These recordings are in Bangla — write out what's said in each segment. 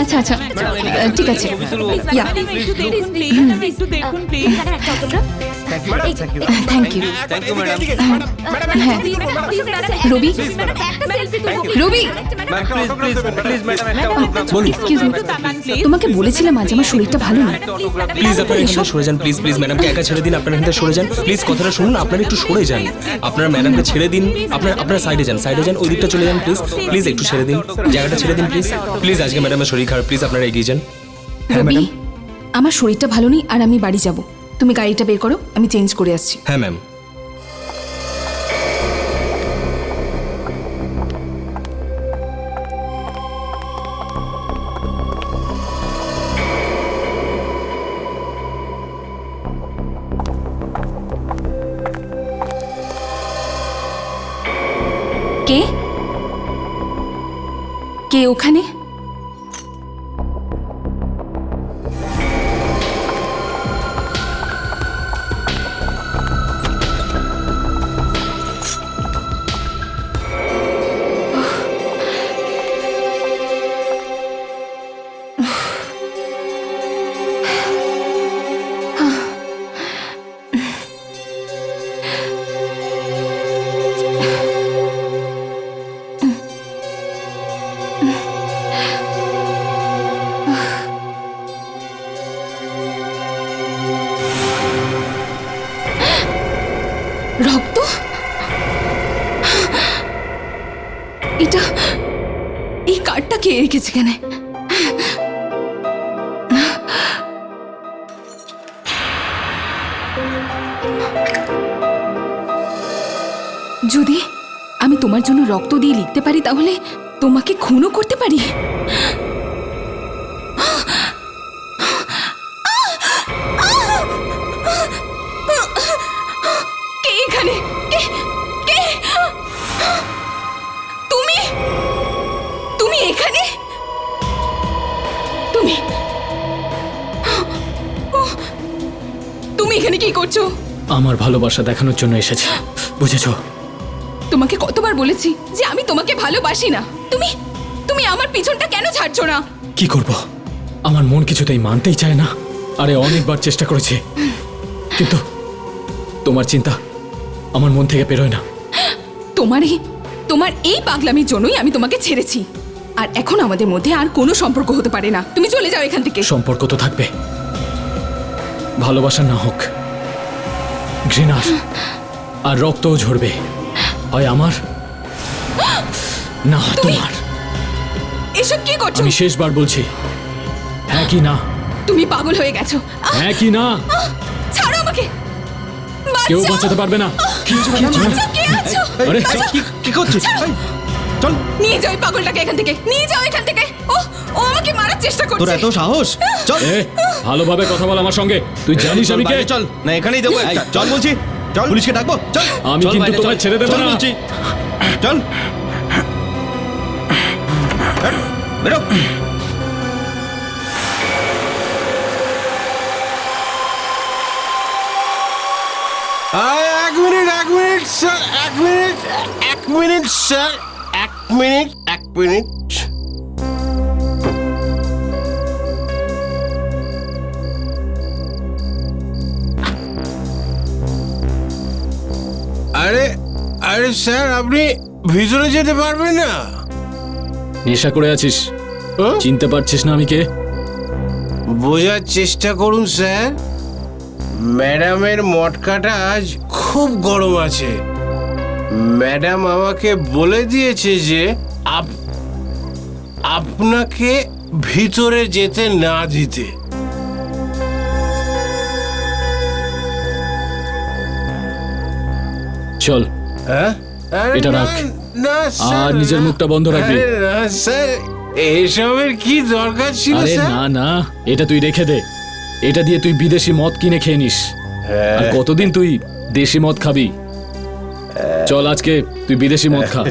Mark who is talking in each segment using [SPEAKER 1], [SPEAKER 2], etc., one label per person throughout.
[SPEAKER 1] আচ্ছা আচ্ছা ঠিক আছে থ্যাংক ইউ হ্যাঁ রবি রবি এক্সকিউজ মি তোমাকে বলেছিলাম আজ আমার শরীরটা ভালো না
[SPEAKER 2] প্লিজ আপনারা এখানে সরে যান প্লিজ প্লিজ ম্যাডামকে একা ছেড়ে দিন আপনারা এখানে সরে যান প্লিজ কথাটা শুনুন আপনারা একটু সরে যান আপনারা ম্যাডামকে ছেড়ে দিন আপনারা সাইডে যান ওই দিকটা চলে যান প্লিজ প্লিজ একটু ছেড়ে দিন জায়গাটা ছেড়ে দিন প্লিজ প্লিজ আজকে ম্যাডামের শরীর খারাপ প্লিজ আপনারা এগিয়ে যান হ্যাঁ
[SPEAKER 1] রবি
[SPEAKER 2] ম্যাডাম
[SPEAKER 1] আমার শরীরটা ভালো নেই আর আমি বাড়ি যাব তুমি গাড়িটা বের করো আমি চেঞ্জ করে আসছি
[SPEAKER 2] হ্যাঁ ম্যাম
[SPEAKER 1] কে কে ওখানে রক্ত এটা এই কার্ডটা কে রেখেছে কেন যদি আমি তোমার জন্য রক্ত দিয়ে লিখতে পারি তাহলে তোমাকে খুনও করতে পারি কে এখানে কে কে তুমি তুমি এখানে তুমি তুমি এখানে কি করছো
[SPEAKER 3] আমার ভালোবাসা দেখানোর জন্য এসেছি বুঝেছো
[SPEAKER 1] তোমাকে কতবার বলেছি যে আমি তোমাকে ভালোবাসি না তুমি তুমি আমার পিছনটা কেন ছাড়ছো না
[SPEAKER 3] কি করব আমার মন কিছুতেই মানতেই চায় না আরে অনেকবার চেষ্টা করেছি কিন্তু তোমার চিন্তা আমার মন থেকে বেরোয় না
[SPEAKER 1] তোমার এই পাগলামির জন্যই আমি তোমাকে ছেড়েছি আর এখন আমাদের মধ্যে আর কোনো সম্পর্ক হতে পারে না তুমি চলে যাও এখান থেকে
[SPEAKER 3] সম্পর্ক তো থাকবে ভালোবাসা না হোক ঘৃণার আর রক্তও ঝরবে হয় আমার না তোমার
[SPEAKER 1] এসব কি করছো
[SPEAKER 3] আমি শেষবার বলছি হ্যাঁ কি না
[SPEAKER 1] তুমি পাগল হয়ে গেছো
[SPEAKER 3] হ্যাঁ কি না
[SPEAKER 1] ছাড়ো আমাকে
[SPEAKER 3] কেউ বাঁচাতে পারবে না আরে
[SPEAKER 2] কি করছিস চল
[SPEAKER 1] নিয়ে যাও এই পাগলটাকে এখান থেকে নিয়ে যাও এখান থেকে ও ও আমাকে মারার চেষ্টা
[SPEAKER 2] তোর
[SPEAKER 1] করছে
[SPEAKER 2] এত সাহস চল
[SPEAKER 3] এ ভালোভাবে কথা বল আমার সঙ্গে তুই জানিস আমি কে
[SPEAKER 2] চল না এখানেই দেবো চল বলছি চল পুলিশকে ডাকবো চল
[SPEAKER 3] আমি কিন্তু তোমায় ছেড়ে দেব না
[SPEAKER 2] বলছি চল বেরো
[SPEAKER 4] এক মিনিট স্যার এক মিনিট স্যার এক মিনিট আরে স্যার আপনি ভিতরে যেতে পারবেন না
[SPEAKER 3] নেশা করে আছিস চিনতে পারছিস না আমি কে
[SPEAKER 4] বোঝার চেষ্টা করুন স্যার ম্যাডামের মটকাটা আজ খুব গরম আছে ম্যাডাম আমাকে বলে দিয়েছে যে আপনাকে ভিতরে যেতে না দিতে
[SPEAKER 3] চল
[SPEAKER 4] হ্যাঁ
[SPEAKER 3] এটা রাখ।
[SPEAKER 4] না
[SPEAKER 3] আর নিজের মুখটা বন্ধ রাখবি
[SPEAKER 4] না স্যার এসবের কি দরকার ছিল
[SPEAKER 3] আরে
[SPEAKER 4] স্যার
[SPEAKER 3] না না এটা তুই রেখে দে এটা দিয়ে তুই বিদেশি মদ কিনে খেয়ে নিস আর কতদিন তুই দেশি মদ খাবি চল আজকে তুই বিদেশি মদ খা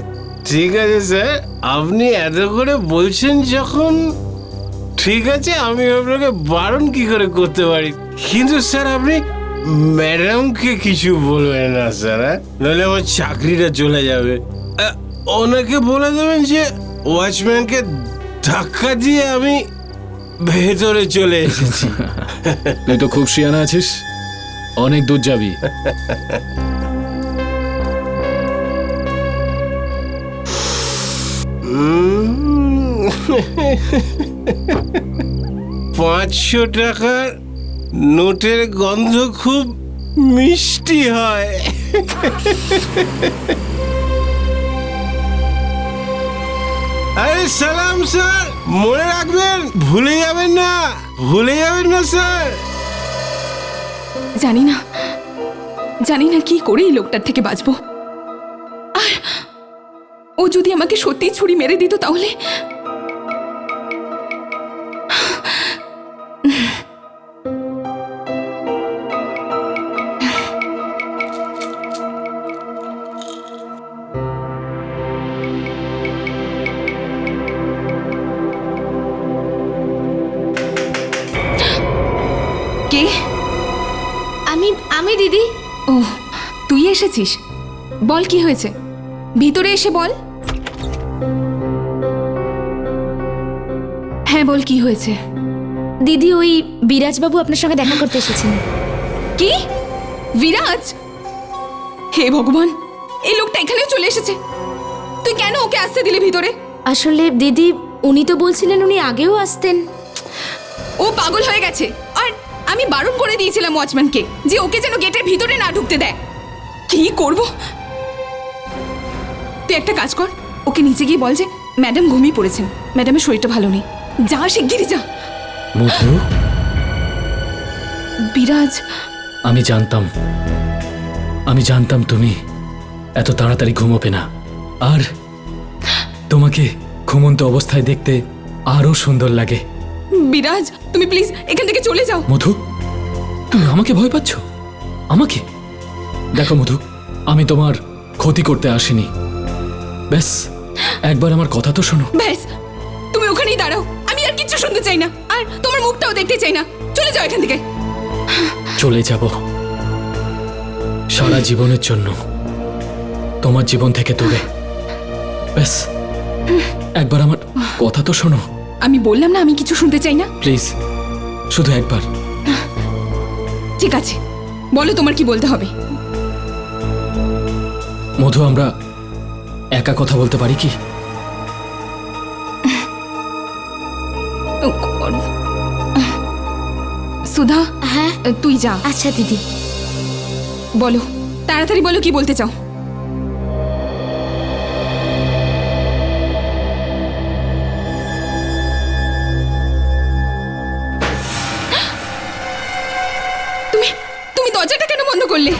[SPEAKER 4] ঠিক আছে স্যার আপনি এত করে বলছেন যখন ঠিক আছে আমি আপনাকে বারণ কি করে করতে পারি কিন্তু স্যার আপনি ম্যাডামকে কিছু বলবেন না স্যার নইলে আমার চাকরিটা চলে যাবে ওনাকে বলে দেবেন যে ওয়াচম্যানকে ধাক্কা দিয়ে আমি ভেতরে চলে এসেছি।
[SPEAKER 3] তুই তো খুব শিয়ানা আছিস, অনেক দূর যাবি।
[SPEAKER 4] উম, 500 টাকার নোটের গন্ধ খুব মিষ্টি হয়। আরে সালাম স্যার, মনে রাখবেন, ভুলে যাবেন না, ভুলে যাবেন না স্যার।
[SPEAKER 1] জানি না কি করে এই লোকটার থেকে বাঁচবো। আর ও যদি আমাকে সত্যি ছুরি মেরে দিত তাহলে। কে?
[SPEAKER 5] আমি দিদি।
[SPEAKER 1] ও, তুই এসেছিস? বল কি হয়েছে, ভিতরে এসে বল। হ্যাঁ বল কি হয়েছে।
[SPEAKER 5] দিদি, ওই বিরাজবাবু আপনার সঙ্গে দেখা করতে এসেছেন।
[SPEAKER 1] কি? বিরাজ? হে ভগবান, এই লোকটা এখানেও চলে এসেছে। তুই কেন ওকে আসতে দিলি ভিতরে?
[SPEAKER 5] আসলে দিদি, উনি তো বলছিলেন উনি আগেও আসতেন।
[SPEAKER 1] ও পাগল হয়ে গেছে। আর আমি বারণ করে দিয়েছিলাম ওয়াচম্যানকে যে ওকে যেন গেটের ভিতরে না ঢুকতে দেয়। কি করব? তুই একটা কাজ কর, ওকে নিচে গিয়ে বল যে ম্যাডাম ঘুমিয়ে পড়েছেন, ম্যাডামের শরীরটা ভালো নেই। যা শিগগিরই যা।
[SPEAKER 3] মধু,
[SPEAKER 1] বিরাজ,
[SPEAKER 3] আমি জানতাম তুমি এত তাড়াতাড়ি ঘুমোবে না, আর তোমাকে ঘুমন্ত অবস্থায় দেখতে আরো সুন্দর লাগে।
[SPEAKER 1] বিরাজ তুমি প্লিজ এখান থেকে চলে যাও।
[SPEAKER 3] মধু, তুমি আমাকে ভয় পাচ্ছ? আমাকে? দেখো মধু, আমি তোমার ক্ষতি করতে আসিনি। ব্যাস একবার আমার কথা তো শোনো।
[SPEAKER 1] ব্যাস, তুমি ওখানেই দাঁড়াও, আমি আর কিচ্ছু শুনতে চাই না, আর তোমার মুখটাও দেখতে চাই না। চলে যাও এখান থেকে।
[SPEAKER 3] চলে যাব সারা জীবনের জন্য, তোমার জীবন থেকে দূরে। ব্যাস একবার আমার কথা তো শোনো।
[SPEAKER 1] আমি বললাম না আমি কিছু শুনতে চাই না।
[SPEAKER 3] প্লিজ, শুধু একবার।
[SPEAKER 1] ঠিক আছে, বলো তোমার কি বলতে হবে।
[SPEAKER 3] মধু, আমরা একা কথা বলতে পারি কি?
[SPEAKER 1] সুধা,
[SPEAKER 5] হ্যাঁ
[SPEAKER 1] তুই যা।
[SPEAKER 5] আচ্ছা দিদি।
[SPEAKER 1] বলো, তাড়াতাড়ি বলো কি বলতে চাও। তুমি দরজাটা কেন বন্ধ করলে?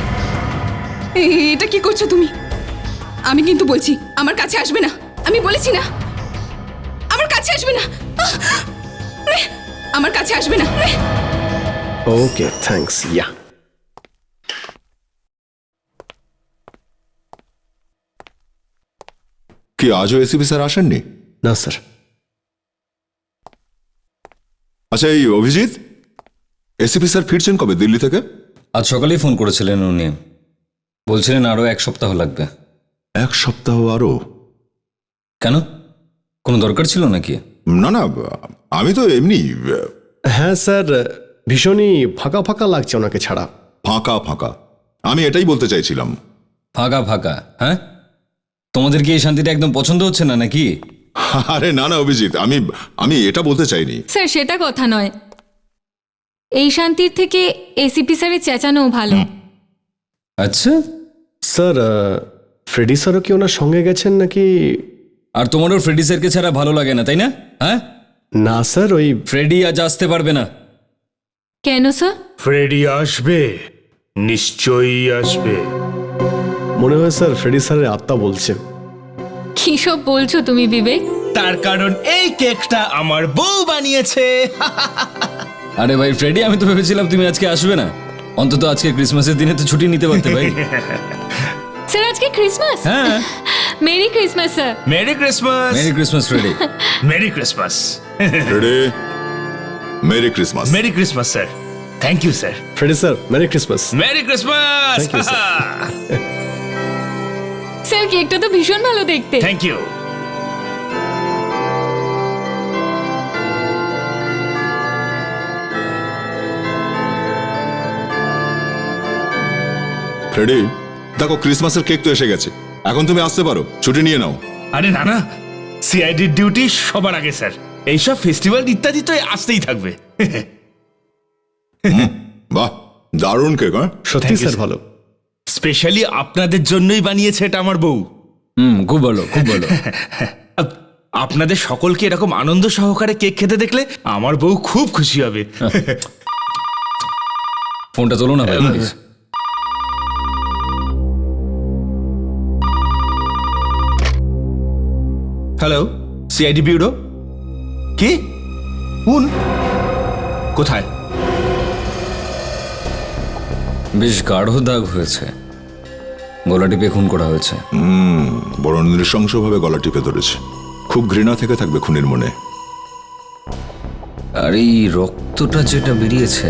[SPEAKER 1] এটা কি করছো তুমি? আমি কিন্তু বলছি আমার কাছে আসবে না। আমি বলেছি না আমার কাছে আসবে না। আমার কাছে আসবে না।
[SPEAKER 6] ওকে, থ্যাঙ্কস। ইয়া,
[SPEAKER 7] কি আজও এসিপি স্যার আসেননি?
[SPEAKER 6] না স্যার।
[SPEAKER 7] আচ্ছা, এই অভিজিৎ, এসিপি স্যার ফিরছেন কবে দিল্লি থেকে?
[SPEAKER 8] আজ সকালেই ফোন করেছিলেন উনি, বলছিলেন আরও 1 সপ্তাহ লাগবে।
[SPEAKER 7] 1 সপ্তাহ আরো?
[SPEAKER 8] কেন, কোনো দরকার ছিল নাকি?
[SPEAKER 7] না না, আমি তো এমনি
[SPEAKER 6] হ্যাঁ স্যার, ভীষণই ফাঁকা ফাঁকা লাগছে ওনাকে ছাড়া।
[SPEAKER 7] ফাঁকা ফাঁকা, আমি এটাই বলতে চাইছিলাম।
[SPEAKER 8] ফাঁকা ফাঁকা? হ্যাঁ, তোমাদের কি এই শান্তিটা একদম পছন্দ হচ্ছে না নাকি?
[SPEAKER 7] আরে না না অভিজিৎ, আমি এটা বলতে চাইনি।
[SPEAKER 9] স্যার সেটা কথা নয়, এই শান্তির থেকে এসিপি স্যারের চেঁচানো ভালো।
[SPEAKER 8] আচ্ছা,
[SPEAKER 6] স্যার, ফ্রেডি স্যারও কি ওনার সঙ্গে গেছেন নাকি?
[SPEAKER 8] আর তোমারও ফ্রেডি স্যারকে ছাড়া ভালো লাগে না, তাই না? হ্যাঁ,
[SPEAKER 6] না স্যার, ওই
[SPEAKER 8] ফ্রেডি আজ আসতে পারবে না।
[SPEAKER 9] কেন স্যার?
[SPEAKER 10] ফ্রেডি আসবে, নিশ্চয়ই আসবে।
[SPEAKER 6] মনে হয় স্যার ফ্রেডি স্যারের আত্মা বলছে।
[SPEAKER 9] কি সব বলছো তুমি বিবেক?
[SPEAKER 10] তার কারণ এই কেকটা আমার বউ বানিয়েছে।
[SPEAKER 8] আরে ভাই ফ্রেডি, আমি তো ভেবেছিলাম তুমি আজকে আসবে না। অন্তত আজকে ক্রিসমাসের দিনে তো ছুটি নিতে পারতে ভাই।
[SPEAKER 9] স্যার আজকে ক্রিসমাস?
[SPEAKER 8] হ্যাঁ,
[SPEAKER 9] merry Christmas sir.
[SPEAKER 10] Merry Christmas.
[SPEAKER 8] Merry Christmas Freddie.
[SPEAKER 10] Merry Christmas.
[SPEAKER 7] Ready? Merry Christmas.
[SPEAKER 10] Merry Christmas sir. Thank you sir.
[SPEAKER 6] Freddie sir, merry Christmas.
[SPEAKER 10] Merry Christmas.
[SPEAKER 6] Thank you,
[SPEAKER 9] sir কেকটা তো ভীষণ ভালো দেখতে।
[SPEAKER 10] Thank you.
[SPEAKER 7] ফ্রেডি, দেখো ক্রিসমাসের কেক তো এসে গেছে, এখন তুমি আসতে পারো, ছুটি নিয়ে নাও।
[SPEAKER 10] আরে না না, সিআইডির ডিউটি সবার আগে স্যার। এইসব ফেস্টিভ্যাল ইত্যাদি তো আসতেই থাকবে।
[SPEAKER 7] বাহ, দারুণ কেক। হ্যাঁ,
[SPEAKER 6] সত্যি
[SPEAKER 10] Thank you,
[SPEAKER 6] স্যার
[SPEAKER 10] sir.
[SPEAKER 6] ভালো।
[SPEAKER 10] স্পেশালি আপনাদের জন্যই বানিয়েছে এটা আমার বউ।
[SPEAKER 3] খুব ভালো, খুব ভালো।
[SPEAKER 10] আপনাদের সকলকে এরকম আনন্দ সহকারে কেক খেতে দেখলে আমার বউ খুব খুশি হবে।
[SPEAKER 3] ফোনটা তোলো না ভাই প্লিজ।
[SPEAKER 10] Hello, CID bureau. কি? কোন? কোথায়?
[SPEAKER 8] বেশ গাঢ় দাগ হয়েছে, গলা টিপে খুন করা হয়েছে।
[SPEAKER 7] বড় নৃশংসভাবে গলা টিপে ধরেছে। খুব ঘৃণা থেকে থাকবে খুনির মনে।
[SPEAKER 8] আর এই রক্তটা যেটা বেরিয়েছে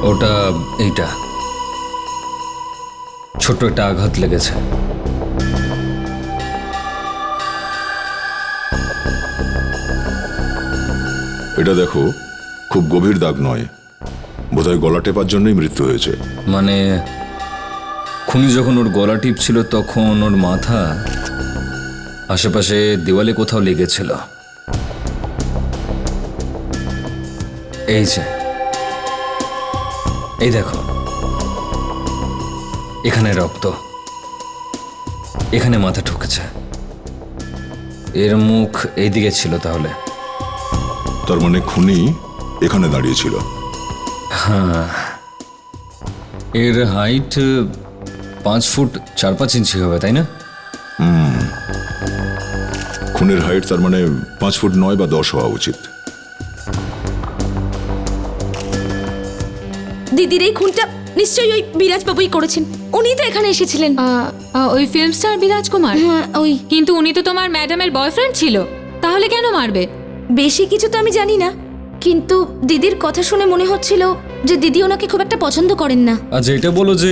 [SPEAKER 8] ওটা এইটা ছোট্ট একটা আঘাত লেগেছে।
[SPEAKER 7] এটা দেখো, খুব গভীর দাগ নয়, বোধহয় গলা টেপার জন্যই মৃত্যু হয়েছে।
[SPEAKER 8] মানে খুনি যখন ওর গলা টিপছিল তখন ওর মাথা আশেপাশে দেওয়ালে কোথাও লেগেছিল। এই যে, এই দেখো, এখানে রক্ত, এখানে মাথা ঠুকেছে, এর মুখ এইদিকে ছিল। তাহলে
[SPEAKER 7] তার মানে খুনি এখানে দাঁড়িয়েছিল।
[SPEAKER 8] এর হাইট 5 ফুট 4-5 ইঞ্চি হবে, তাই না?
[SPEAKER 7] খুনের হাইট তার মানে 5 ফুট 9 বা 10 হওয়া উচিত।
[SPEAKER 5] দিদির এই খুনটা নিশ্চয়ই ওই বিরাজ বাবুই করেছেন। উনি তো এখানে এসেছিলেন।
[SPEAKER 9] ওই ফিল্ম স্টার বিরাজ কুমার।
[SPEAKER 5] হ্যাঁ, ওই।
[SPEAKER 9] কিন্তু উনি তো তোমার ম্যাডামের বয়ফ্রেন্ড ছিল, তাহলে কেন মারবে?
[SPEAKER 5] বেশি কিছু তো আমি জানি না, কিন্তু দিদির কথা শুনে মনে হচ্ছিল যে দিদি ওনাকে খুব একটা পছন্দ করেন না।
[SPEAKER 8] আচ্ছা, এটা বলো যে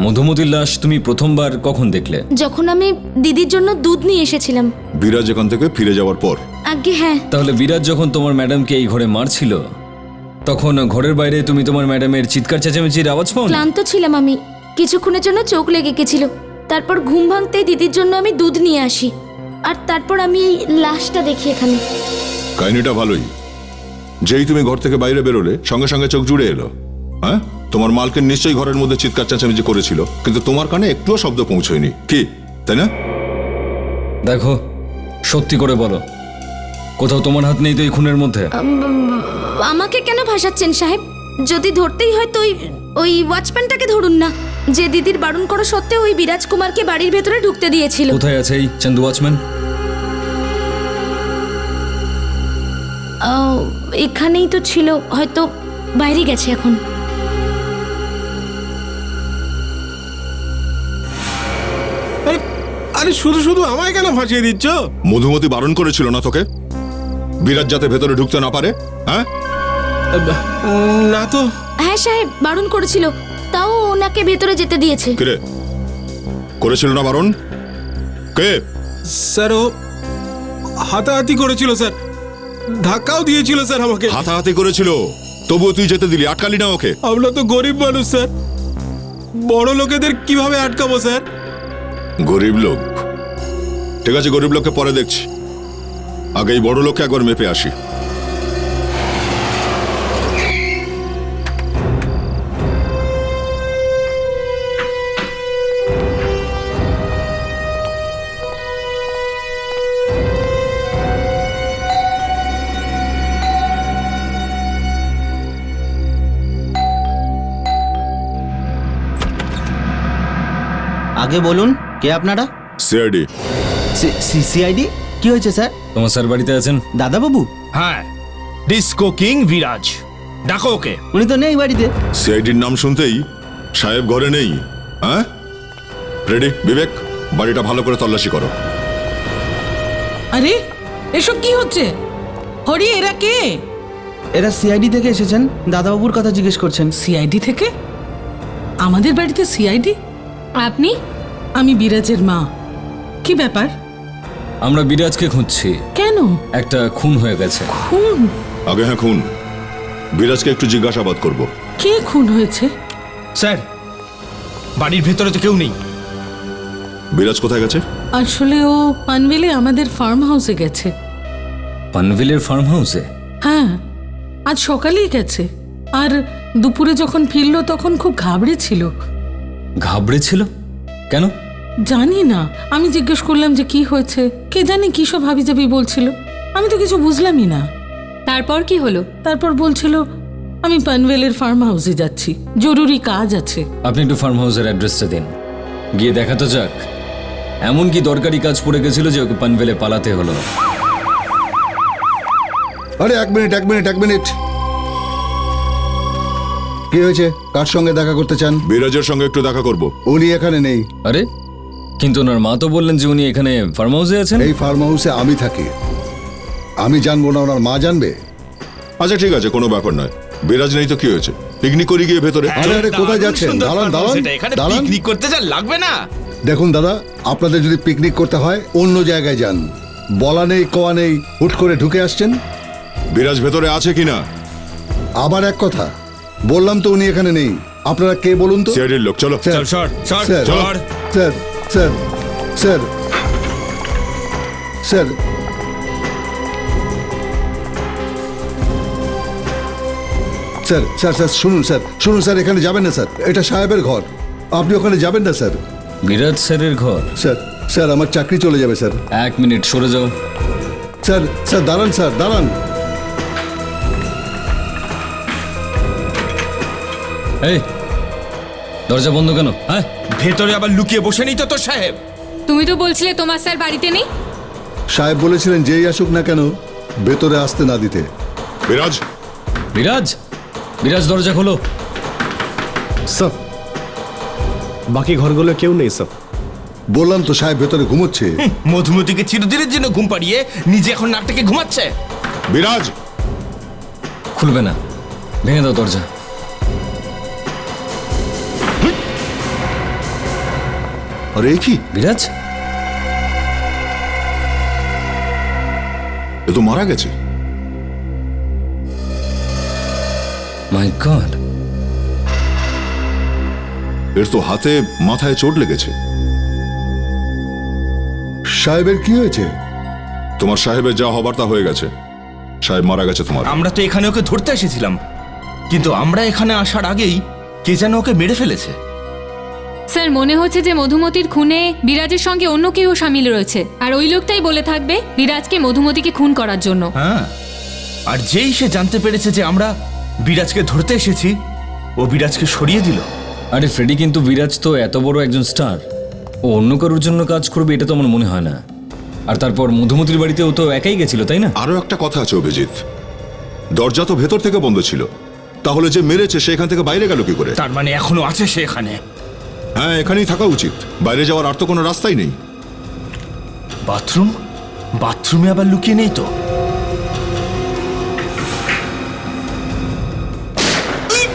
[SPEAKER 8] মধুমতির লাশ তুমি প্রথমবার কখন দেখলে?
[SPEAKER 5] যখন আমি দিদির জন্য দুধ নিয়ে এসেছিলাম।
[SPEAKER 7] বিরাজ এখান থেকে ফিরে যাওয়ার পর।
[SPEAKER 5] আগে হ্যাঁ।
[SPEAKER 8] তাহলে বিরাজ যখন তোমার ম্যাডামকে এই ঘরে মারছিল তখন ঘরের বাইরে তুমি তোমার ম্যাডামের চিৎকার চেঁচামেচির আওয়াজ পাও?
[SPEAKER 5] ক্লান্ত ছিলাম আমি, কিছুক্ষণের জন্য চোখ লেগে গেছিল। তারপর ঘুম ভাঙতেই দিদির জন্য আমি দুধ নিয়ে আসি, আর তারপর আমি এই লাশটা দেখি এখানে।
[SPEAKER 7] কাহিনীটা ভালোই। যেই তুমি ঘর থেকে বাইরে বেরোলে সঙ্গে সঙ্গে চোখ জুড়ে এলো। হ্যাঁ, তোমার মালকে নিশ্চয়ই ঘরের মধ্যে চিৎকার চেঁচামেচি করেছিল, কিন্তু তোমার কানে একটুও শব্দ পৌঁছয়নি, কি তাই না?
[SPEAKER 8] দেখো, সত্যি করে বলো, কোথাও তোমার হাত নেই তো এই খুনের মধ্যে?
[SPEAKER 5] আমাকে কেন ভাসাচ্ছেন সাহেব? যদি ধরতেই হয় তো ওই ওয়াচম্যানটাকে ধরুন না, যে দিদির বারণ করা সত্ত্বেও ওই বিরাজ কুমারকে বাড়ির ভেতরে ঢুকতে দিয়েছিল।
[SPEAKER 8] কোথায় আছে এই চন্দু ওয়াচম্যান?
[SPEAKER 5] এখানেই তো ছিল, হয়তো বাইরে গেছে এখন।
[SPEAKER 4] আরে শুধু শুধু আমায় কেন ফাঁসিয়ে দিচ্ছ?
[SPEAKER 7] মধুমতি বারণ করেছিল না তোকে, বিরাজ যাতে ভেতরে ঢুকতে না পারে? হ্যাঁ,
[SPEAKER 4] না তো।
[SPEAKER 5] হ্যাঁ সাহেব, বারণ করেছিল, তাও ওনাকে ভেতরে যেতে দিয়েছে।
[SPEAKER 7] কিরে, করেছিল না বারণ? কে?
[SPEAKER 4] স্যার ও হাতাহাতি করেছিল স্যার, ধাক্কাও দিয়েছিল স্যার আমাকে।
[SPEAKER 7] হাতাহাতি করেছিল, তবুও তুই যেতে দিলি, আটকালি না ওকে?
[SPEAKER 4] আমরা তো গরিব মানুষ স্যার, বড় লোকেদের কিভাবে আটকাবো স্যার?
[SPEAKER 7] গরিব লোক, ঠিক আছে, গরিব লোককে পরে দেখছি, আগে এই বড় লোককে একবার মেপে আসি।
[SPEAKER 11] আগে বলুন, কে আপনারা?
[SPEAKER 7] সিআইডি।
[SPEAKER 11] সিআইডি? কি হয়েছে স্যার?
[SPEAKER 8] তোমার স্যার বাড়িতে আছেন?
[SPEAKER 11] দাদাবাবু?
[SPEAKER 10] হ্যাঁ, ডিস্কো কিং বিরাজ, ডাকো ওকে।
[SPEAKER 11] উনি তো নেই বাড়িতে।
[SPEAKER 7] সিআইডির নাম শুনতেই সাহেব ঘরে নেই? হ্যাঁ, রেডি? বিবেক, বাড়িটা ভালো করে তল্লাশি করো।
[SPEAKER 12] আরে এসব কি হচ্ছে? হরি, এরা কে?
[SPEAKER 11] এরা সিআইডি থেকে এসেছেন, দাদাবাবুর কথা জিজ্ঞেস করছেন।
[SPEAKER 12] সিআইডি থেকে? আমাদের বাড়িতে সিআইডি?
[SPEAKER 9] আপনি?
[SPEAKER 12] আমি বিরাজের মা। কি ব্যাপার?
[SPEAKER 8] আমরা বিরাজকে খুঁজছি।
[SPEAKER 12] কেন?
[SPEAKER 8] একটা খুন হয়ে গেছে।
[SPEAKER 12] খুন?
[SPEAKER 7] আগে হ্যাঁ খুন। বিরাজকে একটু জিজ্ঞাসাবাদ করব।
[SPEAKER 12] কে খুন হয়েছে?
[SPEAKER 10] স্যার, বাড়ির ভেতরে তো কেউ নেই।
[SPEAKER 7] বিরাজ কোথায় গেছে?
[SPEAKER 12] আসলে ও পানভেলে আমাদের ফার্ম হাউসে গেছে।
[SPEAKER 8] পানভিলের ফার্ম হাউসে?
[SPEAKER 12] হ্যাঁ, আজ সকালেই গেছে। আর দুপুরে যখন ফিরলো তখন খুব ঘাবড়ে ছিল।
[SPEAKER 8] ঘাবড়ে ছিল কেন?
[SPEAKER 12] জানি না, আমি জিজ্ঞেস করলাম যে কি হয়েছে। কে জানি কি সব হাবিজাবি বলছিল, আমি তো কিছু বুঝলামই না।
[SPEAKER 9] তারপর কি হলো?
[SPEAKER 12] তারপর বলছিল আমি পানভেলের ফার্ম হাউসে যাচ্ছি, জরুরি কাজ আছে।
[SPEAKER 8] আপনি একটু ফার্ম হাউসের অ্যাড্রেসটা দিন, গিয়ে দেখা তো যাক। এমন কি দরকারি কাজ পড়ে গেছিল যে ওকে পানভেলে পালাতে হলো?
[SPEAKER 13] আরে এক মিনিট। কি হয়েছে? কার সঙ্গে দেখা করতে চান?
[SPEAKER 7] বিরাজের সঙ্গে একটু দেখা করব।
[SPEAKER 13] উনি এখানে নেই।
[SPEAKER 8] আরে, কিন্তু ওনার মা তো বললেন যে উনি এখানে ফার্ম হাউসে আছেন।
[SPEAKER 13] এই ফার্ম হাউসে আমি থাকি, আমি জানবো না ওনার মা জানবে?
[SPEAKER 7] আচ্ছা ঠিক আছে, কোনো ব্যাপার নয়। বিরাজ নেই তো কি হয়েছে? পিকনিক করি গিয়ে ভেতরে।
[SPEAKER 13] আরে কোথায় যাচ্ছেন? দাঁড়ান।
[SPEAKER 10] পিকনিক করতে যা লাগবে না।
[SPEAKER 13] দেখুন দাদা, আপনাদের যদি পিকনিক করতে হয় অন্য জায়গায় যান। বলা নেই কোয়া নেই, হুট করে ঢুকে আসছেন।
[SPEAKER 7] বিরাজ ভেতরে আছে কিনা?
[SPEAKER 13] আবার এক কথা, বললাম তো উনি এখানে নেই। আপনারা কে বলুন তো?
[SPEAKER 7] সিআইডির লোক। চলো
[SPEAKER 13] স্যার,
[SPEAKER 10] সর
[SPEAKER 13] স্যার,
[SPEAKER 10] সর।
[SPEAKER 13] Sir, sir, sir, sir, sir, sir, sir, শুনুন স্যার, এখানে যাবেন না স্যার, এটা সাহেবের ঘর। আপনি ওখানে যাবেন না স্যার।
[SPEAKER 8] বিরাজ স্যারের ঘর?
[SPEAKER 13] স্যার আমার চাকরি চলে যাবে স্যার।
[SPEAKER 8] এক মিনিট সরে যাও।
[SPEAKER 13] স্যার দাঁড়ান, স্যার দাঁড়ান।
[SPEAKER 8] এই, দরজা বন্ধ কেন? হ্যাঁ,
[SPEAKER 10] ভেতরে আবার লুকিয়ে বসে নেই তো তোর সাহেব?
[SPEAKER 9] তুমি তো বলছিলে তোমার স্যার বাড়িতে নেই।
[SPEAKER 13] সাহেব বলেছিলেন যেই আসুক না কেন ভেতরে আসতে না দিতে।
[SPEAKER 7] বিরাজ,
[SPEAKER 8] বিরাজ দরজা খোলো।
[SPEAKER 6] স্যার, বাকি ঘরগুলো কেউ নেই স্যার।
[SPEAKER 13] বললাম তো সাহেব ভেতরে ঘুমোচ্ছে।
[SPEAKER 10] মধুমতিকে চিরদিনের জন্য ঘুম পাড়িয়ে নিজে এখন নাকটাকে ঘুমাচ্ছে।
[SPEAKER 7] বিরাজ
[SPEAKER 8] খুলবে না, ভেঙে দাও দরজা।
[SPEAKER 7] আরে কি
[SPEAKER 8] বিরাজ?
[SPEAKER 7] এ তো মারা গেছে।
[SPEAKER 8] মাই গড,
[SPEAKER 7] এর তো হাতে মাথায় চোট লেগেছে।
[SPEAKER 13] সাহেবের কি হয়েছে?
[SPEAKER 7] তোমার সাহেবের যা হবার তা হয়ে গেছে। সাহেব মারা গেছে তোমার।
[SPEAKER 10] আমরা তো এখানে ওকে ধরতে এসেছিলাম, কিন্তু আমরা এখানে আসার আগেই কে যেন ওকে মেরে ফেলেছে।
[SPEAKER 9] স্যার, মনে হচ্ছে যে মধুমতির খুনে বিরাজের সঙ্গে অন্য কেউ সামিল রয়েছে, আর ওই লোকটাই বলে থাকবে বিরাজকে মধুমতিকে খুন করার জন্য।
[SPEAKER 10] হ্যাঁ, আর যেই সে জানতে পেরেছে যে আমরা বিরাজকে ধরতে এসেছি, ও বিরাজকে সরিয়ে দিল।
[SPEAKER 8] আরে ফ্রেডি, কিন্তু বিরাজ তো এত বড় একজন স্টার, ও অন্য কারোর জন্য কাজ করবে এটা তো আমার মনে হয় না। আর তারপর মধুমতির বাড়িতে ও তো একাই গেছিল, তাই না?
[SPEAKER 7] আরো একটা কথা আছে অভিজিৎ, দরজা তো ভেতর থেকে বন্ধ ছিল, তাহলে যে মেরেছে সে এখান থেকে বাইরে গেল কি করে?
[SPEAKER 10] তার মানে এখনো আছে সে এখানে।
[SPEAKER 7] হ্যাঁ, এখানেই থাকা উচিত, বাইরে যাওয়ার আর তো কোনো রাস্তাই নেই।
[SPEAKER 10] বাথরুমে আবার লুকিয়ে নেই তো?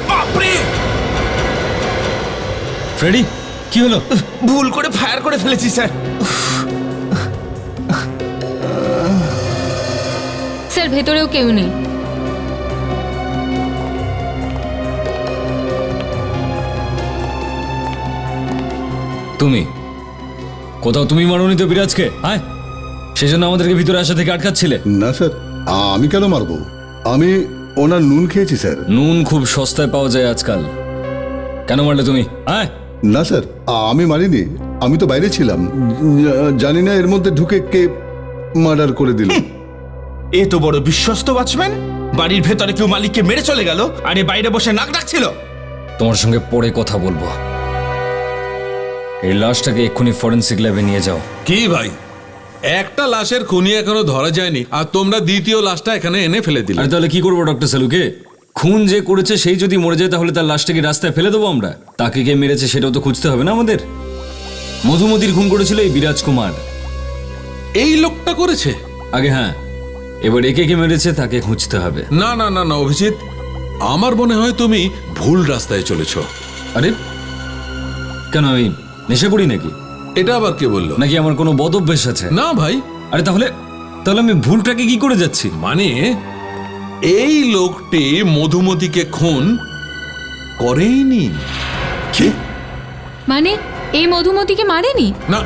[SPEAKER 10] বাপরে,
[SPEAKER 8] ফ্রেডি কি হলো?
[SPEAKER 10] ভুল করে ফায়ার করে ফেলেছি স্যার।
[SPEAKER 9] স্যার, ভেতরেও কেউ নেই।
[SPEAKER 8] তুমি কোথাও তুমি মারোনি তো বিরাজকে? হ্যাঁ, সেজন্য আমাদেরকে ভিতরে আসা থেকে আটকাচ্ছিলে?
[SPEAKER 13] না স্যার, আমি কেন মারবো? আমি ওনার নুন খেয়েছি স্যার।
[SPEAKER 8] নুন খুব সস্তায় পাওয়া যায় আজকাল। কেন মারলে তুমি? হ্যাঁ,
[SPEAKER 13] না স্যার, আমি মারিনি, আমি তো বাইরে ছিলাম। জানি না এর মধ্যে ঢুকে কে মার্ডার করে দিল।
[SPEAKER 10] এ তো বড় বিশ্বস্ত ওয়াচম্যান, বাড়ির ভেতরে কেউ মালিককে মেরে চলে গেল, আর এ বাইরে বসে নাক ডাকছিল।
[SPEAKER 8] তোমার সঙ্গে পরে কথা বলবো। এই লাশটাকে এক্ষুনি ফরেন্সিক ল্যাবে নিয়ে যাও।
[SPEAKER 14] কি ভাই, একটা লাশের খুনি এখনো ধরা যায়নি, আর তোমরা দ্বিতীয় লাশটা এখানে এনে ফেলে দিলে।
[SPEAKER 8] আর তাহলে কি করবো ডক্টর সালুকে? খুন যে করেছে সেই যদি মরে যায় তাহলে তার লাশটাকে রাস্তায় ফেলে দেবো আমরা? তাকে কে মেরেছে সেটাও তো খুঁজতে হবে না আমাদের? মধুমতির খুন করেছিল এই বিরাজ কুমার।
[SPEAKER 14] এই লোকটা করেছে?
[SPEAKER 8] আগে হ্যাঁ, এবার একে কে মেরেছে তাকে খুঁজতে হবে।
[SPEAKER 14] না না না না অভিজিৎ, আমার মনে হয় তুমি ভুল রাস্তায় চলেছ।
[SPEAKER 8] আরে কেন আমি নেশা করি নাকি?
[SPEAKER 14] এটা আবার কে বললো?
[SPEAKER 8] নাকি আমার কোনো বদ অভ্যেস আছে?
[SPEAKER 14] না ভাই।
[SPEAKER 8] আরে তাহলে তাহলে আমি ভুলটাকে কি করে যাচ্ছি?
[SPEAKER 14] মানে এই লোকটি মধুমতিকে খুন করেইনি।
[SPEAKER 7] কি?
[SPEAKER 9] মানে এই মধুমতিকে মারেনি?
[SPEAKER 14] না।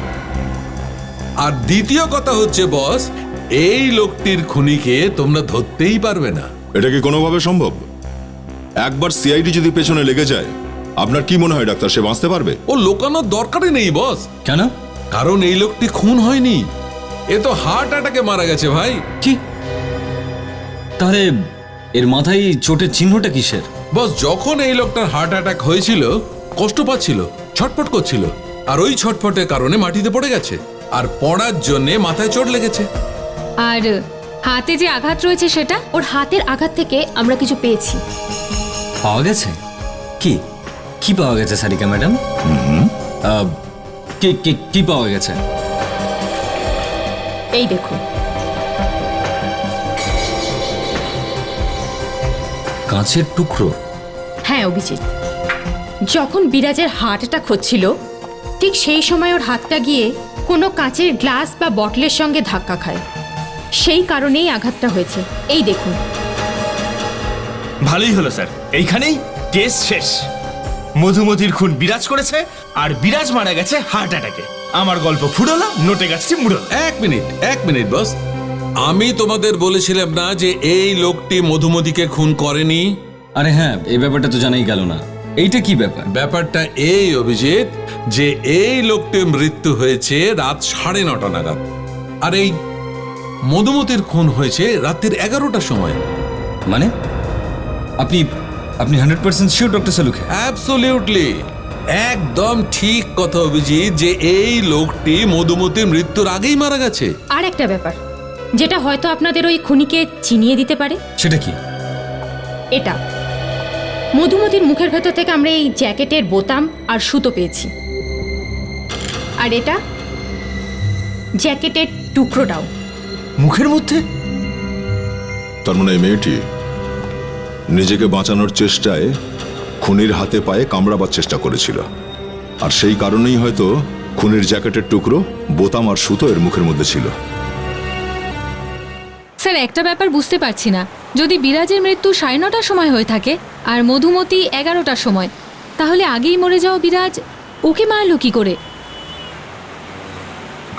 [SPEAKER 14] আর দ্বিতীয় কথা হচ্ছে বস, এই লোকটির খুনিকে তোমরা ধরতেই পারবে না।
[SPEAKER 7] এটা কি কোনোভাবে সম্ভব? একবার সিআইডি যদি পেছনে লেগে যায়, আপনার কি মনে হয় ডাক্তার, সে বাঁচতে পারবে?
[SPEAKER 14] ও লোকানোর দরকারই নেই বস।
[SPEAKER 8] কেন?
[SPEAKER 14] কারণ এই লোকটি খুন হয়নি, এ তো হার্ট অ্যাটাকে মারা গেছে ভাই।
[SPEAKER 8] কি? তাহলে এর মাথায় চোটের চিহ্নটা কিসের?
[SPEAKER 14] বস, যখন এই লোকটার হার্ট অ্যাটাক হয়েছিল কষ্ট পাচ্ছিল, ছটফট করছিল, আর ওই ছটফটের কারণে মাটিতে পড়ে গেছে, আর পড়ার জন্য মাথায় চোট লেগেছে।
[SPEAKER 9] আর হাতে যে আঘাত রয়েছে সেটা?
[SPEAKER 5] ওর হাতের আঘাত থেকে আমরা কিছু পেয়েছি।
[SPEAKER 8] পাওয়া গেছে? কি কি পাওয়া গেছে সারিকা ম্যাডাম? কি পাওয়া গেছে?
[SPEAKER 5] এই দেখুন।
[SPEAKER 8] কাঁচের টুকরো?
[SPEAKER 5] হ্যাঁ অভিজিৎ, যখন বিরাজের হার্ট অ্যাটাক হচ্ছিল ঠিক সেই সময় ওর হাতটা গিয়ে কোনো কাঁচের গ্লাস বা বটলের সঙ্গে ধাক্কা খায়, সেই কারণেই আঘাতটা হয়েছে। এই দেখুন।
[SPEAKER 10] ভালোই হলো স্যার, এইখানেই কেস শেষ। মধুমতির খুন বিরাজ করেছে, আর বিরাজ মারা গেছে হার্ট অ্যাটাকে। আমার গল্প ফুরোলো, নোটে গাছটি মুড়ো।
[SPEAKER 14] এক মিনিট বস, আমি তোমাদের বলেছিলাম না যে এই লোকটি মধুমতিকে খুন করেনি?
[SPEAKER 8] আরে হ্যাঁ, এই ব্যাপারটা তো জানাই গেল না। এইটা কি ব্যাপার?
[SPEAKER 14] ব্যাপারটা এই অভিজিৎ যে এই লোকটির মৃত্যু হয়েছে রাত 9:30 নাগাদ, আর এই মধুমতির খুন হয়েছে রাতের 11টার সময়।
[SPEAKER 8] মানে আপনি 100% শিওর ডক্টর সালুকে?
[SPEAKER 14] অ্যাবসলিউটলি, একদম ঠিক কথা অভিজিৎ, যে এই লোকটি মধুমতির মৃত্যুর আগেই মারা গেছে।
[SPEAKER 5] আর একটা ব্যাপার যেটা হয়তো আপনাদের ওই খুনিকে চিনিয়ে দিতে পারে।
[SPEAKER 8] সেটা কি?
[SPEAKER 5] এটা মধুমতির মুখের ভেতর থেকে আমরা এই জ্যাকেটের বোতাম আর সুতো পেয়েছি, আর এটা জ্যাকেটের টুকরোটাও।
[SPEAKER 10] মুখের মধ্যে?
[SPEAKER 7] তার মানে এই মেয়েটি নিজেকে বাঁচানোর চেষ্টায় খুনির হাতে পায়ে কামড়াবার চেষ্টা করেছিল, আর সেই কারণেই হয়তো খুনির জ্যাকেটের টুকরো, বোতাম আর সুতো এর মুখের মধ্যে ছিল।
[SPEAKER 9] স্যার একটা ব্যাপার বুঝতে পারছি না, যদি বিরাজের মৃত্যু 9:30টার সময় হয়ে থাকে আর মধুমতি 11টার সময়, তাহলে আগেই মরে যাওয়া বিরাজ ওকে মারলো কি করে?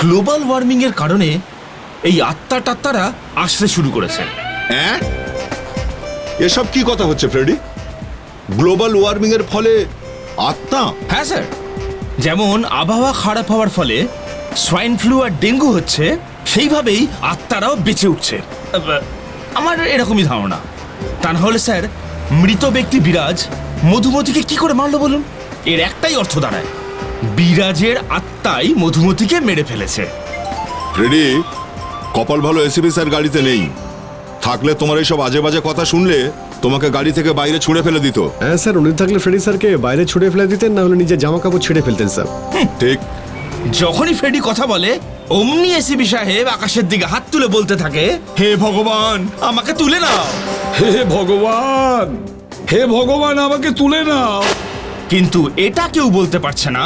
[SPEAKER 10] গ্লোবাল ওয়ার্মিং এর কারণে এই আত্মারা আসতে শুরু করেছে।
[SPEAKER 7] হ্যাঁ, এসব কি কথা হচ্ছে ফ্রেডি? গ্লোবাল ওয়ার্মিং এর ফলে আত্মা?
[SPEAKER 10] হ্যাঁ স্যার, যেমন আবহাওয়া খারাপ হওয়ার ফলে সোয়াইন ফ্লু আর ডেঙ্গু হচ্ছে, সেইভাবেই আত্মারাও বেঁচে উঠছে। আমার এরকমই ধারণা। তা না হলে স্যার, মৃত ব্যক্তি বিরাজ মধুমতিকে কি করে মারলো বলুন? এর একটাই অর্থ দাঁড়ায়, বিরাজের আত্মাই মধুমতিকে মেরে ফেলেছে।
[SPEAKER 7] ফ্রেডি, কপাল ভালো এসিপি স্যার গাড়িতে নেই, থাকলে তোমার এইসব আজে বাজে কথা শুনলে তোমাকে গাড়ি থেকে বাইরে ছুঁড়ে ফেলে দিত।
[SPEAKER 6] হ্যাঁ স্যার, উনি থাকলে ফ্রেডি স্যারকে বাইরে ছুড়ে ফেলে দিতেন, না হলে নিজের জামা কাপড় ছিঁড়ে ফেলতেন স্যার।
[SPEAKER 7] ঠিক।
[SPEAKER 10] যখনই ফ্রেডি কথা বলে অমনি এসিপি সাহেব আকাশের দিকে হাত তুলে বলতে থাকে, হে ভগবান আমাকে তুলে নাও,
[SPEAKER 3] হে ভগবান, হে ভগবান আমাকে তুলে নাও।
[SPEAKER 10] কিন্তু এটা কেউ বলতে পারছে না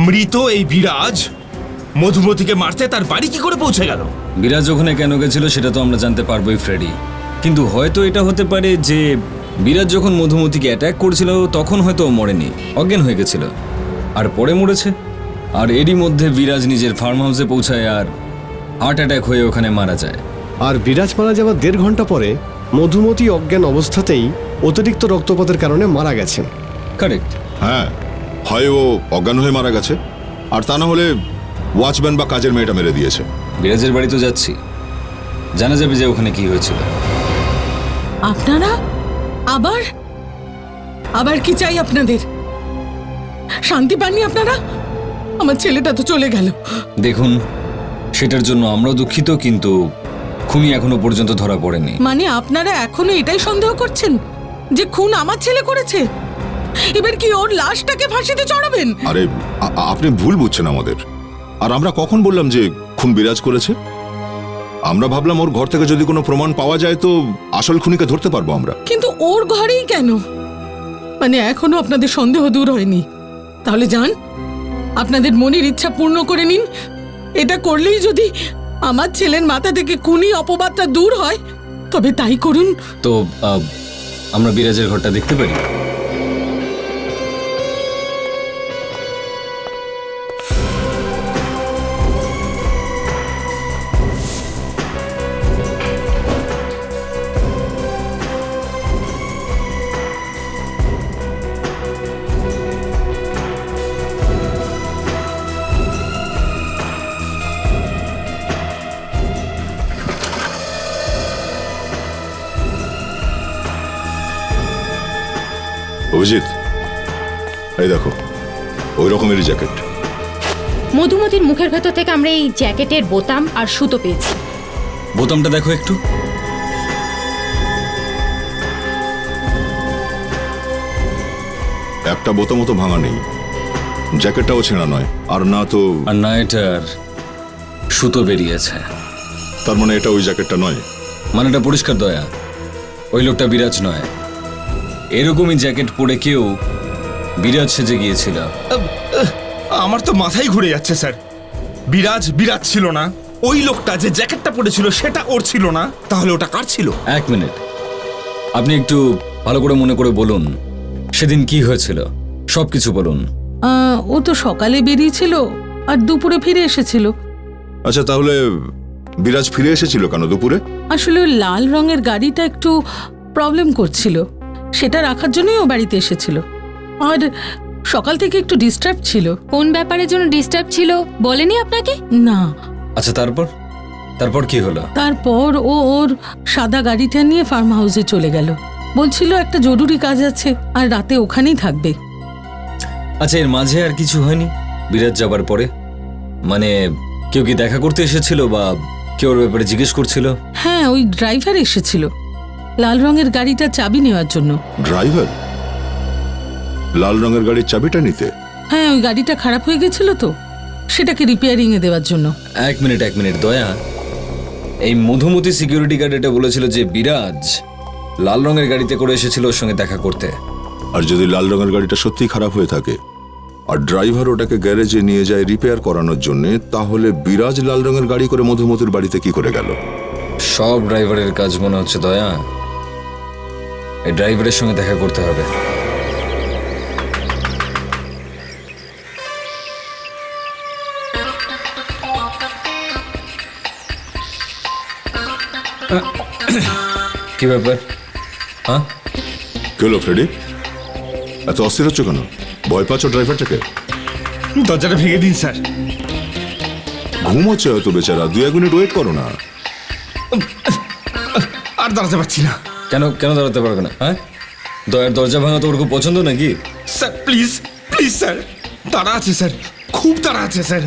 [SPEAKER 10] মৃত এই বিরাজ মধুমতিকে মারতে তার বাড়ি কি করে পৌঁছে গেল।
[SPEAKER 8] বিরাজ ওখানে কেন গেছিল সেটা তো আমরা জানতে পারবোই ফ্রেডি, কিন্তু হয়তো এটা হতে পারে যে বিরাজ যখন মধুমতিকে অ্যাটাক করেছিল তখন হয়তো ও মরেনি, অজ্ঞান হয়ে গেছিল, আর পরে মরেছে। আর এরই মধ্যে বিরাজ নিজের ফার্ম হাউসে পৌঁছায় আর হার্ট অ্যাটাক হয়ে ওখানে মারা যায়।
[SPEAKER 6] আর বিরাজ মারা যাওয়ার 1.5 ঘন্টা পরে মধুমতি অজ্ঞান অবস্থাতেই অতিরিক্ত রক্তপাতের কারণে মারা গেছেন।
[SPEAKER 8] কারেক্ট।
[SPEAKER 7] হ্যাঁ, হয় ও অজ্ঞান হয়ে মারা গেছে, আর তা না হলে ওয়াচম্যান বা কাজের মেয়েটা মেরে দিয়েছে।
[SPEAKER 8] বিরাজের বাড়ি তো যাচ্ছি, জানা যাবে যে ওখানে কি হয়েছিল।
[SPEAKER 12] আপনারা আবার আবার কি চাই আপনাদের? শান্তি পাননি আপনারা? আমার ছেলেটা তো চলে গেল।
[SPEAKER 8] দেখুন, সেটার জন্য আমরাও দুঃখিত, কিন্তু খুনি এখনো পর্যন্ত ধরা পড়েনি।
[SPEAKER 12] মানে আপনারা এখনো এটাই সন্দেহ করছেন যে খুন আমার ছেলে করেছে? এবার কি ওর লাশটাকে ফাঁসিতে চড়াবেন?
[SPEAKER 7] আরে আপনি ভুল বুঝছেন আমাদের। আর আমরা কখন বললাম যে খুন বিরাজ করেছে? আমরা ভাবলাম ওর ঘর থেকে যদি কোনো প্রমাণ পাওয়া যায় তো আসল খুনিকে ধরতে পারবো আমরা।
[SPEAKER 12] কিন্তু ওর ঘরেই কেন? মানে এখনো আপনাদের সন্দেহ দূর হয়নি, তাহলে যান, আপনাদের মনের ইচ্ছা পূর্ণ করে নিন। এটা করলেই যদি আমার ছেলের মাথা থেকে খুনি অপবাদটা দূর হয় তবে তাই করুন।
[SPEAKER 8] তো আমরা বিরাজের ঘরটা দেখতে পারি?
[SPEAKER 7] অভিজিৎ, এই দেখো ওই রকমেরই জ্যাকেট।
[SPEAKER 5] মধুমতির মুখের ভেতর থেকে আমরা এই জ্যাকেটের বোতাম আর সুতো পেয়েছি।
[SPEAKER 8] বোতামটা দেখো একটু।
[SPEAKER 7] একটা বোতামও তো ভাঙা নেই, জ্যাকেটটাও ছেঁড়া নয়, আর না তো
[SPEAKER 8] আর না এটার সুতো বেরিয়েছে।
[SPEAKER 7] তার মানে এটা ওই জ্যাকেটটা নয়।
[SPEAKER 8] মানেটা পরিষ্কার দয়া, ওই লোকটা বিরাজ নয়। এরকমই জ্যাকেট পরে কেউ বিরাজ সেজে গিয়েছিল।
[SPEAKER 10] আমার তো মাথাই ঘুরে যাচ্ছে স্যার। বিরাজ ছিল না, ওই লোকটা যে জ্যাকেটটা পরেছিল সেটা ওর ছিল না, তাহলে ওটা কার ছিল?
[SPEAKER 8] এক মিনিট, আপনি একটু ভালো করে মনে করে বলুন সেদিন কি হয়েছিল, সবকিছু বলুন।
[SPEAKER 12] ও তো সকালে বেরিয়েছিল আর দুপুরে ফিরে এসেছিল।
[SPEAKER 7] আচ্ছা, তাহলে বিরাজ ফিরে এসেছিল কেন দুপুরে?
[SPEAKER 12] আসলে ওই লাল রঙের গাড়িটা একটু প্রবলেম করছিল, সেটা রাখার জন্যই ও বাড়িতে এসেছিল। আর সকাল থেকে একটু ডিস্টার্ব ছিল।
[SPEAKER 9] কোন ব্যাপারের জন্য ডিস্টার্ব ছিল বলেনি আপনাকে?
[SPEAKER 12] না।
[SPEAKER 8] আচ্ছা, তারপর কি হলো?
[SPEAKER 12] তারপর ও ওর সাদা গাড়িটা নিয়ে ফার্ম হাউসে চলে গেল। বলছিল একটা জরুরি কাজ আছে আর রাতে ওখানেই থাকবে।
[SPEAKER 8] আচ্ছা, এর মাঝে আর কিছু হয়নি বিরাজ যাবার পরে? মানে কেউ কি দেখা করতে এসেছিল বা কেউ ওর ব্যাপারে জিজ্ঞেস করছিল?
[SPEAKER 12] হ্যাঁ, ওই ড্রাইভার এসেছিল লাল রঙের গাড়িটা চাবি নেওয়ার জন্য।
[SPEAKER 7] ড্রাইভার লাল রঙের গাড়ির চাবিটা নিতে?
[SPEAKER 12] হ্যাঁ, ওই গাড়িটা খারাপ হয়ে গেছিল তো, সেটাকে রিপেয়ারিং এ দেওয়ার জন্য।
[SPEAKER 8] এক মিনিট দয়া, এই মধুমতি সিকিউরিটি গার্ড এটা বলেছিল যে বিরাজ লাল রঙের গাড়িতে করে এসেছিল ওর সঙ্গে দেখা করতে।
[SPEAKER 7] আর যদি লাল রঙের গাড়িটা সত্যিই খারাপ হয়ে থাকে আর ড্রাইভার ওটাকে গ্যারেজে নিয়ে যায় রিপেয়ার করানোর জন্য, তাহলে বিরাজ লাল রঙের গাড়ি করে মধুমতির বাড়িতে কি করে গেল?
[SPEAKER 8] সব ড্রাইভারের কাজ মনে হচ্ছে দয়া, এই ড্রাইভারের সঙ্গে দেখা করতে হবে। কি ব্যাপার? হ্যাঁ,
[SPEAKER 7] কি হলো ফ্রেডি? এত অস্থির হচ্ছে কেন? ভয় পাচ্ছ ড্রাইভারটাকে?
[SPEAKER 10] দরজাটা ভেঙে দিন স্যার।
[SPEAKER 7] ঘুমোচ্ছে হয়তো বেচারা, 2-1 মিনিট ওয়েট করো না।
[SPEAKER 10] আর দাঁড়াতে পারছি না।
[SPEAKER 8] কেন দাঁড়াতে পারবে না? হ্যাঁ, দয়ার দরজা ভাঙা তো ওর খুব পছন্দ নাকি?
[SPEAKER 10] স্যার প্লিজ স্যার, তাড়া আছে স্যার, খুব তাড়া আছে স্যার।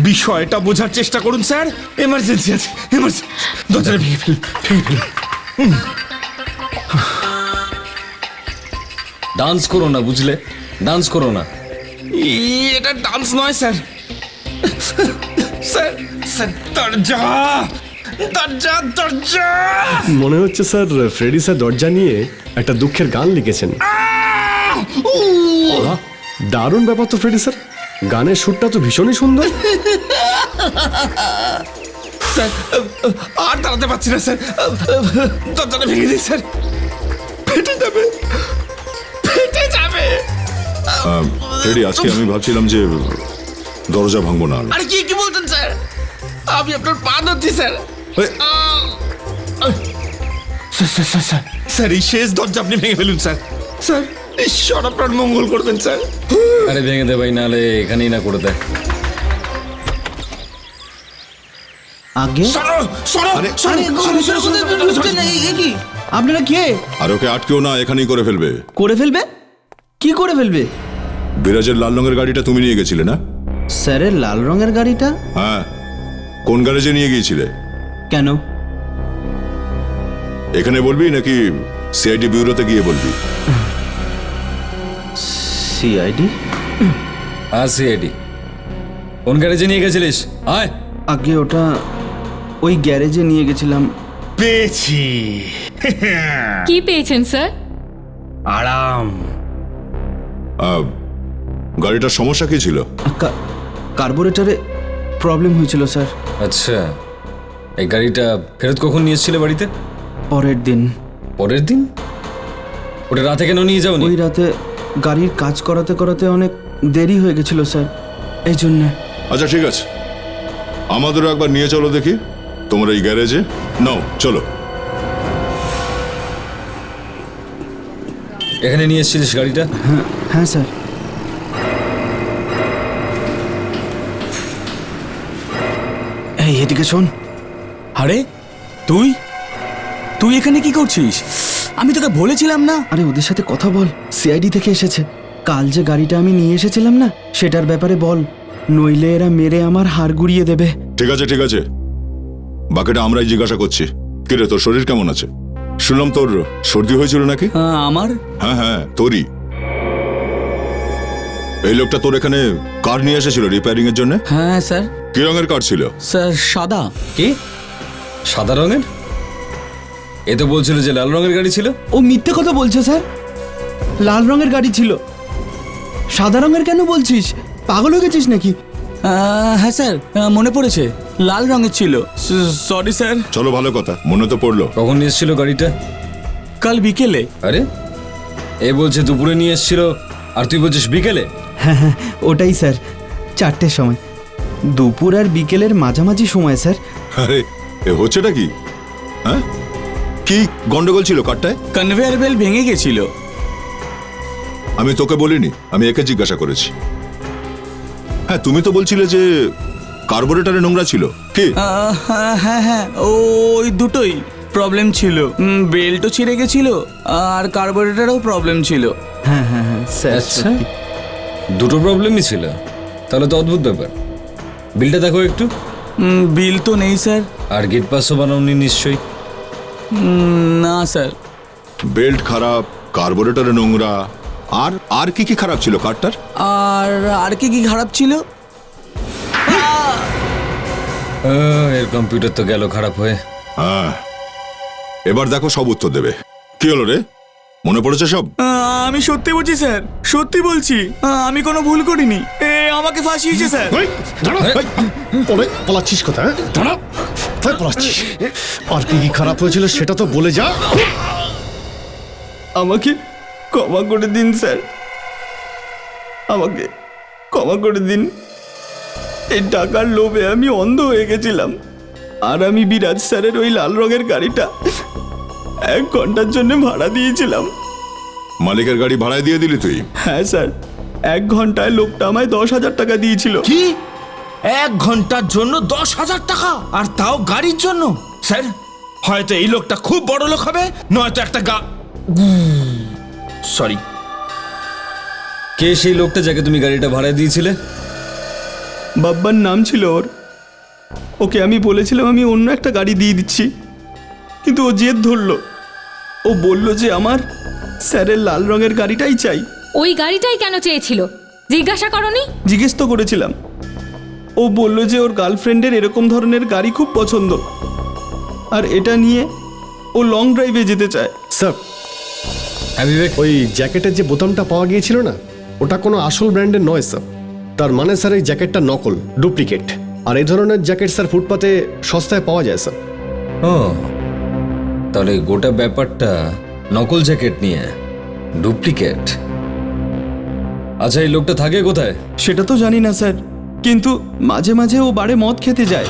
[SPEAKER 10] বিষয়টা বোঝার চেষ্টা করুন স্যার, এমার্জেন্সি আছে, দরজাটা ভেঙে ফেলুন।
[SPEAKER 8] ডান্স করো না, বুঝলে? ডান্স করো না।
[SPEAKER 10] এটা ডান্স নয় স্যার। স্যার দরজা।
[SPEAKER 6] মনে হচ্ছে স্যার ফ্রেডি স্যার দরজা নিয়ে একটা দুঃখের গান লিখেছেন। বাহ, দারুণ ব্যাপার তো ফ্রেডি স্যার, গানের সুরটা তো ভীষণই সুন্দর।
[SPEAKER 10] স্যার আর দাঁড়াতে পারছি না স্যার, দরজাটা ভেঙে দিন স্যার, ফেটে যাবে।
[SPEAKER 7] ফ্রেডি, আজকে আমি ভাবছিলাম যে দরজা ভাঙবো না।
[SPEAKER 10] আরে কি বলছেন স্যার? আমি আপনার পা ধরছি স্যার। স্যার এই শেষ দরজা আপনি ভেঙে ফেলুন স্যার। স্যার ঈশ্বর আপনার মঙ্গল করবেন স্যার।
[SPEAKER 8] আরে ভেঙে দে ভাই, নাহলে এখানেই না করে দেয়।
[SPEAKER 11] আপনারা কে?
[SPEAKER 7] আর ওকে আটকেও না, এখানেই করে ফেলবে।
[SPEAKER 11] করে ফেলবে? কি করে ফেলবে?
[SPEAKER 7] বিরাজের লাল রঙের গাড়িটা তুমি নিয়ে গেছিলে না?
[SPEAKER 11] স্যারের লাল রঙের গাড়িটা?
[SPEAKER 7] হ্যাঁ, কোন গ্যারেজে নিয়ে গিয়েছিলে?
[SPEAKER 11] কেন?
[SPEAKER 7] এখানে বলবি নাকি সিআইডি ব্যুরোতে গিয়ে বলবি?
[SPEAKER 11] সিআইডি?
[SPEAKER 8] হ্যাঁ সিআইডি। কোন গ্যারেজে নিয়ে গেছিলিস? আয়।
[SPEAKER 11] আগে ওটা ওই গ্যারেজে নিয়ে গেছিলাম।
[SPEAKER 10] পেয়েছি।
[SPEAKER 9] কি পেয়েছেন স্যার?
[SPEAKER 10] আরাম।
[SPEAKER 7] গাড়িটার সমস্যা কি ছিল?
[SPEAKER 11] কার্বোরেটরে প্রবলেম হয়েছিল স্যার।
[SPEAKER 8] আচ্ছা, এই গাড়িটা ফেরত কখন নিয়ে এসেছিলে বাড়িতে?
[SPEAKER 11] পরের দিন।
[SPEAKER 8] পরের দিন? ওটা রাতে কেন নিয়ে যাওনি?
[SPEAKER 11] ওই রাতে গাড়ির কাজ করাতে করাতে অনেক দেরি হয়ে গেছিল স্যার, এই জন্যে।
[SPEAKER 7] আচ্ছা ঠিক আছে, আমাদেরও একবার নিয়ে চলো দেখি তোমরা এই গ্যারেজে। নাও চলো।
[SPEAKER 8] এখানে নিয়ে এসেছিলিস গাড়িটা?
[SPEAKER 11] হ্যাঁ স্যার। এই এদিকে শোন।
[SPEAKER 15] আরে তুই তুই এখানে কি করছিস? আমি তোকে বলেছিলাম না।
[SPEAKER 11] আরে ওদের সাথে কথা বল, সিআইডি থেকে এসেছে। কাল যে গাড়িটা আমি নিয়ে এসেছিলাম না, সেটার ব্যাপারে বল, নইলে এরা মেরে আমার হাড় গুড়িয়ে দেবে।
[SPEAKER 7] ঠিক আছে ঠিক আছে, বাকিটা আমরাই জিজ্ঞাসা করছি। কিরে, তোর শরীর কেমন আছে? শুনলাম তোর সর্দি হয়েছিল নাকি?
[SPEAKER 15] আমার?
[SPEAKER 7] হ্যাঁ হ্যাঁ, তোরই। এই লোকটা তোর এখানে কার নিয়ে এসেছিল রিপেয়ারিং এর জন্য?
[SPEAKER 15] হ্যাঁ স্যার।
[SPEAKER 7] কি রঙের কার ছিল?
[SPEAKER 15] স্যার সাদা।
[SPEAKER 8] কি সাদা রঙের? এ তো বলছিল যে লাল রঙের গাড়ি ছিল।
[SPEAKER 11] ও মিথ্যে কথা বলছে স্যার, লাল রঙের গাড়ি ছিল। সাদা রঙের কেন বলছিস? পাগল হয়ে গেছিস নাকি?
[SPEAKER 15] হ্যাঁ স্যার, মনে পড়েছে, লাল রঙের ছিল। Sorry sir.
[SPEAKER 7] চলো, ভালো কথা, মনে তো পড়লো।
[SPEAKER 8] কখন নিয়ে এসেছিল গাড়িটা?
[SPEAKER 15] কাল বিকেলে।
[SPEAKER 8] আরে এ বলছে দুপুরে নিয়ে এসেছিল, আর তুই বলছিস বিকেলে?
[SPEAKER 11] হ্যাঁ হ্যাঁ, ওটাই স্যার, 4টের সময়। দুপুর আর বিকেলের মাঝামাঝি সময় স্যার।
[SPEAKER 7] আরে এ হচ্ছেটা কি? হ্যাঁ, কি গন্ডগোল ছিল কারটায়?
[SPEAKER 15] কনভেয়ার বেল্ট ভেঙে গেছিল।
[SPEAKER 7] আমি তোকে বলিনি, আমি একে জিজ্ঞাসা করেছি। হ্যাঁ, তুমি তো বলছিলে যে কার্বোরেটরে নোংরা ছিল। কি?
[SPEAKER 15] হ্যাঁ হ্যাঁ, ওই দুটোই প্রবলেম ছিল। বেল্টও ছিঁড়ে গেছিল আর কার্বোরেটরেও প্রবলেম ছিল।
[SPEAKER 11] হ্যাঁ হ্যাঁ হ্যাঁ স্যার।
[SPEAKER 8] আচ্ছা, দুটো প্রবলেমই ছিল, তাহলে তো অদ্ভুত ব্যাপার। বিলটা দেখো একটু।
[SPEAKER 15] বিল তো নেই স্যার।
[SPEAKER 8] আর গেট পাসও বানাওনি নিশ্চয়ই?
[SPEAKER 15] না স্যার।
[SPEAKER 7] বেল্ট খারাপ, কার্বোরেটরে নোংরা, আর কি কি খারাপ ছিল কারটার?
[SPEAKER 15] আর কি খারাপ ছিল?
[SPEAKER 8] এর কম্পিউটার তো গেল খারাপ হয়ে।
[SPEAKER 7] হ্যাঁ, এবার দেখো সব উত্তর দেবে। কি হলো রে, মনে পড়েছে সব?
[SPEAKER 15] আমি সত্যি বলছি স্যার, সত্যি বলছি, আমি কোনো ভুল করিনি। আমাকে ফাঁসিয়েছে স্যার।
[SPEAKER 6] পালাচ্ছিস কোথায়? দাঁড়া, পালাচ্ছিস? আর কি কি খারাপ হয়েছিল সেটা তো বলে যা।
[SPEAKER 11] আমাকে ক্ষমা করে দিন স্যার, আমাকে ক্ষমা করে দিন। এই টাকার লোভে আমি অন্ধ হয়ে গেছিলাম, আর আমি বিরাজ স্যারের ওই লাল রঙের গাড়িটা 1 ঘন্টার জন্য ভাড়া দিয়েছিলাম।
[SPEAKER 7] মালিকের গাড়ি ভাড়ায় দিয়ে দিলি তুই?
[SPEAKER 11] হ্যাঁ স্যার, 1 ঘন্টায় লোকটা আমায় 10,000 টাকা দিয়েছিল।
[SPEAKER 10] কি 1 ঘন্টার জন্য 10,000 টাকা? আর তাও গাড়ির জন্য? স্যার, হয়তো এই লোকটা খুব বড় লোক হবে, নয়তো একটা সরি।
[SPEAKER 8] কে সেই লোকটা যাকে তুমি গাড়িটা ভাড়ায় দিয়েছিলে?
[SPEAKER 11] বাব্বার নাম ছিল ওর। ওকে আমি বলেছিলাম আমি অন্য একটা গাড়ি দিয়ে দিচ্ছি, কিন্তু ও জেদ ধরলো। ও বলল যে আমার স্যারের লাল রঙের গাড়িটাই চাই।
[SPEAKER 9] ওই গাড়িটাই কেন চেয়েছিল জিজ্ঞাসা করনি?
[SPEAKER 11] জিজ্ঞেস তো করেছিলাম। ও বলল যে ওর গার্লফ্রেন্ডের এরকম ধরনের গাড়ি খুব পছন্দ, আর এটা নিয়ে ও লং ড্রাইভে যেতে চায়।
[SPEAKER 6] স্যার, ওই জ্যাকেটের যে বোতামটা পাওয়া গিয়েছিল না, ওটা কোনো আসল ব্র্যান্ডের নয় স্যার। তার মানে স্যার এই জ্যাকেটটা নকল, ডুপ্লিকেট। আর এই ধরনের জ্যাকেট স্যার ফুটপাতে সস্তায় পাওয়া যায় স্যার।
[SPEAKER 8] ও, তাহলে গোটা ব্যাপারটা নকল জ্যাকেট নিয়ে, ডুপ্লিকেট। আচ্ছা, এই লোকটা থাকে কোথায়?
[SPEAKER 11] সেটা তো জানি না স্যার, কিন্তু মাঝে মাঝে ও বারে মদ খেতে যায়।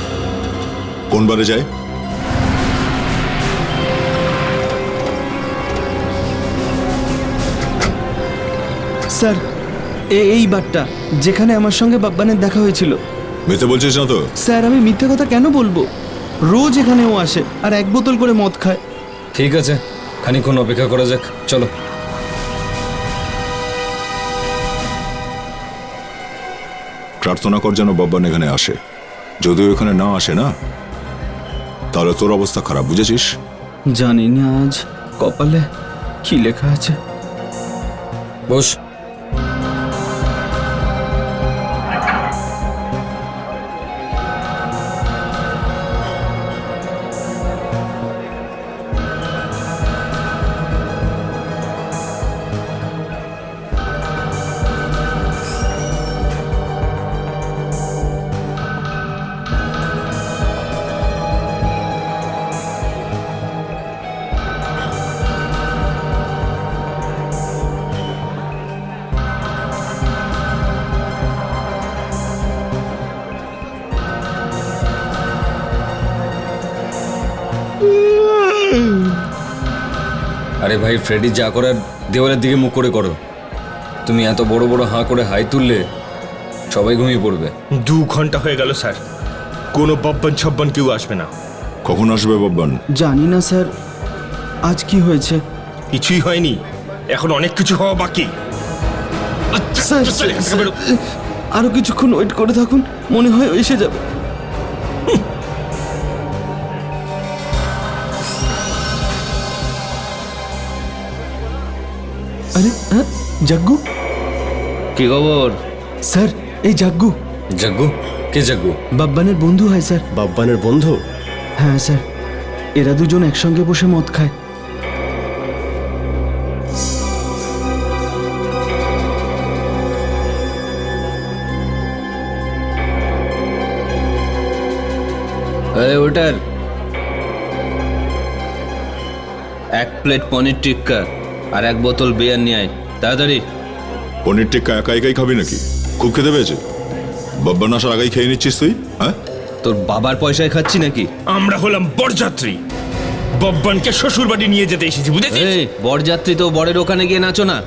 [SPEAKER 7] কোন বারে যায়?
[SPEAKER 11] স্যার, এই বারটা যেখানে আমার সঙ্গে বাব্বানের দেখা হয়েছিল।
[SPEAKER 7] মিথ্যে বলছিস না তো?
[SPEAKER 11] স্যার, আমি মিথ্যে কথা কেন বলবো? রোজ এখানে ও আসে আর 1 বোতল করে মদ খায়।
[SPEAKER 8] ঠিক আছে, খানিকক্ষণ অপেক্ষা করা যাক, চলো।
[SPEAKER 7] প্রার্থনা কর যেন বাব্বান এখানে আসে। যদিও এখানে না আসে না, তাহলে তোর অবস্থা খারাপ, বুঝেছিস?
[SPEAKER 11] জানি না আজ কপালে কি লেখা আছে।
[SPEAKER 8] বস। আরে ভাই ফ্রেডি যা করার দেওয়ালের দিকে মুখ করে করো। তুমি এত বড় বড় হাঁ করে হাই তুললে সবাই ঘুমিয়ে পড়বে।
[SPEAKER 2] 2 ঘন্টা হয়ে গেল স্যার, কোনো বব্বান ছব্বান কেউ আসবে না।
[SPEAKER 7] কখন আসবে বব্বান?
[SPEAKER 15] জানি না স্যার, আজ কি হয়েছে?
[SPEAKER 2] কিছুই হয়নি, এখন অনেক কিছু হওয়া বাকি।
[SPEAKER 15] স্যার আরো কিছুক্ষণ ওয়েট করে থাকুন, মনে হয় এসে যাবে। আরে হ্যাঁ, জাগ্গু।
[SPEAKER 11] কি খবর?
[SPEAKER 15] স্যার এই জাগ্গু।
[SPEAKER 8] জাগ্গু? কে জাগ্গু?
[SPEAKER 15] বাব্বানের বন্ধু হয় স্যার।
[SPEAKER 6] বাব্বানের বন্ধু?
[SPEAKER 15] হ্যাঁ স্যার, এরা দুজন একসঙ্গে বসে মদ খায়।
[SPEAKER 11] আরে ওটার 1 প্লেট পনির টিক্কা আর 1 বোতল বিয়ার নিয়ে আয় তাড়াতাড়ি।
[SPEAKER 7] পনির টিক্কা একা একাই খাবি নাকি? খুব খেতে পেয়েছে? বব্বান আসার আগেই খেয়ে নিচ্ছিস তুই? হ্যাঁ,
[SPEAKER 11] তোর বাবার পয়সায় খাচ্ছি নাকি?
[SPEAKER 2] আমরা হলাম বরযাত্রী, বব্বানকে শ্বশুর বাড়ি নিয়ে যেতে এসেছি, বুঝেছিস?
[SPEAKER 11] এই বরযাত্রী তো বরের ওখানে গিয়ে নাচো না,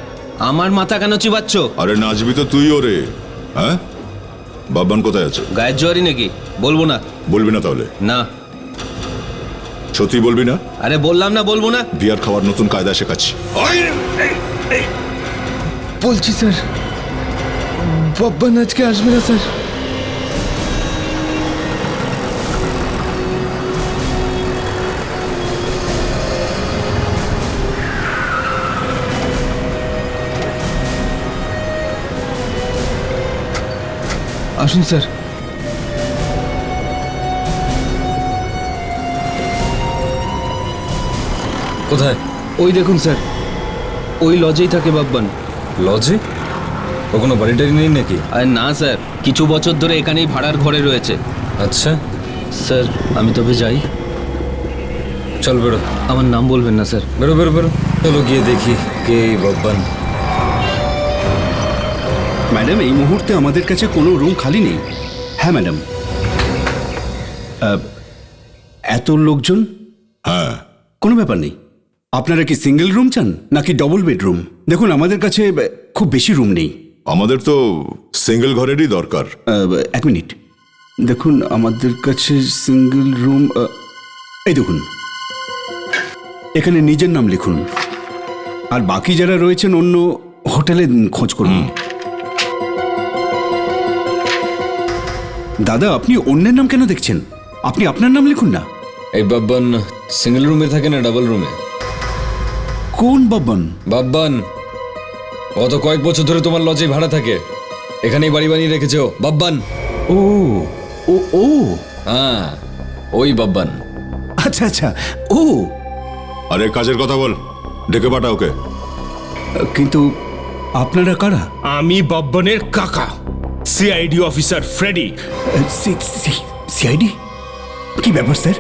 [SPEAKER 11] আমার মাথা কেন চিবাচ্ছ?
[SPEAKER 7] আরে নাচবি তো তুই ওরে। হ্যাঁ, বাব্বান কোথায় আছে?
[SPEAKER 11] গায়ের জোয়ারি নাকি? বলবো না।
[SPEAKER 7] বলবি না তাহলে?
[SPEAKER 11] না।
[SPEAKER 7] সত্যি বলবি না?
[SPEAKER 11] আরে বললাম না বলবো না।
[SPEAKER 7] বিয়ার খাওয়ার নতুন কায়দা শেখাচ্ছি।
[SPEAKER 15] বলছি স্যার, বাব্বান আজকে আসবে না স্যার। আসুন স্যার।
[SPEAKER 8] কোথায়?
[SPEAKER 11] ওই দেখুন স্যার, ওই লজেই থাকে বাব্বান।
[SPEAKER 8] লজে? ও কোনো বাড়িটারি নেই নাকি?
[SPEAKER 11] আরে না স্যার, কিছু বছর ধরে এখানেই ভাড়ার ঘরে রয়েছে।
[SPEAKER 8] আচ্ছা
[SPEAKER 11] স্যার আমি তবে যাই।
[SPEAKER 8] চল বেরো।
[SPEAKER 11] আমার নাম বলবেন না স্যার।
[SPEAKER 8] বেরো বেরো বেরো, চলো গিয়ে দেখি কে এই বব্বান।
[SPEAKER 16] ম্যাডাম এই মুহূর্তে আমাদের কাছে কোনো রুম খালি নেই। হ্যাঁ ম্যাডাম। এত লোকজন?
[SPEAKER 7] হ্যাঁ,
[SPEAKER 16] কোনো ব্যাপার নেই। আপনারা কি সিঙ্গেল রুম চান নাকি ডবল বেডরুম? দেখুন আমাদের কাছে খুব বেশি রুম নেই।
[SPEAKER 7] আমাদের তো সিঙ্গেল ঘরেরই দরকার।
[SPEAKER 16] 1 মিনিট দেখুন, আমাদের কাছে সিঙ্গেল রুম, এই দেখুন এখানে নিজের নাম লিখুন, আর বাকি যারা রয়েছেন অন্য হোটেলে খোঁজ করুন। দাদা আপনি অন্যের নাম কেন দেখছেন? আপনি আপনার নাম লিখুন না।
[SPEAKER 8] এই বাব্বান সিঙ্গেল রুমে থাকে না ডাবল রুমে?
[SPEAKER 16] কোন বাব্বান?
[SPEAKER 8] বাব্বান গত কয়েক বছর ধরে তোমার লজে ভাড়া থাকে, এখানেই বাড়ি বানিয়ে রেখেছো। বাব্বান।
[SPEAKER 16] ও ও ও
[SPEAKER 8] হ্যাঁ, ওই বাব্বান।
[SPEAKER 16] আচ্ছা আচ্ছা, ও।
[SPEAKER 7] আরে কাজের কথা বল, ডেকে পাঠা ওকে।
[SPEAKER 16] কিন্তু আপনারা কারা?
[SPEAKER 2] আমি বব্বানের কাকা, সিআইডি অফিসার ফ্রেডি।
[SPEAKER 16] সিআইডি? কি ব্যাপার স্যার?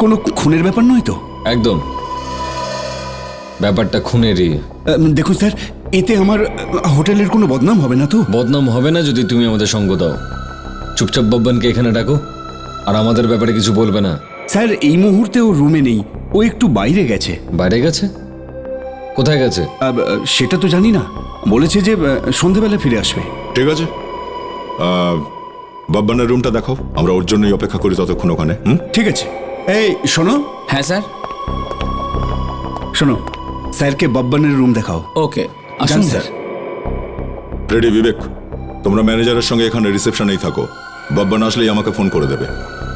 [SPEAKER 16] কোনো খুনের ব্যাপার নয় তো?
[SPEAKER 8] একদম, ব্যাপারটা খুনেরই।
[SPEAKER 16] দেখুন স্যার, এতে আমার হোটেলের কোনো বদনাম হবে না তো?
[SPEAKER 8] বদনাম হবে না যদি তুমি আমাদের সঙ্গ দাও। চুপচাপ বব্বানকে এখানে ডাকো, আর আমাদের ব্যাপারে কিছু বলবে না।
[SPEAKER 16] স্যার এই মুহূর্তে ও রুমে নেই, ও একটু বাইরে গেছে।
[SPEAKER 8] বাইরে গেছে? কোথায় গেছে?
[SPEAKER 16] সেটা তো জানি না, বলেছে যে সন্ধেবেলা ফিরে আসবে।
[SPEAKER 7] ঠিক আছে, বাব্বানের রুমটা দেখাও, আমরা ওর জন্যই অপেক্ষা করি ততক্ষণ ওখানে।
[SPEAKER 16] ঠিক আছে। এই শোনো।
[SPEAKER 15] হ্যাঁ স্যার।
[SPEAKER 16] শোনো, স্যারকে বাব্বানের রুম দেখাও।
[SPEAKER 15] ওকে, আসুন স্যার।
[SPEAKER 7] রেডি বিবেক, তোমরা ম্যানেজারের সঙ্গে এখানে রিসেপশনেই থাকো, বাব্বান আসলেই আমাকে ফোন করে দেবে।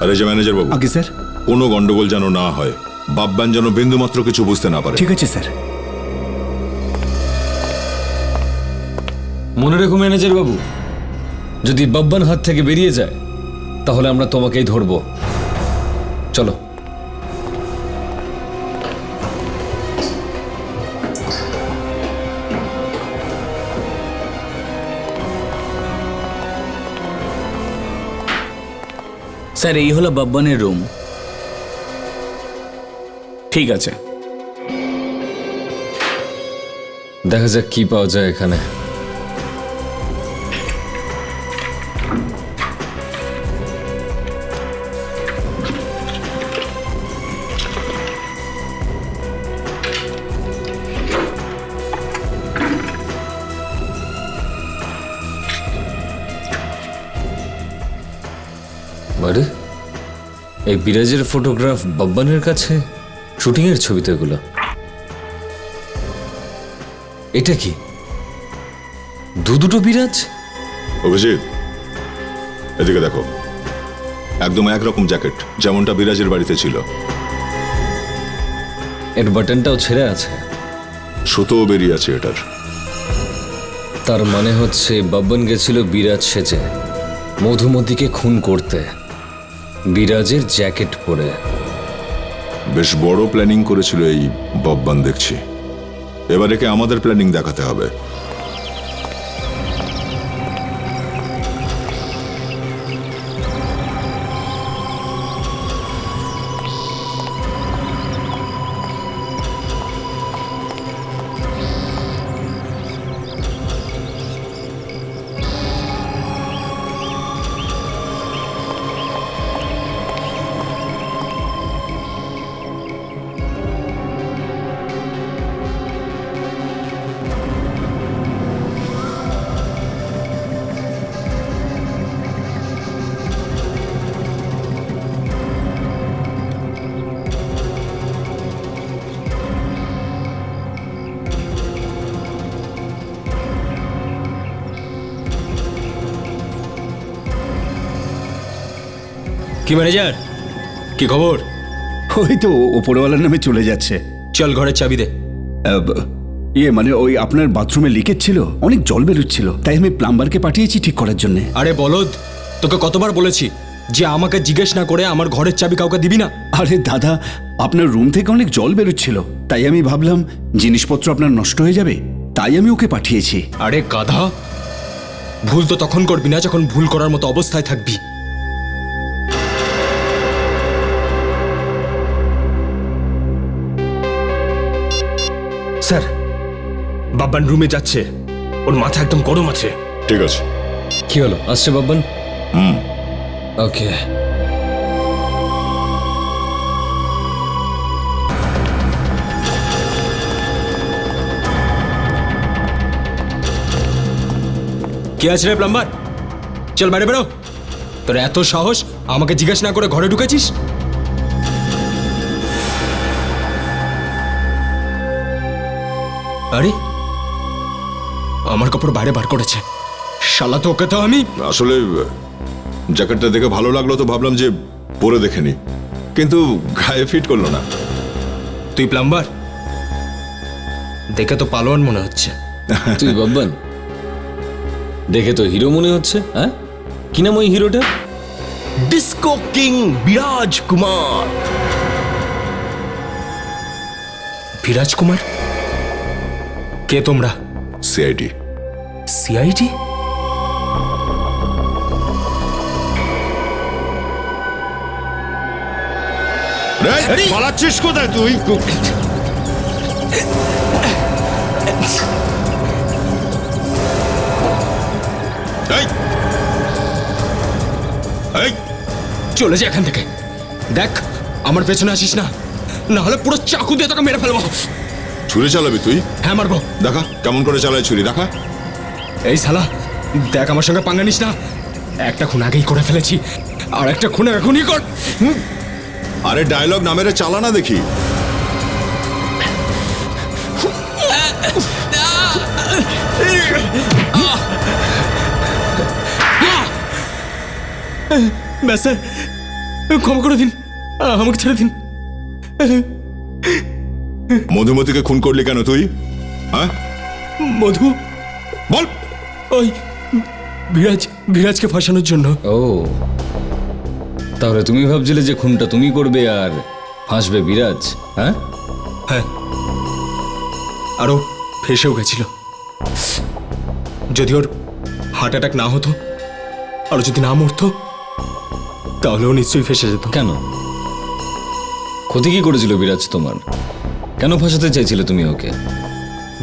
[SPEAKER 7] আর এই যে ম্যানেজার বাবু,
[SPEAKER 16] আগে স্যার,
[SPEAKER 7] কোনো গন্ডগোল যেন না হয়, বাব্বান যেন বিন্দুমাত্র কিছু বুঝতে না পারে।
[SPEAKER 16] ঠিক আছে স্যার।
[SPEAKER 8] মনে রেখো ম্যানেজার বাবু, যদি বাব্বান হাত থেকে বেরিয়ে যায় তাহলে আমরা তোমাকেই ধরবো। চলো।
[SPEAKER 15] স্যার এই হলো বাব্বানের রুম। ঠিক আছে,
[SPEAKER 8] দেখা যাক কি পাওয়া যায় এখানে। আরে এই বিরাজের ফটোগ্রাফ বাব্বানের কাছে, শুটিংয়ের ছবি তো এগুলো। এটা কি দুটো বিরাজ?
[SPEAKER 7] অভিজিৎ, এদিকে দেখো, একদম একরকম জ্যাকেট যেমনটা বিরাজের বাড়িতে ছিল।
[SPEAKER 8] এর বাটনটাও ছেড়ে আছে,
[SPEAKER 7] সুতোও বেরিয়ে আছে এটার।
[SPEAKER 8] তার মানে হচ্ছে বাব্বান গেছিল বিরাজ সেজে মধুমতিকে খুন করতে, বিরাজের জ্যাকেট পরে।
[SPEAKER 7] বেশ বড় প্ল্যানিং করেছিল এই বব্বান দেখছি। এবার একে আমাদের প্ল্যানিং দেখাতে হবে।
[SPEAKER 2] কি ম্যানেজার, কি খবর?
[SPEAKER 16] ওই তো ওপরওয়ালার নামে চলে যাচ্ছে।
[SPEAKER 2] চল ঘরের চাবি দে।
[SPEAKER 16] মানে ওই আপনার বাথরুমে লিকেজ ছিল, অনেক জল বেরোচ্ছিল, তাই আমি প্লাম্বারকে পাঠিয়েছি ঠিক করার জন্য।
[SPEAKER 2] আরে বলদ, তোকে কতবার বলেছি যে আমাকে জিজ্ঞেস না করে আমার ঘরের চাবি কাউকে দিবি না?
[SPEAKER 16] আরে দাদা, আপনার রুম থেকে অনেক জল বেরোচ্ছিল, তাই আমি ভাবলাম জিনিসপত্র আপনার নষ্ট হয়ে যাবে, তাই আমি ওকে পাঠিয়েছি।
[SPEAKER 2] আরে গাধা, ভুল তো তখন করবি না যখন ভুল করার মতো অবস্থায় থাকবি। স্যার, বাব্বান রুমে যাচ্ছে, ওর মাথা একদম গরম আছে।
[SPEAKER 7] ঠিক আছে।
[SPEAKER 8] কি হলো, আসছে বাব্বান? ওকে।
[SPEAKER 2] কি আছে রে প্লাম্বার? চল বাইরে বেরো। তোর এত সাহস, আমাকে জিজ্ঞেস না করে ঘরে ঢুকেছিস? আরে আমার কাপড় বাইরে বার করেছে, শালা তো ওকে তো আমি।
[SPEAKER 7] আসলে জ্যাকেটটা দেখে ভালো লাগলো তো ভাবলাম যে পরে দেখে নি, কিন্তু গায়ে ফিট করলো না।
[SPEAKER 2] তুই প্লাম্বার? দেখে তো পালোয়ান মনে হচ্ছে।
[SPEAKER 8] তুই বাব্বান? দেখে তো হিরো মনে হচ্ছে। হ্যাঁ, কি নাম ওই হিরোটা?
[SPEAKER 10] ডিস্কো কিং বিরাজ কুমার।
[SPEAKER 2] বিরাজ কুমার? কে তোমরা?
[SPEAKER 7] সিআইডি।
[SPEAKER 2] সিআইডি?
[SPEAKER 7] পালাচ্ছিস কোথায় তুই?
[SPEAKER 2] চলে যা এখান থেকে। দেখ, আমার পেছনে আসিস না, না হলে পুরো চাকু দিয়ে তোকে মেরে ফেলবো।
[SPEAKER 7] ছুরি চালাবি তুই?
[SPEAKER 2] হ্যাঁ মারবো।
[SPEAKER 7] দেখা কেমন করে চালায় ছুরি, দেখা।
[SPEAKER 2] এই শালা, দেখ আমার সঙ্গে পাঙ্গা নিস না। একটা খুন আগেই করে ফেলেছি, আর একটা খুন এখনই কর।
[SPEAKER 7] আরে ডায়লগ না মেরে চালা না দেখি।
[SPEAKER 2] ব্যাস স্যার, ক্ষমা করে দিন, আমাকে ছেড়ে দিন।
[SPEAKER 7] মধুমতিকে খুন করলি কেন তুই? হ্যাঁ
[SPEAKER 2] মধু?
[SPEAKER 7] বল।
[SPEAKER 2] ওই বিরাজকে ফাঁসানোর জন্য।
[SPEAKER 8] ও, তাহলে তুমি ভাবছিলে যে খুনটা তুমি করবে আর ফাঁসবে বিরাজ? হ্যাঁ
[SPEAKER 2] হ্যাঁ, আরো ফেসেও গেছিল। যদি ওর হার্ট অ্যাটাক না হতো, আর যদি না মরতো, তাহলেও নিশ্চয়ই ফেসে যেত।
[SPEAKER 8] কেন? ক্ষতি কি করেছিল বিরাজ তোমার? কেন ফাঁসাতে চাইছিলে তুমি ওকে?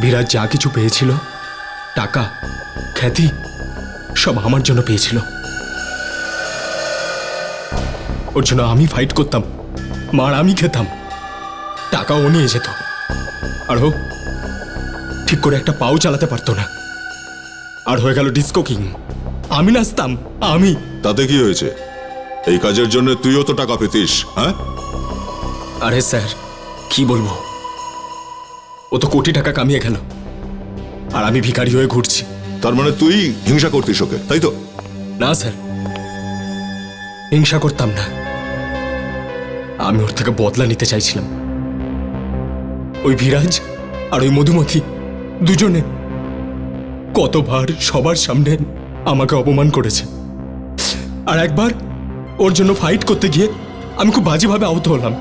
[SPEAKER 2] বিরাজ যা কিছু পেয়েছিল, টাকা, খ্যাতি, সব আমার জন্য পেয়েছিল। ওর জন্য আমি ফাইট করতাম, মার আমি খেতাম, টাকা ও নিয়ে যেত। আর ও ঠিক করে একটা পাও চালাতে পারতো না, আর হয়ে গেল ডিস্কো কিং। আমি নাচতাম, আমি।
[SPEAKER 7] তাতে কি হয়েছে? এই কাজের জন্য তুইও তো টাকা পেতিস, হ্যাঁ?
[SPEAKER 2] আরে স্যার কি বলবো, ও তো কোটি টাকা কামিয়ে গেল আর আমি ভিখারি হয়ে ঘুরছি।
[SPEAKER 7] তার মানে তুই হিংসা করতিস ওকে, তাই তো?
[SPEAKER 2] না স্যার, হিংসা করতাম না, আমি ওর থেকে বদলা নিতে চাইছিলাম। ওই বিরাজ আর ওই মধুমতি দুজনে কতবার সবার সামনে আমাকে অপমান করেছে, আর একবার ওর জন্য ফাইট করতে গিয়ে আমি খুব বাজেভাবে আহত হলাম।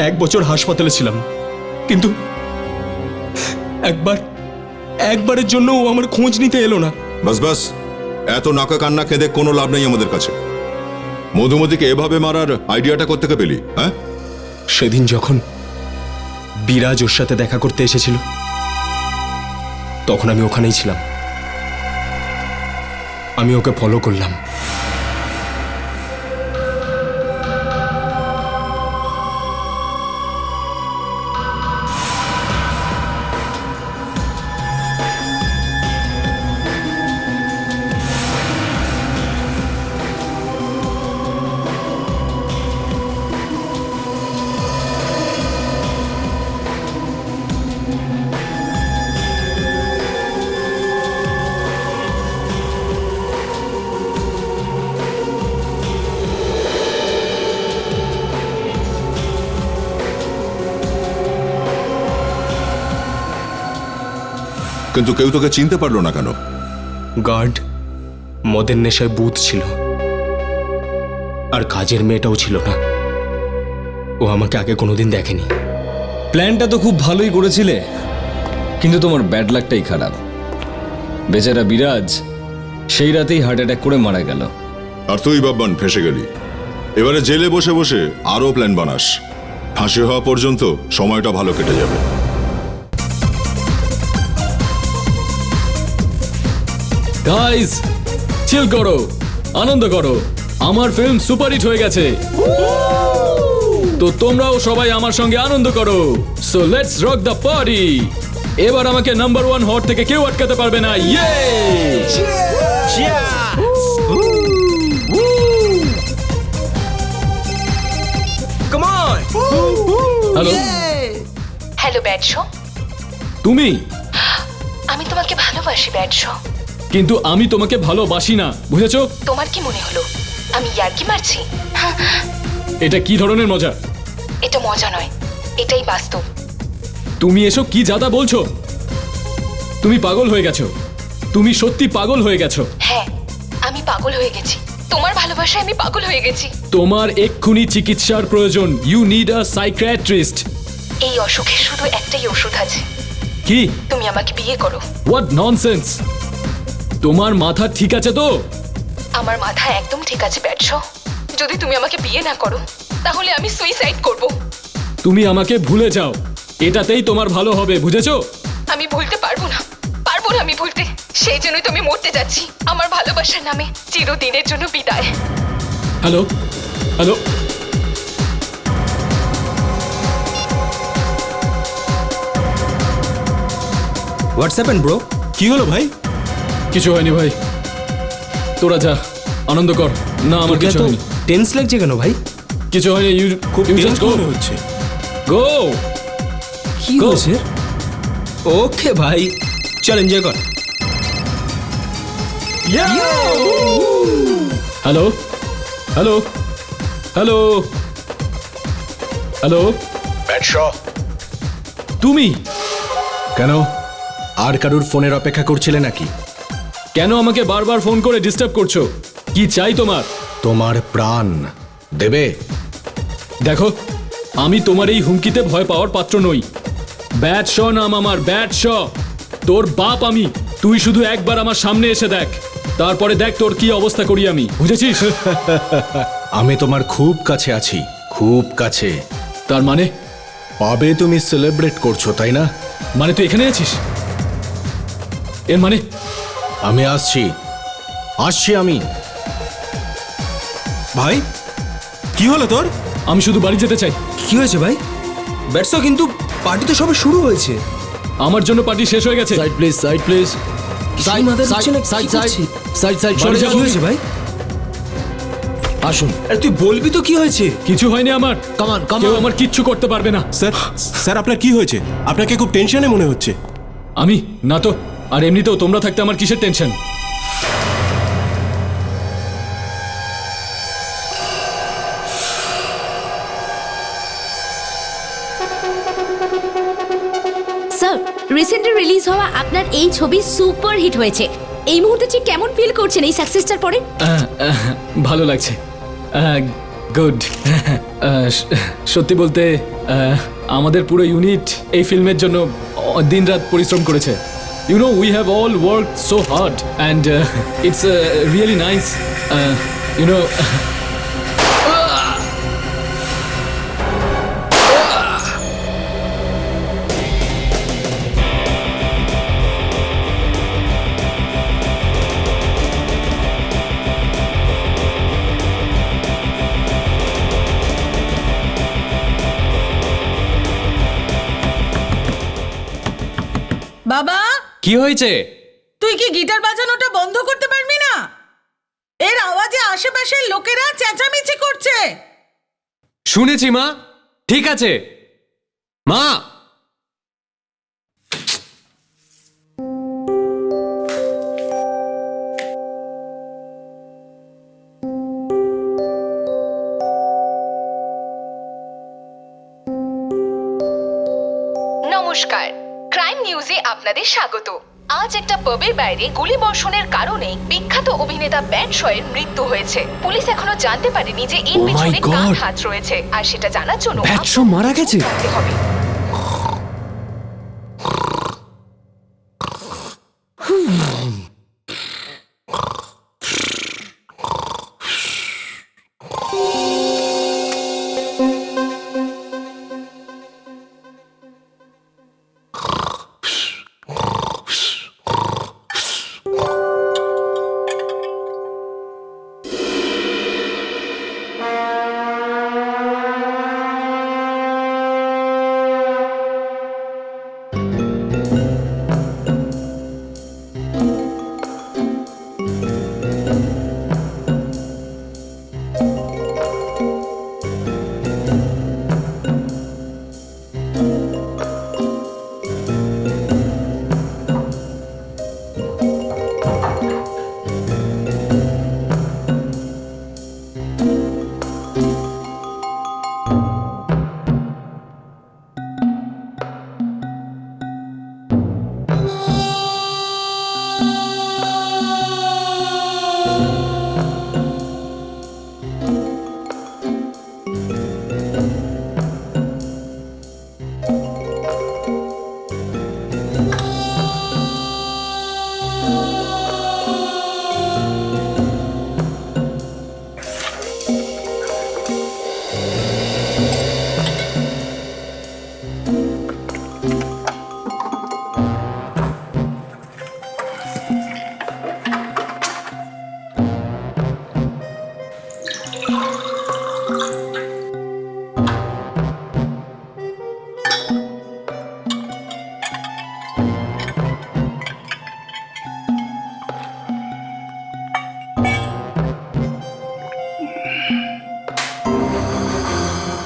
[SPEAKER 2] 1 বছর হাসপাতালে ছিলাম, কিন্তু একবারের জন্য ও আমার খোঁজ নিতে এলো না।
[SPEAKER 7] বাস বাস, এত নাকা কান্না কেঁদে কোনো লাভ নেই আমাদের কাছে। মধুমতিকে এভাবে মারার আইডিয়াটা কোত্থেকে পেলি, হ্যাঁ?
[SPEAKER 2] সেদিন যখন বিরাজ ওর সাথে দেখা করতে এসেছিল তখন আমি ওখানেই ছিলাম, আমি ওকে ফলো করলাম।
[SPEAKER 7] কিন্তু কেউ তোকে চিনতে পারলো না কেন?
[SPEAKER 2] গার্ড মদের নেশায় বুথ ছিল, আর কাজের মেয়েটাও ছিল না। ও আমাকে আগে কোনোদিন দেখেনি।
[SPEAKER 8] প্ল্যানটা তো খুব ভালোই করেছিলে, কিন্তু তোমার ব্যাড লাকটাই খারাপ। বেচারা বিরাজ সেই রাতেই হার্ট অ্যাটাক করে মারা গেল।
[SPEAKER 7] আর তুই বাব্বান ফেসে গেলি। এবারে জেলে বসে বসে আরো প্ল্যান বানাস, ফাঁসি হওয়া পর্যন্ত সময়টা ভালো কেটে যাবে।
[SPEAKER 3] গাইস চিল করো, আনন্দ করো, আমার ফিল্ম সুপারহিট হয়ে গেছে, তো তোমরাও সবাই আমার সঙ্গে আনন্দ করো। So let's rock the party. এবার আমাকে নাম্বার 1 হট থেকে কেউ আটকাতে পারবে না। ইয়ে
[SPEAKER 10] কাম অন।
[SPEAKER 3] হ্যালো
[SPEAKER 17] হ্যালো ব্যাডশো,
[SPEAKER 3] তুমি?
[SPEAKER 17] আমি তোমাকে ভালোবাসি ব্যাডশো।
[SPEAKER 3] কিন্তু আমি তোমাকে ভালোবাসি না, বুঝেছো?
[SPEAKER 17] তোমার কি মনে হলো আমি ইয়ার্কি মারছি?
[SPEAKER 3] এটা কি ধরনের মজা?
[SPEAKER 17] এটা মজা নয়, এটাই বাস্তব।
[SPEAKER 3] তুমি এসব কি জাদা বলছো? তুমি পাগল হয়ে গেছো, তুমি সত্যি পাগল হয়ে গেছো।
[SPEAKER 17] হ্যাঁ, আমি পাগল হয়ে গেছি, তোমার ভালোবাসায় আমি পাগল হয়ে গেছি।
[SPEAKER 3] তোমার এক্ষুনি চিকিৎসার প্রয়োজন। You need a psychiatrist.
[SPEAKER 17] এই অসুখের শুধু একটাই ওষুধ আছে।
[SPEAKER 3] কি?
[SPEAKER 17] তুমি আমাকে বিয়ে করো।
[SPEAKER 3] What nonsense! তোমার মাথা ঠিক আছে তো?
[SPEAKER 17] আমার মাথা একদম ঠিক আছে ব্যাডশো। যদি তুমি আমাকে বিয়ে না করো তাহলে আমি সুইসাইড করব।
[SPEAKER 3] তুমি আমাকে ভুলে যাও, এটাতেই তোমার ভালো হবে, বুঝেছো?
[SPEAKER 17] আমি ভুলতে পারবো না আমি ভুলতে। সেই জন্যই তো আমি মরতে যাচ্ছি। আমার ভালোবাসার নামে চিরদিনের জন্য বিদায়।
[SPEAKER 3] হ্যালো হ্যালো,
[SPEAKER 2] হোয়াটসঅ্যাপ ব্রো,
[SPEAKER 10] কি হলো ভাই?
[SPEAKER 3] কিছু হয়নি ভাই, তোরা যা আনন্দ কর। না আমার কিছু হয়নি।
[SPEAKER 2] টেন্স লাগছে কেন ভাই?
[SPEAKER 3] কিছু হয়নি, ইউ
[SPEAKER 10] খুব
[SPEAKER 3] জাস্ট গো।
[SPEAKER 10] হচ্ছে।
[SPEAKER 3] গো
[SPEAKER 2] কি হচ্ছে? ওকে ভাই, চল এনজয় কর।
[SPEAKER 3] হ্যালো হ্যালো হ্যালো হ্যালো,
[SPEAKER 6] ব্যাডশো
[SPEAKER 3] তুমি
[SPEAKER 6] কেন আর কারুর ফোনের অপেক্ষা করছিলে নাকি?
[SPEAKER 3] কেন আমাকে বারবার ফোন করে ডিস্টার্ব করছো? কি চাই তোমার?
[SPEAKER 6] তোমার প্রাণ দেবে?
[SPEAKER 3] দেখো, আমি তোমার এই হুমকিতে ভয় পাওয়ার পাত্র নই। ব্যাডশ নাম আমার, ব্যাডশ। তোর বাপ আমি। তুই শুধু একবার আমার সামনে এসে দেখ, তারপরে দেখ তোর কি অবস্থা করি আমি, বুঝেছিস?
[SPEAKER 6] আমি তোমার খুব কাছে আছি, খুব কাছে।
[SPEAKER 3] তার মানে?
[SPEAKER 6] পাবে তুমি সেলিব্রেট করছো, তাই না?
[SPEAKER 3] মানে তুই এখানে আছিস? এর মানে?
[SPEAKER 6] আমি আসছি আমি।
[SPEAKER 10] ভাই কি হলো তোর?
[SPEAKER 3] আমি শুধু বাড়ি যেতে চাই।
[SPEAKER 2] কি হয়েছে ভাই? ব্যাটসো, কিন্তু পার্টি তো সবে শুরু হয়েছে।
[SPEAKER 3] আমার জন্য পার্টি শেষ হয়ে গেছে।
[SPEAKER 6] Side please, side please.
[SPEAKER 2] Side side side
[SPEAKER 3] বাড়ি যাও।
[SPEAKER 2] কি হয়েছে ভাই? আসুন।
[SPEAKER 3] আরে তুই বলবি তো কি হয়েছে? কিছু হয়নি আমার।
[SPEAKER 2] কামান
[SPEAKER 3] কেউ আমার কিচ্ছু করতে পারবে না।
[SPEAKER 18] স্যার স্যার আপনার কি হয়েছে? আপনাকে খুব টেনশনে মনে হচ্ছে।
[SPEAKER 3] আমি না তো। আর এমনিতেও তোমরা থাকতে আমার কিসের টেনশন?
[SPEAKER 19] স্যার, রিসেন্টলি রিলিজ হওয়া আপনার এই ছবি সুপার হিট হয়েছে। এই মুহূর্তে ঠিক কেমন ফিল করছেন এই সাকসেসটার পরে?
[SPEAKER 3] ভালো লাগছে। গুড। সত্যি বলতে আমাদের পুরো ইউনিট এই ফিল্মের জন্য দিনরাত পরিশ্রম করেছে। You know, we have all worked so hard and it's really nice, you know.
[SPEAKER 12] বাবা,
[SPEAKER 2] কি হয়েছে?
[SPEAKER 12] তুই কি গিটার বাজানোটা বন্ধ করতে পারবি না? এর আওয়াজে আশেপাশের লোকেরা চেঁচামেচি করছে।
[SPEAKER 2] শুনেছি মা, ঠিক আছে মা।
[SPEAKER 17] নমস্কার, ক্রাইম নিউজে আপনাদের স্বাগত। আজ একটা পাবের বাইরে গুলিবর্ষণের কারণে বিখ্যাত অভিনেতা ব্যান শয়ের মৃত্যু হয়েছে। পুলিশ এখনো জানতে পারেনি যে এর পিছনে কার হাত রয়েছে, আর সেটা জানার জন্য
[SPEAKER 2] ব্যান শো মারা গেছে।
[SPEAKER 17] হবে।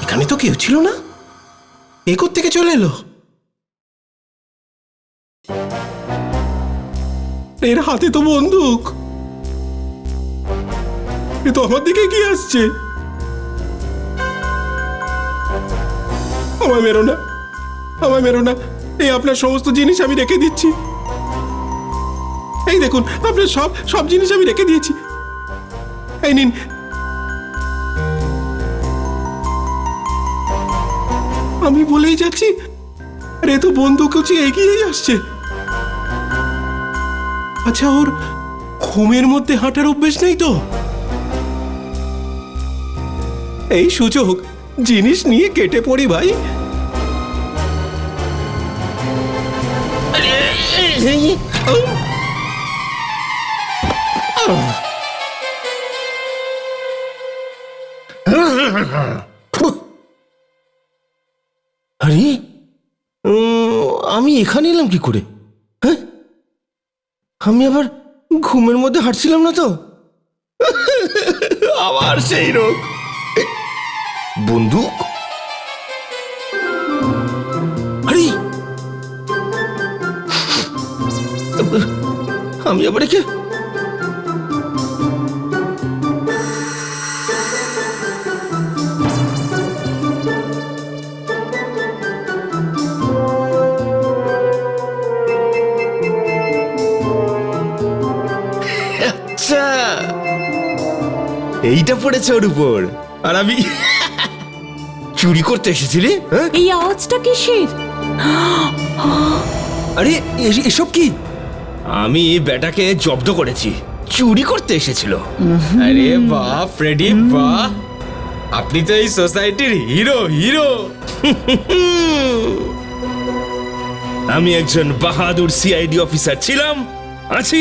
[SPEAKER 18] এখানে তো কেউ ছিল না, এ কোত্থেকে চলে এলো? এর হাতে তো বন্দুক, এ তো আমার দিকে কি আসছে? আমায় মেরো না, আমায় মেরো না। এই আপনার সমস্ত জিনিস আমি রেখে দিচ্ছি। এই দেখুন, আপনার সব সব জিনিস আমি রেখে দিয়েছি। এই নিন। আমি বলেই যাচ্ছি, আরে তো বন্দুক হচ্ছে এগিয়েই আসছে। আচ্ছা, ওর ঘুমের মধ্যে হাঁটার অভ্যেস নেই তো? এই সুযোগ, জিনিস নিয়ে কেটে পড়ি ভাই।
[SPEAKER 4] আরে আমি এখানে এলাম কি করে? হ্যাঁ, আমি আবার ঘুমের মধ্যে হাঁটছিলাম না তো?
[SPEAKER 10] আবার সেই রোগ। বন্দুক? আরে আমি আবার একে আচ্ছা, এইটা পড়েছে ওর উপর, আর আমি চুরি করতে এসেছিলি?
[SPEAKER 12] এই আওয়াজটা কিসের?
[SPEAKER 10] আরে এসব কি? আমি ব্যাটাকে জব্দ করেছি, চুরি করতে এসেছিল। আরে বাহ ফ্রেডি, বাহ, আপনি তো এই সোসাইটির হিরো হিরো। আমি একজন বাহাদুর সিআইডি অফিসার ছিলাম, আছি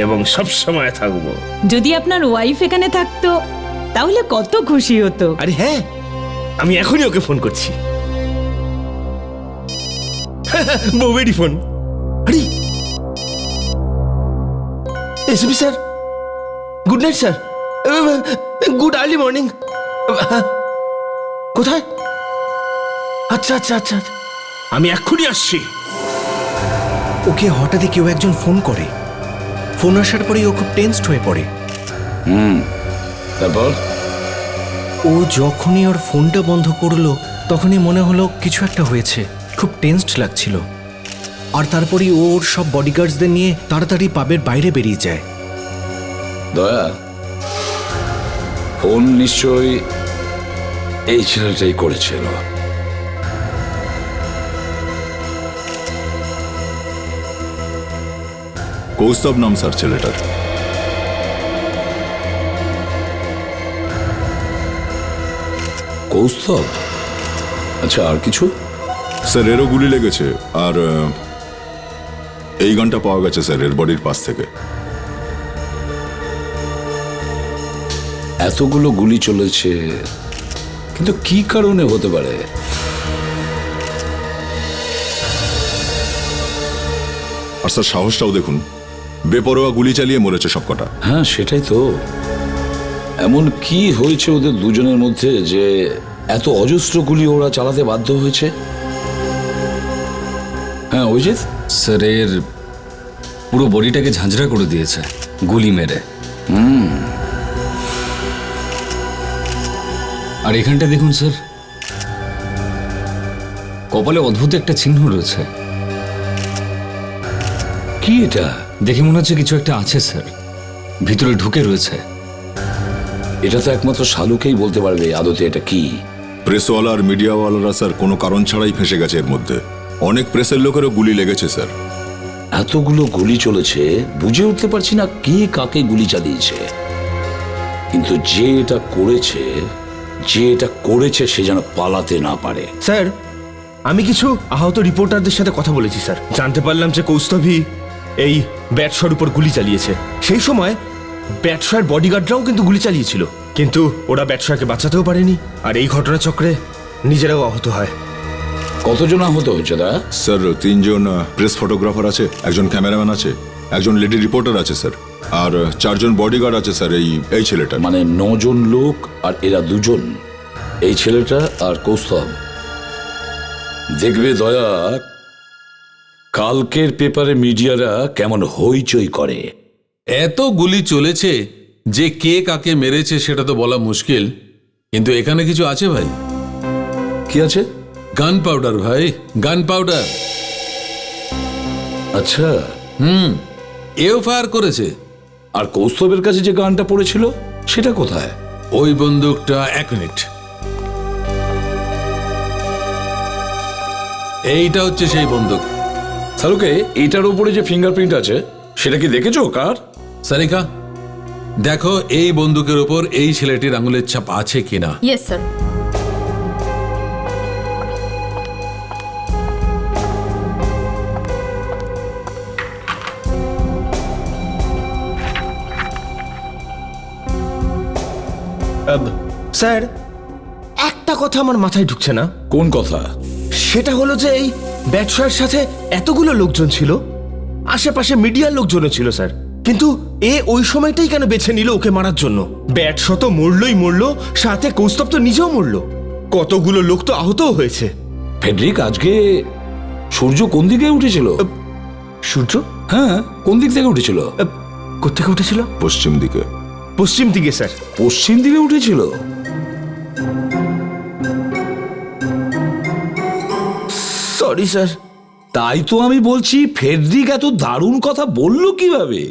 [SPEAKER 10] এবং সব সময় থাকবো।
[SPEAKER 12] যদি আপনার ওয়াইফ এখানে থাকতো তাহলে কত খুশি হতো।
[SPEAKER 10] আরে হ্যাঁ, আমি এখনই ওকে ফোন করছি। বউয়েরই ফোন। আরে SB sir, good night sir, good early morning. কোথায়? আচ্ছা আচ্ছা আচ্ছা, আমি এক্ষুনি আসছি। ওকে হঠাৎই কেউ একজন ফোন করে, ফোন আসার পরেই ও খুব টেনসড হয়ে পড়ে।
[SPEAKER 16] তারপর
[SPEAKER 10] ও যখনই ওর ফোনটা বন্ধ করলো তখনই মনে হলো কিছু একটা হয়েছে, খুব টেনসড লাগছিল। আর তারপরই ওর সব বডিগার্ডসদের নিয়ে তাড়াতাড়ি পাবের বাইরে বেরিয়ে যায়।
[SPEAKER 16] দয়া, ফোন নিশ্চয়ই এই ছেলেটাই করেছিল।
[SPEAKER 7] কৌস্তব নাম স্যার ছেলেটার।
[SPEAKER 16] কৌস্তব? আচ্ছা, আর কিছু?
[SPEAKER 7] স্যার এরও গুলি লেগেছে, আর এই গানটা পাওয়া গেছে স্যার এর বডির পাশ থেকে।
[SPEAKER 16] এতগুলো গুলি চলেছে, কিন্তু কি কারণে হতে পারে?
[SPEAKER 7] আর স্যার সাহসটাও দেখুন, বেপরোয়া গুলি চালিয়ে মরেছে সবকটা।
[SPEAKER 16] হ্যাঁ, সেটাই তো। এমন কি হয়েছে ওদের দুজনের মধ্যে যে এত অজস্র গুলি ওরা চালাতে বাধ্য হয়েছে? হ্যাঁ অভিজিৎ?
[SPEAKER 8] স্যার এর পুরো বডিটাকে ঝাঁঝরা করে দিয়েছে গুলি মেরে। আর এখানটা দেখুন স্যার, কপালে অদ্ভুত একটা চিহ্ন রয়েছে।
[SPEAKER 16] কি এটা?
[SPEAKER 8] দেখে মনে হচ্ছে কিছু একটা আছে স্যার, ভিতরে ঢুকে রয়েছে।
[SPEAKER 16] এটা তো একমাত্র শালুকেই বলতে পারবে আদতে এটা কি।
[SPEAKER 7] প্রেসওয়ালা আর মিডিয়াওয়ালারা স্যার কোনো কারণ ছাড়াই ফেঁসে গেছে এর মধ্যে। অনেক প্রেসের লোকেরও গুলি লেগেছে স্যার।
[SPEAKER 16] এতগুলো গুলি চলেছে, বুঝে উঠতে পারছি না কে কাকে গুলি চালিয়েছে। কিন্তু যে এটা করেছে সে যেন পালাতে না পারে।
[SPEAKER 10] স্যার, আমি কিছু আহত রিপোর্টারদের সাথে কথা বলেছি স্যার। জানতে পারলাম যে কৌস্তভী এই ব্যাটশয়ের উপর গুলি চালিয়েছে। সেই সময় ব্যাটশয়ের বডিগার্ডরাও কিন্তু গুলি চালিয়েছিল, কিন্তু ওরা ব্যাটশয়কে বাঁচাতেও পারেনি, আর এই ঘটনাচক্রে নিজেরাও আহত হয়।
[SPEAKER 16] কতজন আহত হয়েছে দা?
[SPEAKER 7] স্যার 3 জন প্রেস ফটোগ্রাফার আছে, একজন ক্যামেরাম্যান আছে, একজন লেডি রিপোর্টার আছে স্যার, আর 4 জন বডিগার্ড আছে স্যার। এই ছেলেটা
[SPEAKER 16] মানে 9 জন লোক, আর এরা 2 জন, এই ছেলেটা আর কৌস্তব। দেখবে দয়া, কালকের পেপারে মিডিয়ারা কেমন হইচই করে।
[SPEAKER 14] এত গুলি চলেছে যে কে কাকে মেরেছে সেটা তো বলা মুশকিল, কিন্তু এখানে কিছু আছে ভাই।
[SPEAKER 16] কি আছে?
[SPEAKER 14] গান পাউডার ভাই, গান পাউডার।
[SPEAKER 16] আচ্ছা।
[SPEAKER 14] এও ফায়ার করেছে।
[SPEAKER 16] আর কৌস্তবের কাছে যে গানটা পড়েছিল সেটা কোথায়?
[SPEAKER 14] ওই বন্দুকটা। 1 মিনিট, এইটা হচ্ছে সেই বন্দুক।
[SPEAKER 16] সালুকে, এইটার উপরে যে ফিঙ্গারপ্রিন্ট আছে সেটা কি দেখেছো কার?
[SPEAKER 14] সারিকা, দেখো এই বন্দুকের উপর এই ছেলেটির আঙুলের ছাপ আছে কিনা।
[SPEAKER 5] Yes sir.
[SPEAKER 10] স্যার, একটা কথা আমার মাথায় ঢুকছে না।
[SPEAKER 16] কোন কথা?
[SPEAKER 10] সেটা হলো যে এই ব্যাটশয়ের সাথে এতগুলো লোকজন ছিল, আশেপাশে মিডিয়ার লোকজনও ছিল স্যার, কিন্তু এ ওই সময়টাই কেন বেছে নিল ওকে মারার জন্য? ব্যাট শত মরলই মরলো, সাথে কৌস্তব তো নিজেও মরলো, কতগুলো লোক তো আহতও হয়েছে।
[SPEAKER 20] ফেডরিক, আজকে সূর্য কোন দিকে উঠেছিল?
[SPEAKER 10] সূর্য?
[SPEAKER 20] হ্যাঁ, কোন দিক থেকে উঠেছিল?
[SPEAKER 10] কোথেকে উঠেছিল?
[SPEAKER 7] পশ্চিম দিকে।
[SPEAKER 10] পশ্চিম দিকে স্যার।
[SPEAKER 20] পশ্চিম দিকে উঠেছিল?
[SPEAKER 10] Sorry sir.
[SPEAKER 20] তাই তো আমি বলছি, ফেডরিক এত দারুণ কথা বললো কিভাবে?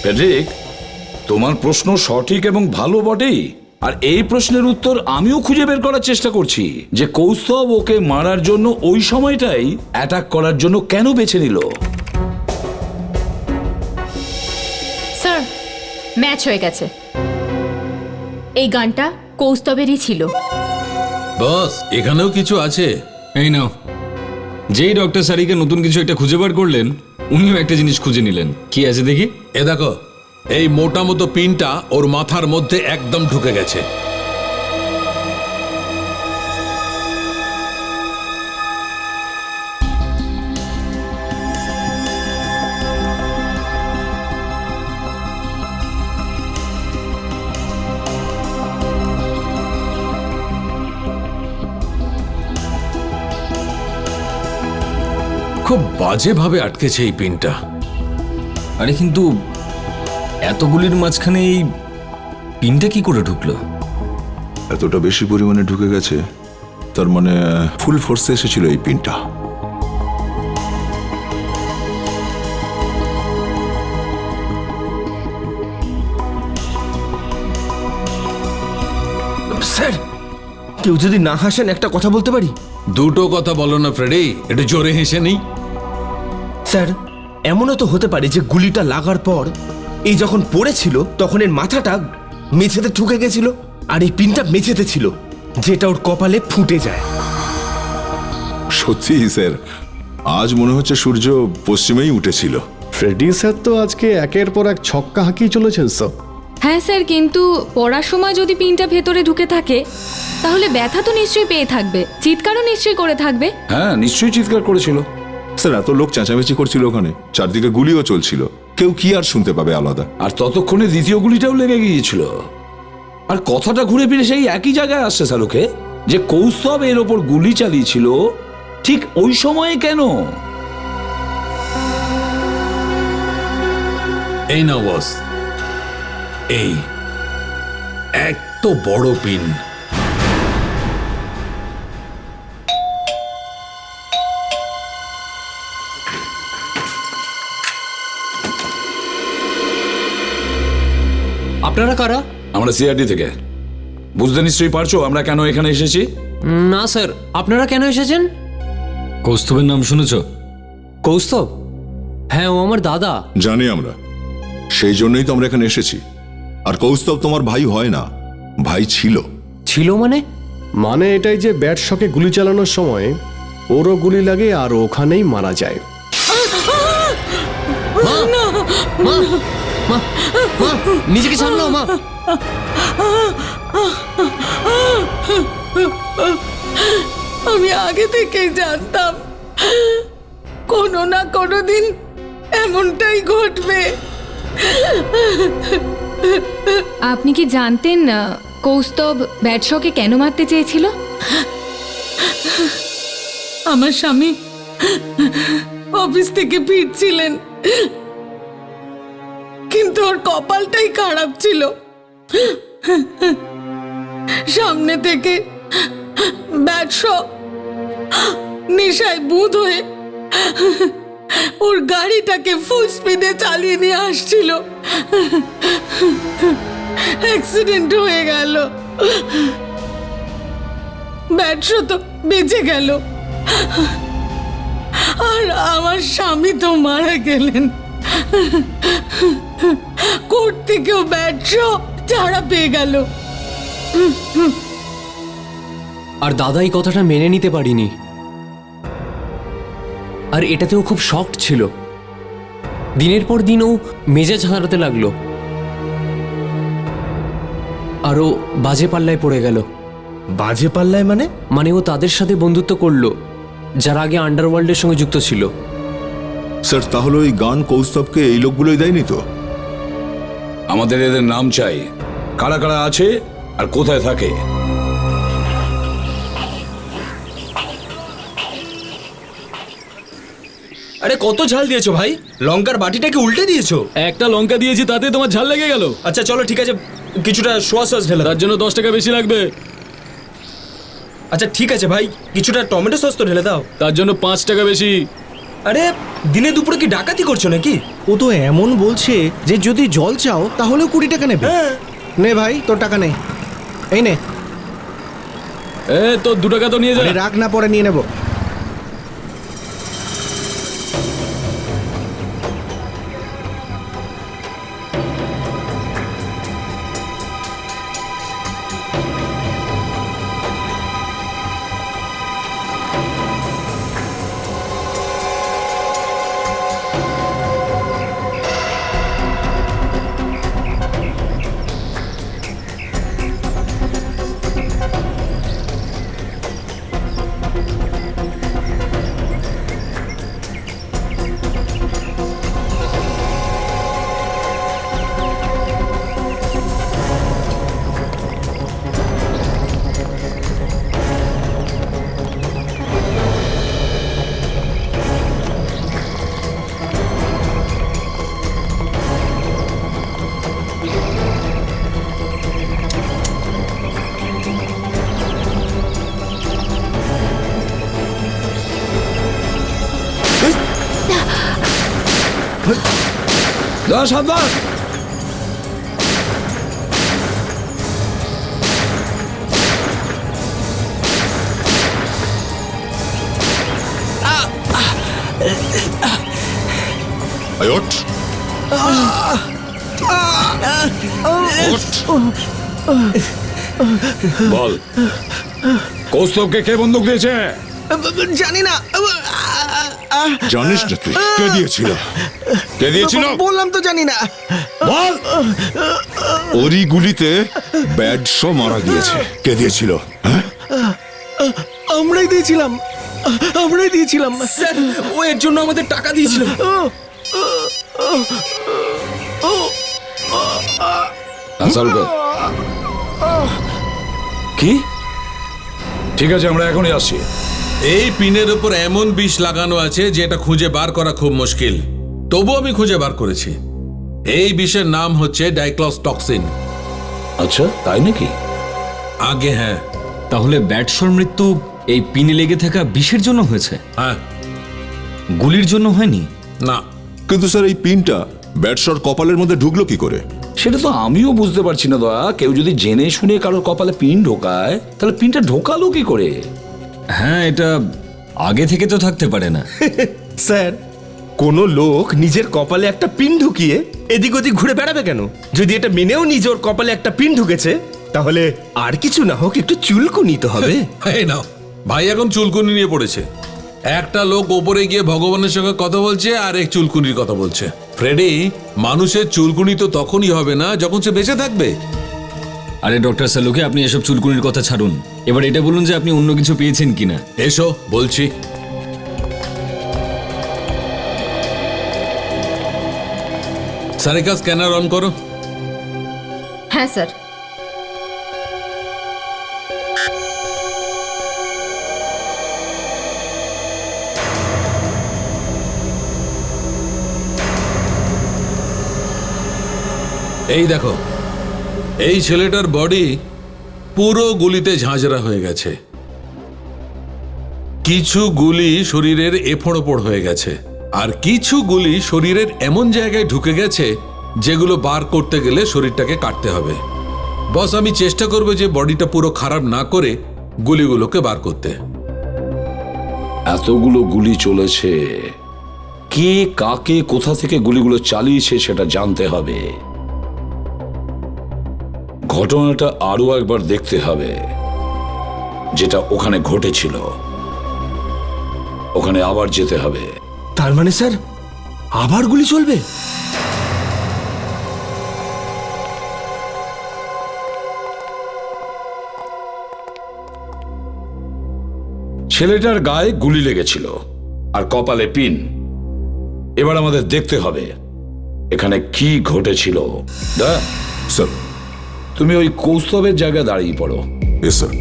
[SPEAKER 20] ফেডরিক, তোমার প্রশ্ন সঠিক এবং ভালো বটেই, আর এই প্রশ্নের উত্তর আমিও খুঁজে বের করার চেষ্টা করছি যে কৌস্তব ওকে মারার জন্য ওই সময়টাই অ্যাটাক করার জন্য কেন বেছে নিল।
[SPEAKER 5] স্যার, ম্যাচ হয়ে গেছে। এই গানটা কৌস্তবেরই ছিল।
[SPEAKER 14] বস, এখানেও কিছু আছে।
[SPEAKER 8] এই নাও। যেই ডক্টর সারিকে নতুন কিছু একটা খুঁজে বার করলেন, উনিও একটা জিনিস খুঁজে নিলেন। কি আছে দেখি?
[SPEAKER 14] এ দেখো, এই মোটা মতো পিনটা ওর মাথার মধ্যে একদম ঢুকে গেছে। খুব বাজেভাবে আটকেছে এই পিনটা।
[SPEAKER 8] আরে কিন্তু এতগুলির মাঝখানে এই পিনটা কি করে ঢুকলো?
[SPEAKER 7] এতটা বেশি পরিমাণে ঢুকে গেছে, তার মানে ফুল ফোর্সে এসেছিল এই পিনটা।
[SPEAKER 10] স্যার, কেউ যদি না হাসেন একটা কথা বলতে পারি?
[SPEAKER 14] দুটো কথা বলো না ফ্রেডি, একটু জোরে হেসে নেই।
[SPEAKER 10] স্যার, এমনও তো হতে পারে যে গুলিটা লাগার পর এই যখন পড়েছিল তখন এর মাথাটা মেঝেতে ঢুকে গেছিল, আর এই পিনটা মেঝেতে ছিল, যেটা ওর কপালে ফুটে যায়।
[SPEAKER 7] সত্যি স্যার, আজ মনে হচ্ছে সূর্য পশ্চিমেই উঠেছিল।
[SPEAKER 6] ফ্রেডি স্যার তো আজকে একের পর এক ছক্কা হাঁকিয়ে চলেছেন স্যার।
[SPEAKER 9] হ্যাঁ স্যার, কিন্তু পড়ার সময় যদি পিনটা ভেতরে ঢুকে থাকে তাহলে ব্যথা তো নিশ্চয়ই পেয়ে থাকবে, চিৎকারও নিশ্চয়ই করে থাকবে।
[SPEAKER 20] হ্যাঁ, নিশ্চয়ই চিৎকার করেছিল।
[SPEAKER 7] স্যার, এত লোক চেঁচামেচি করছিল ওখানে, চারদিকে গুলিও চলছিল, কেউ কি আর শুনতে পাবে আলাদা?
[SPEAKER 20] আর ততক্ষণে দ্বিতীয় গুলিটাও লেগে গিয়েছিল। আর কথাটা ঘুরে ফিরে সেই একই জায়গায় আসছে শাহরুখে, যে কৌস্তব এর ওপর গুলি চালিয়েছিল ঠিক ওই সময়ে কেন?
[SPEAKER 14] এই নাও বস, এই এত বড় পিন।
[SPEAKER 2] আপনারা কারা?
[SPEAKER 20] আমরা সিআরডি থেকে। বুঝতে নিশ্চয়ই পারছো আমরা কেন এখানে এসেছি?
[SPEAKER 2] না স্যার, আপনারা কেন এসেছেন?
[SPEAKER 8] কৌস্তবের নাম শুনেছ?
[SPEAKER 2] কৌস্তব? হ্যাঁ, ও আমার দাদা।
[SPEAKER 7] জানি আমরা, সেই জন্যই তো আমরা এখানে এসেছি। আর কৌস্তব তোমার ভাই হয় না, ভাই ছিল।
[SPEAKER 2] ছিল মানে?
[SPEAKER 6] মানে এটাই যে ব্যাট শকে গুলি চালানোর সময় ওরও গুলি লাগে আর ওখানেই মারা যায়।
[SPEAKER 2] নিজেকে সামলাও মা।
[SPEAKER 12] আমি আগে থেকেই জানতাম কোনো না কোনো দিন এমনটাই ঘটবে।
[SPEAKER 9] আপনি কি জানতেন না কৌস্তব ব্যাটশকে কেন মারতে চেয়েছিল?
[SPEAKER 12] আমার স্বামী অফিস থেকে ফিরছিলেন, কিন্তু ওর কপালটাই খারাপ ছিল। সামনে থেকে ব্যাটশ নেশায় বুঁদ হয়ে ওর গাড়িটাকে ফুল স্পিডে চালিয়ে নিয়ে আসছিল। অ্যাক্সিডেন্ট হয়ে গেল। ব্যাটশ তো বেঁচে গেল, আর আমার স্বামী তো মারা গেলেন। কোর্ট থেকেও ব্যাটশ ছাড়া পেয়ে গেল।
[SPEAKER 2] আর দাদা এই কথাটা মেনে নিতে পারিনি, আর এটাতেও খুব শকড ছিল। দিনের পর দিন ও মেজাজ হারাতে লাগলো, আরও বাজে পাল্লায় পড়ে গেল।
[SPEAKER 10] বাজে পাল্লায় মানে?
[SPEAKER 2] মানে ও তাদের সাথে বন্ধুত্ব করলো যারা আগে আন্ডারওয়ার্ল্ডের সঙ্গে যুক্ত ছিল।
[SPEAKER 7] স্যার, তাহলে ওই গান কৌস্তবকে এই লোকগুলোই দেয়নি তো?
[SPEAKER 20] আমাদের এদের নাম চাই, কারা কারা আছে আর কোথায় থাকে।
[SPEAKER 2] আরে কত ঝাল দিয়েছো ভাই? লঙ্কার বাটিটাকে উল্টে দিয়েছো।
[SPEAKER 3] একটা লঙ্কা দিয়েছি তাতে তোমার ঝাল লেগে গেল।
[SPEAKER 2] আচ্ছা চলো ঠিক আছে, কিছুটা সোয়া সস ঢেলে দাও।
[SPEAKER 3] তার জন্য 10 টাকা বেশি লাগবে।
[SPEAKER 2] আচ্ছা ঠিক আছে ভাই, কিছুটা টমেটো সস তো ঢেলে দাও।
[SPEAKER 3] তার জন্য 5 টাকা বেশি।
[SPEAKER 2] আরে দিনে দুপুরে কি ডাকাতি করছো নাকি?
[SPEAKER 21] ও তো এমন বলছে যে যদি জল চাও তাহলেও 20 টাকা নেবে। নে ভাই, তোর টাকা নেই, এই নে।
[SPEAKER 3] তো 2 টাকা তো নিয়ে যা।
[SPEAKER 21] রাখ না, পরে নিয়ে নেবো।
[SPEAKER 20] সাবধান।
[SPEAKER 7] ওঠ।
[SPEAKER 20] বল, কৌস্তবকে কে বন্দুক দিয়েছে?
[SPEAKER 21] জানি না।
[SPEAKER 7] জানিস না তুই কে দিয়েছিল? কে দিয়েছিল?
[SPEAKER 21] বললাম তো জানি না।
[SPEAKER 7] বল। ওরই গুলিতে ব্যাড শো মারা গিয়েছে। কে দিয়েছিল? হ্যাঁ,
[SPEAKER 21] আমরাই দিয়েছিলাম, আমরাই দিয়েছিলাম।
[SPEAKER 2] স্যার ও এর জন্য আমাদের টাকা দিয়েছিল।
[SPEAKER 20] কি? ঠিক আছে, আমরা এখনই আসছি।
[SPEAKER 14] এই পিনের উপর এমন বিষ লাগানো আছে যে এটা খুঁজে বার করা খুব মুশকিল, তবু আমি খুঁজে বার করেছি। এই বিষের নাম হচ্ছে ডাইক্লস টক্সিন।
[SPEAKER 20] আচ্ছা, তাই নাকি?
[SPEAKER 14] আগে হ্যাঁ।
[SPEAKER 8] তাহলে ব্যাটশোর মৃত্যু এই পিনে লেগে থাকা বিষের জন্য হয়েছে?
[SPEAKER 14] হ্যাঁ।
[SPEAKER 8] গুলির জন্য হয়নি?
[SPEAKER 14] না।
[SPEAKER 7] কিন্তু স্যার এই পিনটা ব্যাটশর কপালের মধ্যে ঢুকলো কি করে?
[SPEAKER 20] সেটা তো আমিও বুঝতে পারছি না দয়া। কেউ যদি জেনে শুনে কারোর কপালে পিন ঢোকায়, তাহলে পিনটা ঢোকালো কি করে?
[SPEAKER 8] হ্যাঁ, এটা আগে থেকে তো থাকতে পারে না।
[SPEAKER 21] স্যার, কোনো লোক নিজের কপালে একটা পিন ঢুকিয়ে এদিক ওদিক ঘুরে বেড়াবে কেন? যদি এটা মেনেও নিজের কপালে একটা পিন ঢুকেছে, তাহলে আর কিছু না হোক একটু চুলকুনি তো হবে।
[SPEAKER 14] এই নাও ভাই, এখন চুলকুনি নিয়ে পড়েছে। একটা লোক ওপরে গিয়ে ভগবানের সঙ্গে কথা বলছে আর এক চুলকুনির কথা বলছে। ফ্রেডি, মানুষের চুলকুনি তো তখনই হবে না যখন সে বেঁচে থাকবে।
[SPEAKER 8] আরে ডক্টর সালুকে, আপনি এসব চুলকুনির কথা ছাড়ুন। এবার এটা বলুন যে আপনি অন্য কিছু পেয়েছেন কিনা।
[SPEAKER 14] এসো বলছি। সারিকা, স্ক্যানার অন করো।
[SPEAKER 5] হ্যাঁ স্যার।
[SPEAKER 14] এই দেখো, এই ছেলেটার বডি পুরো গুলিতে ঝাঁঝরা হয়ে গেছে। কিছু গুলি শরীরের এফোড় ওপড় হয়ে গেছে, আর কিছু গুলি শরীরের এমন জায়গায় ঢুকে গেছে যেগুলো বার করতে গেলে শরীরটাকে কাটতে হবে। বস, আমি চেষ্টা করবো যে বডিটা পুরো খারাপ না করে গুলিগুলোকে বার করতে।
[SPEAKER 20] এতগুলো গুলি চলেছে, কে কাকে কোথা থেকে গুলিগুলো চালিয়েছে সেটা জানতে হবে। ঘটনাটা আরো একবার দেখতে হবে, যেটা ওখানে ঘটেছিল ওখানে আবার যেতে হবে।
[SPEAKER 21] তার মানে স্যার আবার গুলি চলবে?
[SPEAKER 20] ছেলেটার গায়ে গুলি লেগেছিল আর কপালে পিন। এবার আমাদের দেখতে হবে এখানে কি ঘটেছিল? দা
[SPEAKER 7] স্যার।
[SPEAKER 20] তুমি ওই কৌস্তবের জায়গায় দাঁড়িয়ে পড়ো।
[SPEAKER 7] স্যার।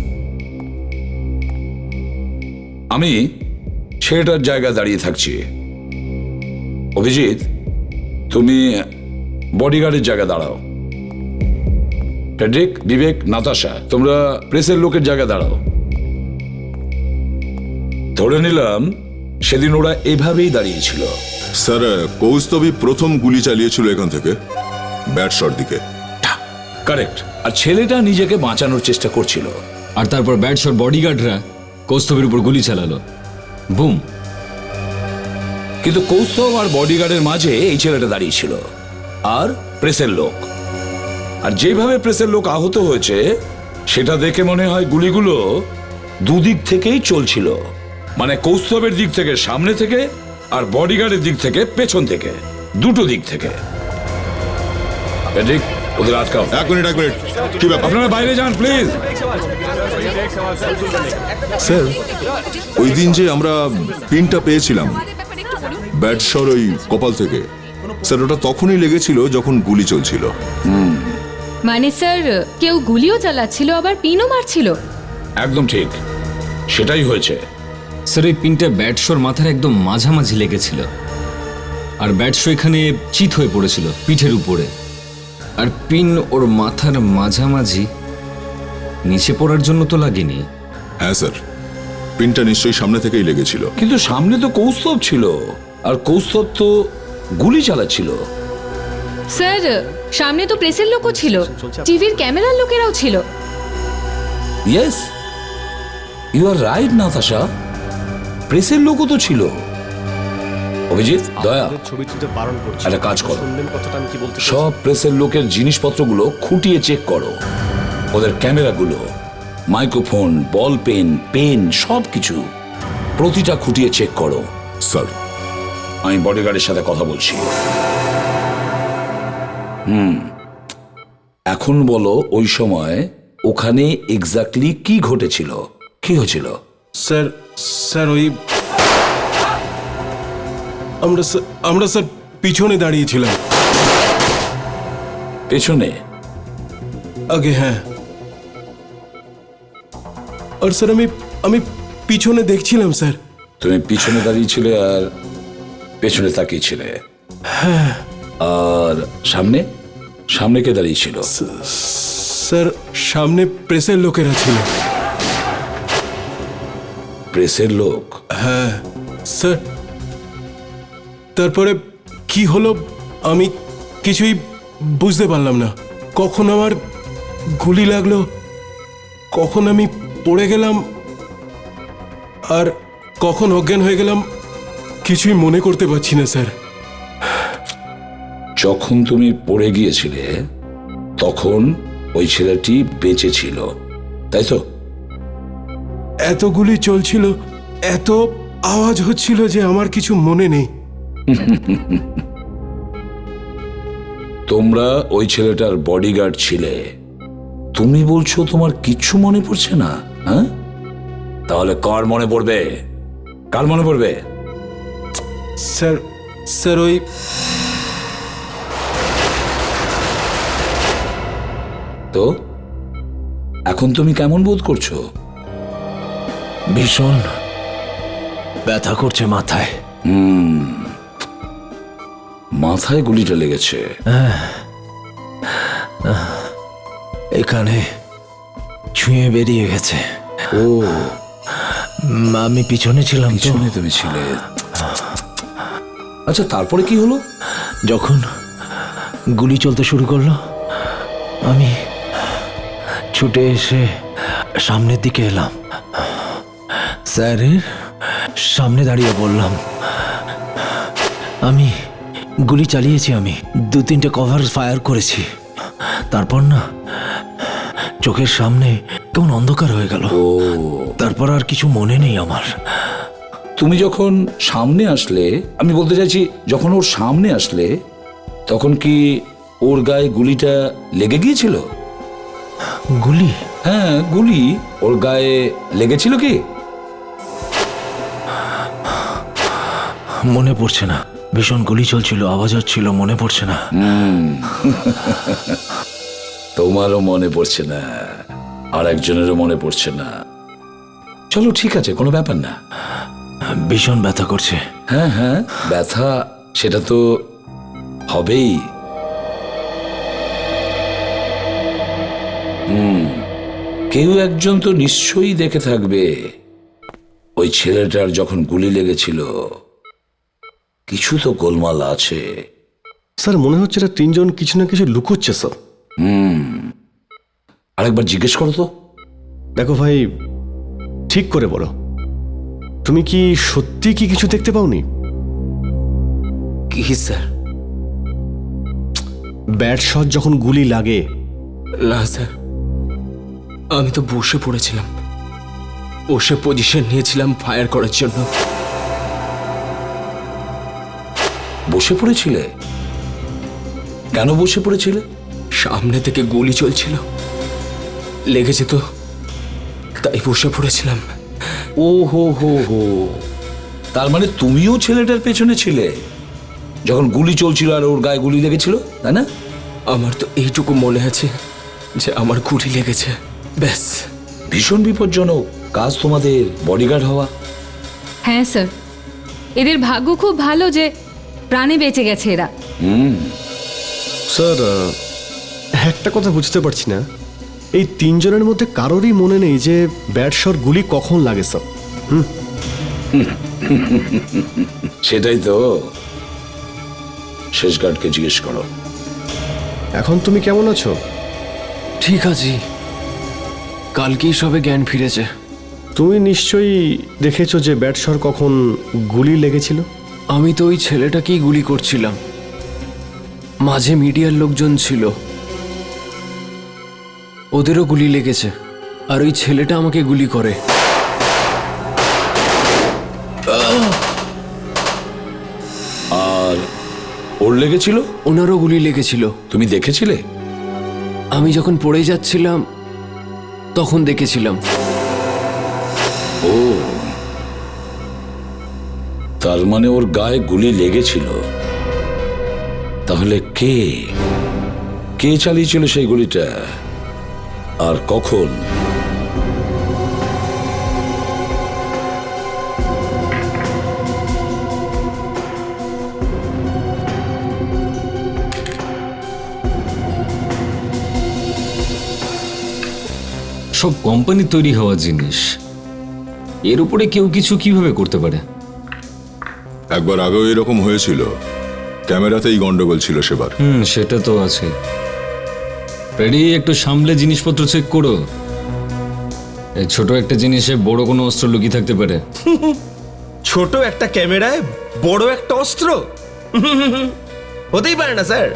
[SPEAKER 20] আমি ছেলেটার জায়গায় দাঁড়িয়ে থাকছি। অভিজিৎ, তুমি বডিগার্ডের জায়গায় দাঁড়াও। ফ্রেডরিক, বিবেক, নাতাশা, তোমরা প্রেসের লোকের জায়গায় দাঁড়াও। ধরে নিলাম সেদিন ওরা এভাবেই দাঁড়িয়েছিল।
[SPEAKER 7] স্যার, কৌস্তবী প্রথম গুলি চালিয়েছিল এখান থেকে ব্যাটশট দিকে।
[SPEAKER 20] কারেক্ট। আর ছেলেটা নিজেকে বাঁচানোর চেষ্টা করছিল।
[SPEAKER 8] আর তারপর ব্যাটশট বডিগার্ডরা কৌস্তবের উপর গুলি চালালো। বুম।
[SPEAKER 20] কিন্তু কৌস্তব আর বডিগার্ডের মাঝে এই ছেলেটা দাঁড়িয়েছিল আর প্রেসের লোক। আর যেভাবে প্রেসের লোক আহত হয়েছে সেটা দেখে মনে হয় গুলিগুলো দুদিক থেকেই চলছিল। মানে কৌস্তবের দিক থেকে সামনে থেকে আর বডিগার্ডের দিক থেকে পেছন থেকে, দুটো দিক থেকে। ফ্রেডরিক, ওদের আটকাও।
[SPEAKER 7] এক মিনিট। কি ব্যাপার?
[SPEAKER 20] আপনারা বাইরে যান প্লিজ।
[SPEAKER 7] স্যার, ওই দিন যে আমরা পিনটা পেয়েছিলাম ব্যাটশট ওই কপাল থেকে, স্যার ওটা তখনই লেগেছিল যখন গুলি চলছিল।
[SPEAKER 9] মানে স্যার কেউ গুলিও চালাচ্ছিল আবার পিনও মারছিল।
[SPEAKER 20] একদম ঠিক, সেটাই হয়েছে।
[SPEAKER 8] স্যার এই পিনটা ব্যাটশোর মাথার একদম মাঝামাঝি লেগেছিল, আর ব্যাটশো এখানে চিত হয়ে পড়েছিল পিঠের উপরে, আর পিন ওর মাথার মাঝামাঝি নিচে পড়ার জন্য তো লাগেনি।
[SPEAKER 7] হ্যাঁ স্যার, পিনটা নিশ্চয়ই সামনে থেকেই লেগেছিল।
[SPEAKER 20] কিন্তু সামনে তো কৌস্তব ছিল, আর কৌস্তব তো গুলি চালাচ্ছিল।
[SPEAKER 9] স্যার সামনে তো প্রেসের লোকও ছিল, টিভির ক্যামেরার লোকেরাও ছিল।
[SPEAKER 20] Yes, you are right Natasha, প্রেসের লোকও তো ছিল। অভিজিৎ, দয়া,
[SPEAKER 6] ছবি তুলতে বারণ করছি।
[SPEAKER 20] একটা কাজ করো,
[SPEAKER 6] শুনলেন কথাটা আমি কি বলতে
[SPEAKER 20] সব প্রেসের লোকের জিনিসপত্রগুলো খুঁটিয়ে চেক করো। ওদের ক্যামেরাগুলো, মাইক্রোফোন, বল পেন, পেন, সব কিছু প্রতিটা খুঁটিয়ে চেক করো।
[SPEAKER 7] স্যার,
[SPEAKER 20] আমি বডিগার্ডের সাথে কথা বলছি। এখন বলো ওই সময় ওখানে এক্স্যাক্টলি কি ঘটেছিল, কি হয়েছিল?
[SPEAKER 18] স্যার ওই আমরা স্যার পিছনে দাঁড়িয়েছিলাম।
[SPEAKER 20] পেছনে?
[SPEAKER 18] আগে হ্যাঁ। আর স্যার আমি পিছনে দেখছিলাম স্যার।
[SPEAKER 20] তুমি পিছনে দাঁড়িয়েছিলে আর পেছনে তাকিয়েছিলে?
[SPEAKER 18] হ্যাঁ।
[SPEAKER 20] আর সামনে? সামনে কে দাঁড়িয়েছিল?
[SPEAKER 18] স্যার সামনে প্রেসের লোকেরা ছিল।
[SPEAKER 20] প্রেসের লোক?
[SPEAKER 18] হ্যাঁ স্যার। তারপরে কি হলো আমি কিছুই বুঝতে পারলাম না। কখন আমার গুলি লাগলো, কখন আমি পড়ে গেলাম, আর কখন অজ্ঞান হয়ে গেলাম কিছুই মনে করতে পারছি না স্যার।
[SPEAKER 20] যখন তুমি পড়ে গিয়েছিলে তখন ওই ছেলেটি বেঁচে ছিল, তাই তো?
[SPEAKER 18] এত গুলি চলছিল, এত আওয়াজ হচ্ছিল যে আমার কিছু মনে নেই।
[SPEAKER 20] তোমরা ওই ছেলেটার বডিগার্ড ছিলে, তুমি বলছো তোমার কিচ্ছু মনে পড়ছে না? হ্যাঁ, তাহলে কার মনে পড়বে? কার মনে পড়বে?
[SPEAKER 18] স্যার ওই
[SPEAKER 20] তো এখন তুমি কেমন বোধ করছো?
[SPEAKER 1] ভীষণ ব্যথা করছে মাথায়।
[SPEAKER 20] মাথায় গুলিটা লেগেছে?
[SPEAKER 1] এখানে ছুঁয়ে বেরিয়ে গেছে।
[SPEAKER 20] ও,
[SPEAKER 1] আমি পিছনে ছিলাম।
[SPEAKER 20] পিছনে তুমি ছিলে? আচ্ছা, তারপরে কি হলো?
[SPEAKER 1] যখন গুলি চলতে শুরু করলো আমি ছুটে এসে সামনের দিকে এলাম, স্যারের সামনে দাঁড়িয়ে বললাম, আমি গুলি চালিয়েছি, আমি 2-3টে কভার ফায়ার করেছি। তারপর না চোখের সামনে কেমন অন্ধকার হয়ে গেল। তারপর আর কিছু মনে নেই আমার।
[SPEAKER 20] তুমি যখন সামনে আসলে, আমি বলতে চাইছি যখন ওর সামনে আসলে তখন কি ওর গায়ে গুলিটা লেগে গিয়েছিল?
[SPEAKER 1] গুলি?
[SPEAKER 20] হ্যাঁ, গুলি ওর গায়ে লেগেছিল কি?
[SPEAKER 1] মনে পড়ছে না। ভীষণ গুলি চলছিল, আওয়াজ হচ্ছিল, মনে পড়ছে না।
[SPEAKER 20] তোমারও মনে পড়ছে না, আর একজনেরও মনে পড়ছে না। চলো ঠিক আছে, কোনো ব্যাপার না।
[SPEAKER 1] ভীষণ ব্যথা করছে।
[SPEAKER 20] হ্যাঁ হ্যাঁ, ব্যথা সেটা তো হবেই। কেউ একজন তো নিশ্চয়ই দেখে থাকবে ওই ছেলেটার যখন গুলি লেগেছিল। কিছু তো গোলমাল আছে।
[SPEAKER 6] স্যার মনে হচ্ছে এটা তিনজন কিছু না কিছু লুকোচ্ছে স্যার।
[SPEAKER 20] আরেকবার জিজ্ঞেস করো তো।
[SPEAKER 6] দেখো ভাই, ঠিক করে বলো, তুমি কি সত্যি কি কিছু দেখতে পাওনি?
[SPEAKER 2] কি স্যার?
[SPEAKER 6] ব্যাট শট যখন গুলি লাগে।
[SPEAKER 2] না স্যার, আমি তো বসে পড়েছিলাম, বসে পজিশন নিয়েছিলাম ফায়ার করার জন্য।
[SPEAKER 20] বসে পড়েছিলে? কেন বসে পড়েছিলে?
[SPEAKER 2] সামনে থেকে গুলি চলছিল, লেগেছে তো, তাই বসে পড়েছিলাম।
[SPEAKER 20] ও হো হো হো, তার মানে তুমিও ছেলেটার পেছনে ছিলে যখন গুলি চলছিল আর ওর গায়ে গুলি লেগেছিল, তাই না?
[SPEAKER 2] আমার তো এইটুকু মনে আছে যে আমার গুলি লেগেছে, ব্যাস।
[SPEAKER 20] ভীষণ বিপজ্জনক কাজ তোমাদের বডিগার্ড হওয়া।
[SPEAKER 9] হ্যাঁ স্যার, এদের ভাগ্য খুব ভালো যে প্রাণে বেঁচে গেছে এরা।
[SPEAKER 6] স্যার একটা কথা বুঝতে পারছি না, এই তিনজনের মধ্যে কারোরই মনে নেই যে ব্যাট শট গুলি কখন লাগে স্যার।
[SPEAKER 20] সেটাই তো, শেষ গার্ডকে জিজ্ঞেস করো।
[SPEAKER 6] এখন তুমি কেমন আছো?
[SPEAKER 1] ঠিক আছি, কালকেই সবে জ্ঞান ফিরেছে।
[SPEAKER 6] তুমি নিশ্চয়ই দেখেছো যে ব্যাট শট কখন গুলি লেগেছিল?
[SPEAKER 1] আমি তো ওই ছেলেটাকেই গুলি করছিলাম, মাঝে মিডিয়ার লোকজন ছিল, ওদেরও গুলি লেগেছে, আর ওই ছেলেটা আমাকে গুলি করে।
[SPEAKER 20] আর ওর লেগেছিল?
[SPEAKER 1] ওনারও গুলি লেগেছিল।
[SPEAKER 20] তুমি দেখেছিলে?
[SPEAKER 1] আমি যখন পড়ে যাচ্ছিলাম তখন দেখেছিলাম।
[SPEAKER 20] ও, তার মানে ওর গায়ে গুলি লেগেছিল। তাহলে কে কে চালিয়েছিল সেই গুলিটা, আর কখন?
[SPEAKER 8] সব কোম্পানির তৈরি হওয়া জিনিস, এর উপরে কেউ কিছু কিভাবে করতে পারে?
[SPEAKER 7] একবার আগেও এরকম হয়েছিল, ক্যামেরাতেই গন্ডগোল ছিল সেবার।
[SPEAKER 8] সেটা তো আছে। রেডি, একটু সামলে জিনিসপত্র চেক করো। এই ছোট একটা জিনিসে বড় কোনো অস্ত্র লুকিয়ে থাকতে পারে।
[SPEAKER 21] ছোট একটা ক্যামেরায় বড় একটা অস্ত্র হতেই পারে না স্যার।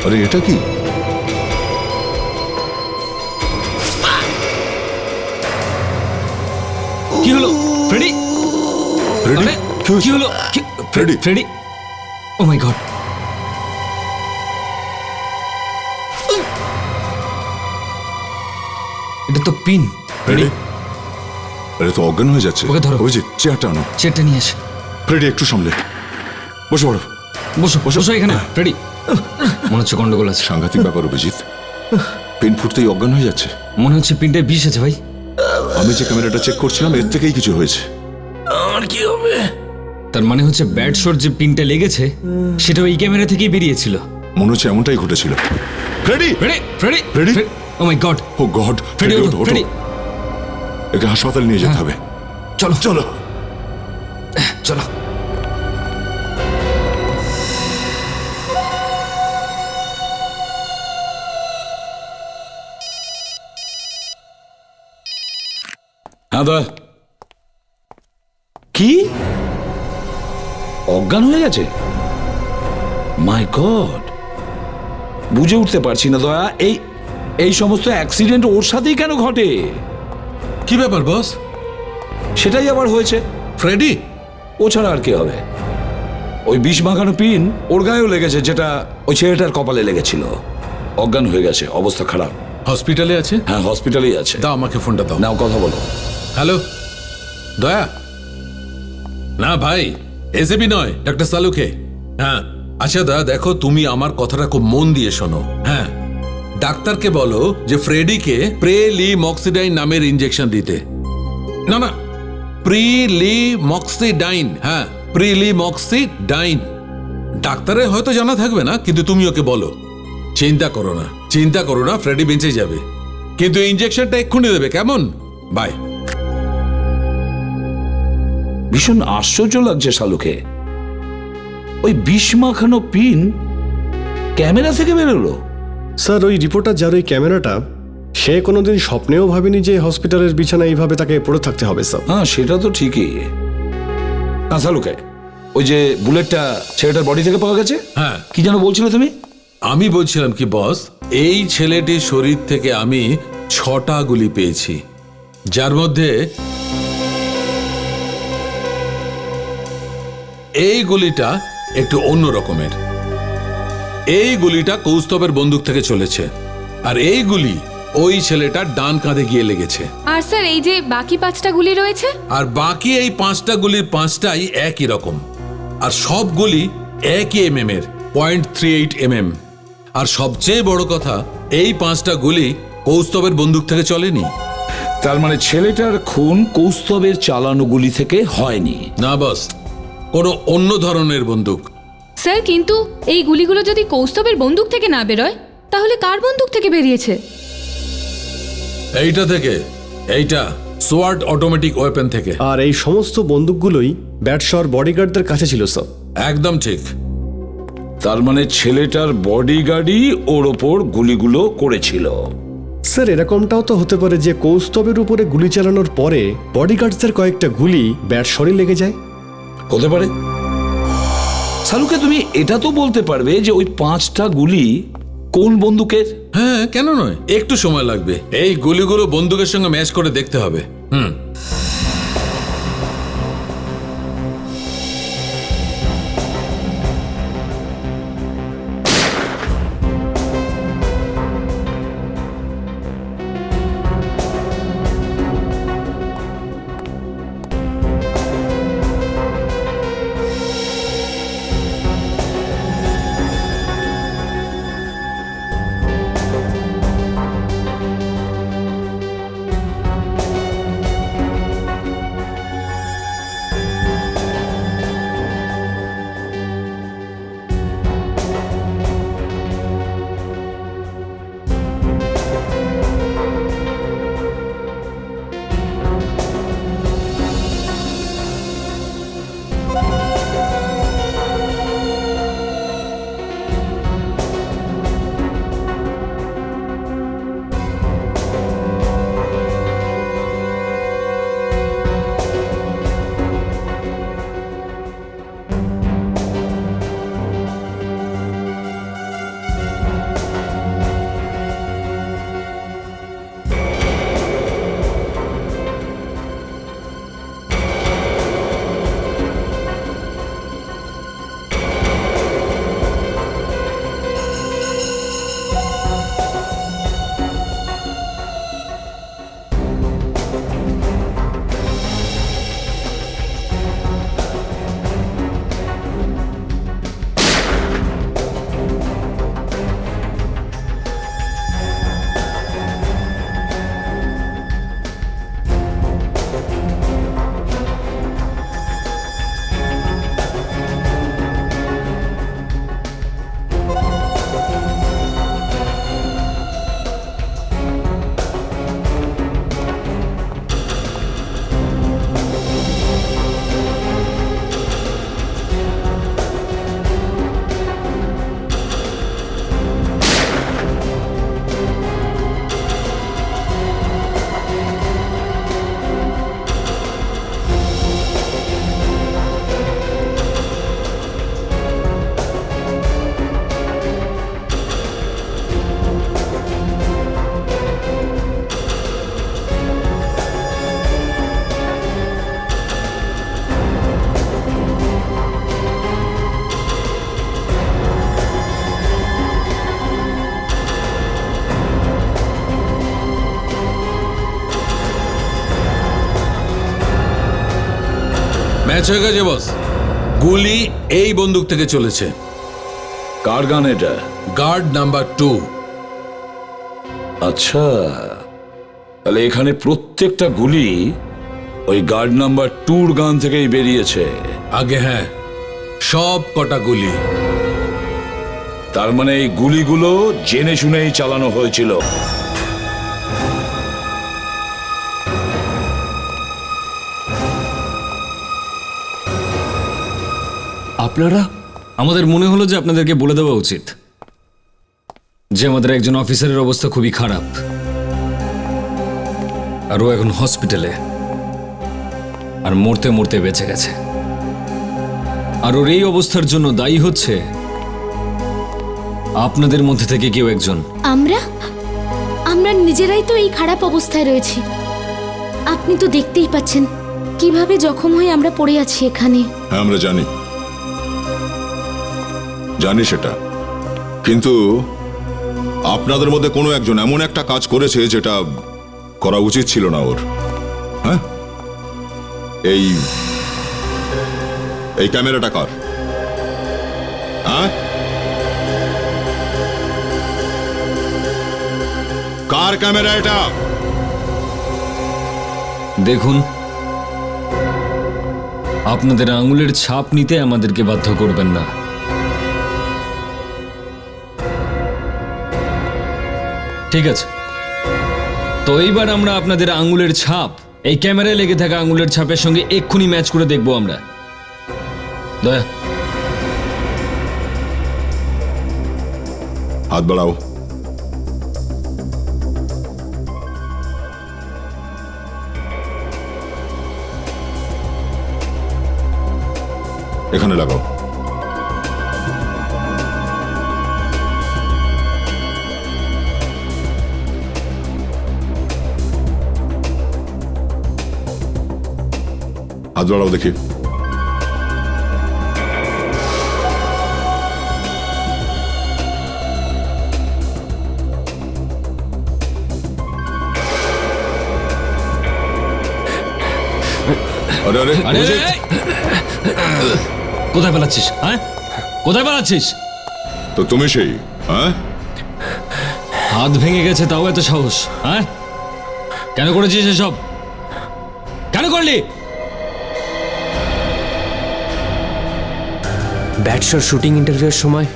[SPEAKER 7] আরে এটা কি?
[SPEAKER 8] কি হলো ফ্রেডি?
[SPEAKER 7] ফ্রেডি
[SPEAKER 8] কি হলো?
[SPEAKER 7] ফ্রেডি
[SPEAKER 8] ফ্রেডি, ও মাই গড! এটা তো পিন।
[SPEAKER 7] ফ্রেডি, আরে তো অজ্ঞান হয়ে যাচ্ছে।
[SPEAKER 8] ওকে ধরো।
[SPEAKER 7] অভিজিৎ, চেয়ারটা আনো।
[SPEAKER 8] চেয়ারটা নিয়ে এসে।
[SPEAKER 7] ফ্রেডি একটু সামলে বসে পড়ো।
[SPEAKER 8] বসো বসো এখানে। ফ্রেডি, মনে হচ্ছে গন্ডগোল আছে।
[SPEAKER 7] সাংঘাতিক ব্যাপার অভিজিৎ, পিন ফুটতেই অজ্ঞান হয়ে যাচ্ছে।
[SPEAKER 8] মনে হচ্ছে পিনটায় বিষ আছে ভাই।
[SPEAKER 7] আমি যে ক্যামেরাটা চেক করছিলাম এর থেকেই কিছু হয়েছে।
[SPEAKER 8] আমার কি হবে? তার মানে হচ্ছে ব্যাট শট যে পিনটা লেগেছে সেটা এই ক্যামেরা থেকেই বেরিয়েছিল।
[SPEAKER 7] মনে হচ্ছে এমনটাই ঘটেছিল। ফ্রেডি,
[SPEAKER 8] ফ্রেডি, ফ্রেডি,
[SPEAKER 7] ফ্রেডি,
[SPEAKER 8] ও মাই গড,
[SPEAKER 7] ও গড!
[SPEAKER 8] ফ্রেডি, ফ্রেডি,
[SPEAKER 7] একে হাসপাতালে নিয়ে যেতে হবে।
[SPEAKER 8] চলো
[SPEAKER 7] চলো
[SPEAKER 8] চলো।
[SPEAKER 20] দা কি অজ্ঞান হয়ে গেছে? মাই গড, বুঝে উঠতে পারছি না দয়া, এই এই সমস্ত অ্যাক্সিডেন্ট ওর সাথেই কেন ঘটে?
[SPEAKER 14] কি ব্যাপার বস?
[SPEAKER 20] সেটাই আবার হয়েছে।
[SPEAKER 14] ফ্রেডি?
[SPEAKER 20] ও ছাড়া আর কি হবে? ওই বিষ মাখানো পিন ওর গায়েও লেগেছে, যেটা ওই ছেলেটার কপালে লেগেছিল। অজ্ঞান হয়ে গেছে, অবস্থা খারাপ।
[SPEAKER 14] হসপিটালে আছে?
[SPEAKER 20] হ্যাঁ, হসপিটালেই আছে।
[SPEAKER 14] দাও আমাকে ফোনটা দাও।
[SPEAKER 20] নাও, কথা বলো।
[SPEAKER 14] হ্যালো দয়া? না ভাই, এসএবি নয়, ডাক্তার সালুকে। হ্যাঁ আচ্ছা দয়া, দেখো তুমি আমার কথাটা খুব মন দিয়ে শোনো। হ্যাঁ, ডাক্তারকে বলো যে ফ্রেডিকে প্রেলিমক্সিডাইন নামের ইনজেকশন দিতে। না না, প্রিলিমক্সিডাইন। হ্যাঁ, প্রিলিমক্সিডাইন। ডাক্তারের হয়তো জানা থাকবে না, কিন্তু তুমি ওকে বলো। চিন্তা করো না, চিন্তা করো না, ফ্রেডি বেঁচে যাবে। কিন্তু ইনজেকশনটা এক্ষুনি দেবে, কেমন? বাই।
[SPEAKER 20] ভীষণ আশ্চর্য লাগছে শালুকে, ওই বিষ মাখানো পিন ক্যামেরা থেকে বেরোলো।
[SPEAKER 6] স্যার, ওই রিপোর্টার যার ওই ক্যামেরাটা, সে কোনোদিন স্বপ্নেও ভাবেনি যে হসপিটালের বিছানায় এইভাবে তাকে পড়ে থাকতে হবে স্যার।
[SPEAKER 20] হ্যাঁ, সেটা তো ঠিকই। না শালুকে, ওই যে বুলেটটা ছেলেটার বডি থেকে পাওয়া গেছে।
[SPEAKER 14] হ্যাঁ,
[SPEAKER 20] কি যেন বলছিলে তুমি?
[SPEAKER 14] আমি বলছিলাম কি বস, এই ছেলেটির শরীর থেকে আমি 6টা গুলি পেয়েছি, যার মধ্যে এই গুলিটা একটু অন্য রকমের। এই গুলিটা কৌস্তবের বন্দুক থেকে চলেছে, আর এই গুলি ওই ছেলেটার ডান কাঁধে গিয়ে লেগেছে।
[SPEAKER 9] আর স্যার, এই যে বাকি 5টা গুলি রয়েছে,
[SPEAKER 14] আর বাকি এই 5টা গুলির 5টাই একই রকম, আর সবগুলি একই mm এর, 0.38 mm। আর সবচেয়ে বড় কথা, এই 5টা গুলি কৌস্তবের বন্দুক থেকে চলেনি।
[SPEAKER 20] তার মানে ছেলেটার খুন কৌস্তবের চালানো গুলি থেকে হয়নি?
[SPEAKER 14] না বস, কোনো অন্য ধরনের বন্দুক।
[SPEAKER 9] স্যার কিন্তু এই গুলিগুলো যদি কৌস্তবের বন্দুক থেকে না বেরোয়, তাহলে কার বন্দুক থেকে বেরিয়েছে?
[SPEAKER 14] এইটা থেকে, এইটা সোয়ার্ড অটোমেটিক ওয়েপেন থেকে।
[SPEAKER 6] আর এই সমস্ত বন্দুকগুলোই ব্যাটশর বডিগার্ডদের কাছে ছিল স্যার।
[SPEAKER 14] একদম ঠিক।
[SPEAKER 20] তার মানে ছেলেটার বডিগার্ডই ওর ওপর গুলিগুলো করেছিল।
[SPEAKER 6] স্যার, এরকমটাও তো হতে পারে যে কৌস্তবের উপরে গুলি চালানোর পরে বডিগার্ডসদের কয়েকটা গুলি ব্যাটশরে লেগে যায়।
[SPEAKER 20] হতে পারে। সালুকে, তুমি এটা তো বলতে পারবে যে ওই 5টা গুলি কোন বন্দুকের?
[SPEAKER 14] হ্যাঁ, কেন নয়, একটু সময় লাগবে। এই গুলিগুলো বন্দুকের সঙ্গে ম্যাচ করে দেখতে হবে। ম্যাচ হয়ে গেছে বস। গুলি এই বন্দুক থেকে চলেছে।
[SPEAKER 20] কার গান এটা?
[SPEAKER 14] Guard number 2।
[SPEAKER 20] আচ্ছা, তাহলে এখানে প্রত্যেকটা গুলি ওই গার্ড নাম্বার 2 গান থেকেই বেরিয়েছে।
[SPEAKER 14] আগে হ্যাঁ, সব কটা গুলি।
[SPEAKER 20] তার মানে এই গুলিগুলো জেনে শুনেই চালানো হয়েছিল।
[SPEAKER 8] আপনারা? আমাদের মনে হলো যে আপনাদেরকে বলে দেওয়া উচিত যে আমাদের একজন অফিসারের অবস্থা খুবই খারাপ, আর ও এখন হসপিটালে, আর মরতে মরতে বেঁচে গেছে। আর ওর এই অবস্থার জন্য দায়ী হচ্ছে আপনাদের মধ্যে থেকে কেউ একজন।
[SPEAKER 19] আমরা আমরা নিজেরাই তো এই খারাপ অবস্থায় রয়েছি। আপনি তো দেখতেই পাচ্ছেন কিভাবে জখম হয়ে আমরা পড়ে আছি এখানে।
[SPEAKER 7] হ্যাঁ আমরা জানি, জানি সেটা, কিন্তু আপনাদের মধ্যে কোনো একজন এমন একটা কাজ করেছে যেটা করা উচিত ছিল না ওর। হ্যাঁ, এই ক্যামেরাটা কার? হ্যাঁ, কার ক্যামেরা এটা?
[SPEAKER 8] দেখুন, আপনাদের আঙুলের ছাপ নিতে আমাদেরকে বাধ্য করবেন না। ঠিক আছে, তো এইবার আমরা আপনাদের আঙুলের ছাপ এই ক্যামেরায় লেগে থাকা আঙুলের ছাপের সঙ্গে এক্ষুনি ম্যাচ করে দেখবো আমরা। দয়া,
[SPEAKER 7] হাত বাড়াও। এখানে লাগাও। হাত বাড়াও দেখি। আরে আরে
[SPEAKER 8] আরে কোথায় পালাচ্ছিস? হ্যাঁ, কোথায় পালাচ্ছিস?
[SPEAKER 7] তো তুমি সেই, হ্যাঁ,
[SPEAKER 8] হাত ভেঙে গেছে তাও এত সাহস? হ্যাঁ, কেন করেছিস এসব? কেন করলি?
[SPEAKER 13] ব্যাটশোর শুটিং ইন্টারভিউয়ের সময়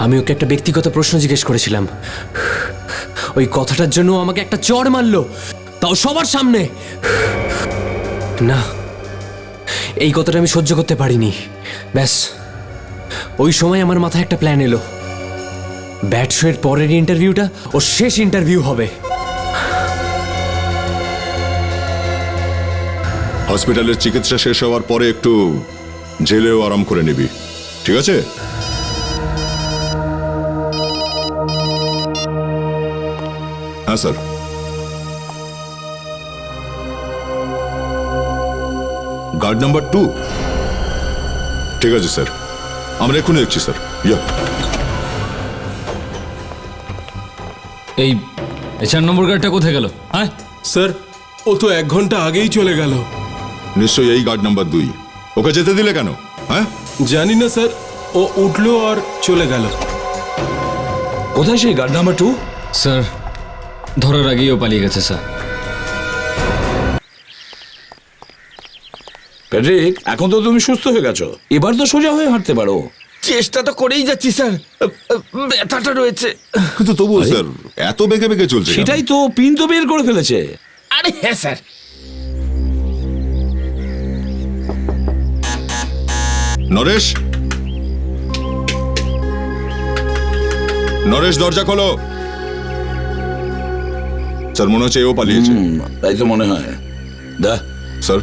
[SPEAKER 13] আমি ওকে একটা ব্যক্তিগত প্রশ্ন জিজ্ঞেস করেছিলাম। ওই কথাটার জন্য আমাকে একটা চড় মারলো, তাও সবার সামনে। না, এই কথাটা আমি সহ্য করতে পারিনি। ব্যাস ওই সময় আমার মাথায় একটা প্ল্যান এলো। ব্যাটশোয়ের পরের ইন্টারভিউটা ও শেষ ইন্টারভিউ হবে।
[SPEAKER 7] হসপিটালের চিকিৎসা শেষ হওয়ার পরে একটু জেলেও আরাম করে নিবি, ঠিক আছে? হ্যাঁ স্যার। Guard number 2? ঠিক আছে স্যার, আমরা এক্ষুনি দেখছি স্যার।
[SPEAKER 8] এই 4 নম্বর গার্ডটা কোথায় গেল? হ্যাঁ
[SPEAKER 18] স্যার, ও তো 1 ঘন্টা আগেই চলে গেল।
[SPEAKER 7] নিশ্চয়ই এই গার্ড নাম্বার 2। ওকে যেতে দিলে কেন? হ্যাঁ,
[SPEAKER 18] জানি না স্যার, ও উঠলো আর চলে গেল।
[SPEAKER 20] কোথায় সেই গার্ড নাম্বার 2?
[SPEAKER 8] স্যার, ধরার আগেই ও পালিয়ে গেছে স্যার।
[SPEAKER 20] প্যাট্রিক, এখন তো তুমি সুস্থ হয়ে গেছো, এবার তো সোজা হয়ে হাঁটতে পারো।
[SPEAKER 10] চেষ্টা তো করেই যাচ্ছি স্যার, ব্যথাটা রয়েছে।
[SPEAKER 7] কিন্তু তবুও স্যার এত বেঁকে বেঁকে চলছে।
[SPEAKER 20] সেটাই তো, পিন তো বের করে ফেলেছে।
[SPEAKER 10] আরে হ্যাঁ স্যার।
[SPEAKER 7] নরেশ, নরেশ দরজা খোলো। স্যার মনে হচ্ছে এও পালিয়েছে।
[SPEAKER 20] তাই তো মনে হয়। দা
[SPEAKER 7] স্যার,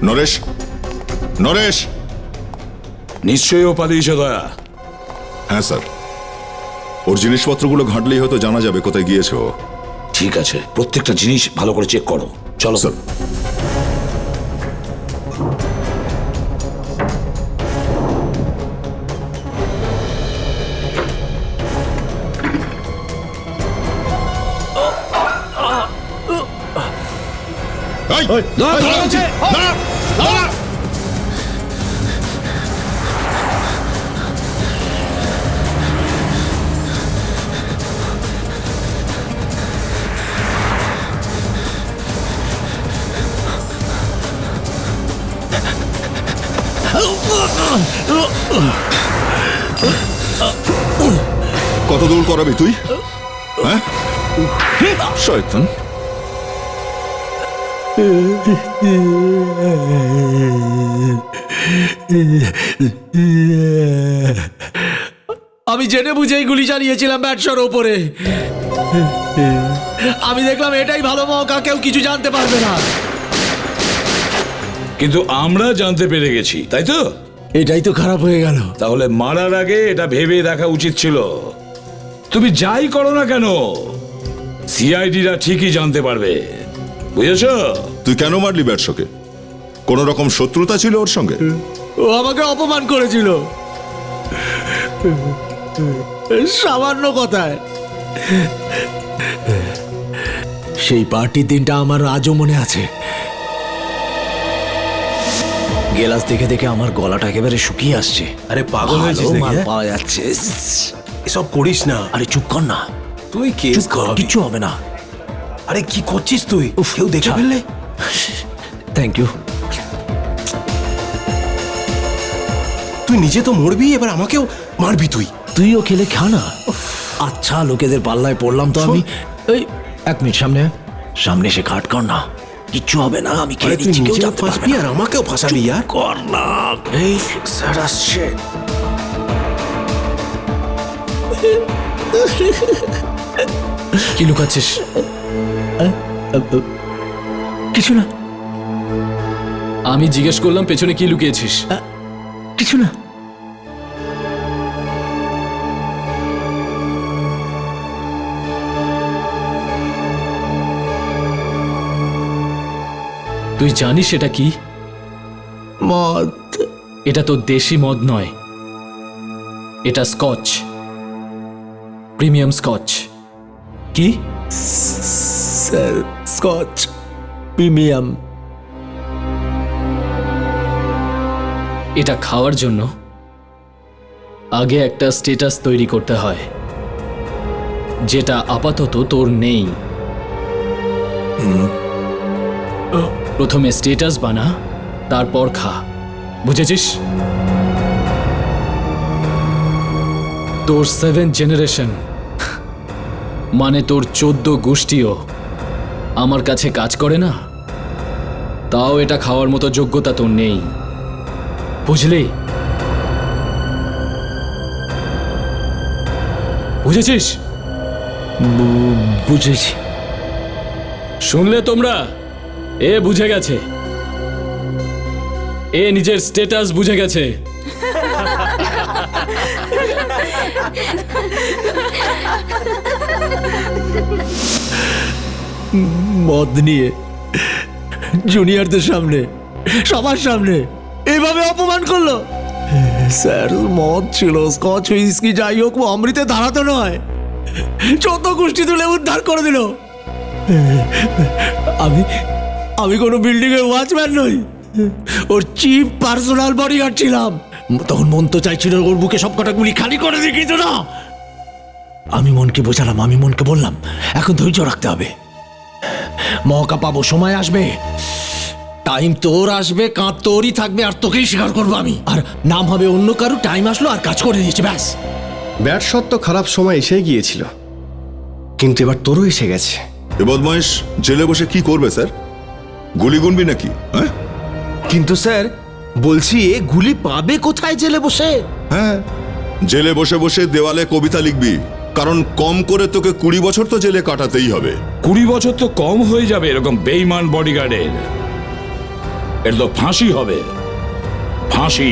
[SPEAKER 7] নরেশ, নরেশ।
[SPEAKER 20] নিশ্চয়ই ও পালিয়েছে দয়া।
[SPEAKER 7] হ্যাঁ স্যার, ওর জিনিসপত্রগুলো ঘাঁটলেই হয়তো জানা যাবে কোথায় গিয়েছে ও।
[SPEAKER 20] ঠিক আছে, প্রত্যেকটা জিনিস ভালো করে চেক করো। চলো
[SPEAKER 7] স্যার। কত দূর করাবি তুই? হ্যাঁ শয়তান।
[SPEAKER 1] আমি জেনে বুঝেই গুলি চালিয়েছিলাম ব্যাটশোর ওপরে। আমি দেখলাম এটাই ভালো মৌকা, কেউ কিছু জানতে পারবে না।
[SPEAKER 20] কিন্তু আমরা জানতে পেরে গেছি, তাই তো?
[SPEAKER 1] এটাই তো খারাপ হয়ে গেল।
[SPEAKER 20] তাহলে মারার আগে এটা ভেবে দেখা উচিত ছিল। তুমি যাই করো না কেন, সিআইডিরা ঠিকই জানতে পারবে, বুঝেছ?
[SPEAKER 7] তুই কেন মারলি ব্যাটশোকে? কোন রকম শত্রুতা ছিল ওর সঙ্গে?
[SPEAKER 1] ও আমাকে অপমান করেছিল সামান্য কথায়। সেই পার্টির দিনটা আমার আজও মনে আছে। গেলাস দেখে দেখে আমার গলাটা একেবারে শুকিয়ে আসছে।
[SPEAKER 18] আরে পাগল হয়েছিস
[SPEAKER 1] ভালো
[SPEAKER 18] নাকি,
[SPEAKER 1] মাল
[SPEAKER 18] হ্যাঁ?
[SPEAKER 1] পাওয়া যাচ্ছে।
[SPEAKER 18] এসব করিস না।
[SPEAKER 1] আরে চুপ কর না,
[SPEAKER 18] তুই কেস কর,
[SPEAKER 1] কিচ্ছু হবে না।
[SPEAKER 18] আরে কি করছিস তুই? কেউ দেখে ফেললে?
[SPEAKER 1] Thank you.
[SPEAKER 18] তুই নিজে তো মরবি, এবার আমাকেও মারবি তুই?
[SPEAKER 1] তুইও খেলে খা না। আচ্ছা লোকেদের পাল্লায় পড়লাম তো আমি। এই 1 মিনিট সামনে সামনে এসে কাট কর না, কিচ্ছু হবে না। আমি খেয়ে
[SPEAKER 18] তুই
[SPEAKER 1] দিচ্ছি, কেউ
[SPEAKER 18] নিজেও
[SPEAKER 1] জানতে পারবে
[SPEAKER 18] ফাঁসবি
[SPEAKER 1] না।
[SPEAKER 18] আর আমাকেও ফাঁসাবি আর
[SPEAKER 1] কর না। এই স্যার আসছে। কি লুকাচ্ছিস? কিছু না।
[SPEAKER 3] আমি জিজ্ঞেস করলাম পেছনে কি লুকিয়েছিস?
[SPEAKER 1] কিছু না।
[SPEAKER 3] তুই জানিস এটা কি?
[SPEAKER 1] মদ।
[SPEAKER 3] এটা তো দেশি মদ নয়, এটা স্কচ, প্রিমিয়াম স্কচ। কি?
[SPEAKER 1] Sir Scotch premium.
[SPEAKER 3] এটা খাওয়ার জন্য আগে একটা স্ট্যাটাস তৈরি করতে হয়, যেটা আপাতত তোর নেই। প্রথমে স্ট্যাটাস বানা, তারপর খা, বুঝেছিস? তোর 7th জেনারেশন, মানে তোর 14 গোষ্ঠীও আমার কাছে কাজ করে না, তাও এটা খাওয়ার মতো যোগ্যতা তোর নেই, বুঝলি? বুঝেছিস?
[SPEAKER 1] বুঝেছি।
[SPEAKER 3] শুনলে তোমরা? এ বুঝে গেছে, এ নিজের স্ট্যাটাস বুঝে গেছে।
[SPEAKER 1] মদ নিয়ে জুনিয়রদের সামনে, সবার সামনে এভাবে অপমান করলো। স্যার মদ ছিল, স্কচ হুইস্কি যাই হোক, অমৃতে ধারাতো নয়। 14 গোষ্ঠী তুলে উদ্ধার করে দিল। আমি কোনো বিল্ডিং এর ওয়াচম্যান নই, ওর চিফ পার্সোনাল বডিগার্ড ছিলাম। তখন মন তো চাইছিল ওর বুকে সব কটা গুলি খালি করে দিই, কিন্তু না। আমি মনকে বোঝালাম, আমি মনকে বললাম এখন ধৈর্য রাখতে হবে, মৌকা পাবো, সময় আসবে, টাইম তোর আসবে, কাঁধ তোরই থাকবে, আর তোকেই স্বীকার করবো আমি। আর নাম হবে অন্য কারো, টাইম আসলো আর কাজ করে দিয়েছে, ব্যাস।
[SPEAKER 6] ব্যাট শট তো খারাপ সময় এসে গিয়েছিল, কিন্তু এবার তোরও এসে গেছে।
[SPEAKER 7] এ বদমাইশ জেলে বসে কি করবে স্যার? গুলি গুনবি নাকি? হ্যাঁ,
[SPEAKER 21] কিন্তু স্যার বলছি, এ গুলি পাবে কোথায় জেলে বসে?
[SPEAKER 7] হ্যাঁ, জেলে বসে বসে দেওয়ালে কবিতা লিখবি, কারণ কম করে তোকে 20 বছর তো জেলে কাটাতেই হবে।
[SPEAKER 20] 20 বছর তো কম হয়ে যাবে এরকম বেইমান বডিগার্ডের। এর তো ফাঁসি হবে, ফাঁসি।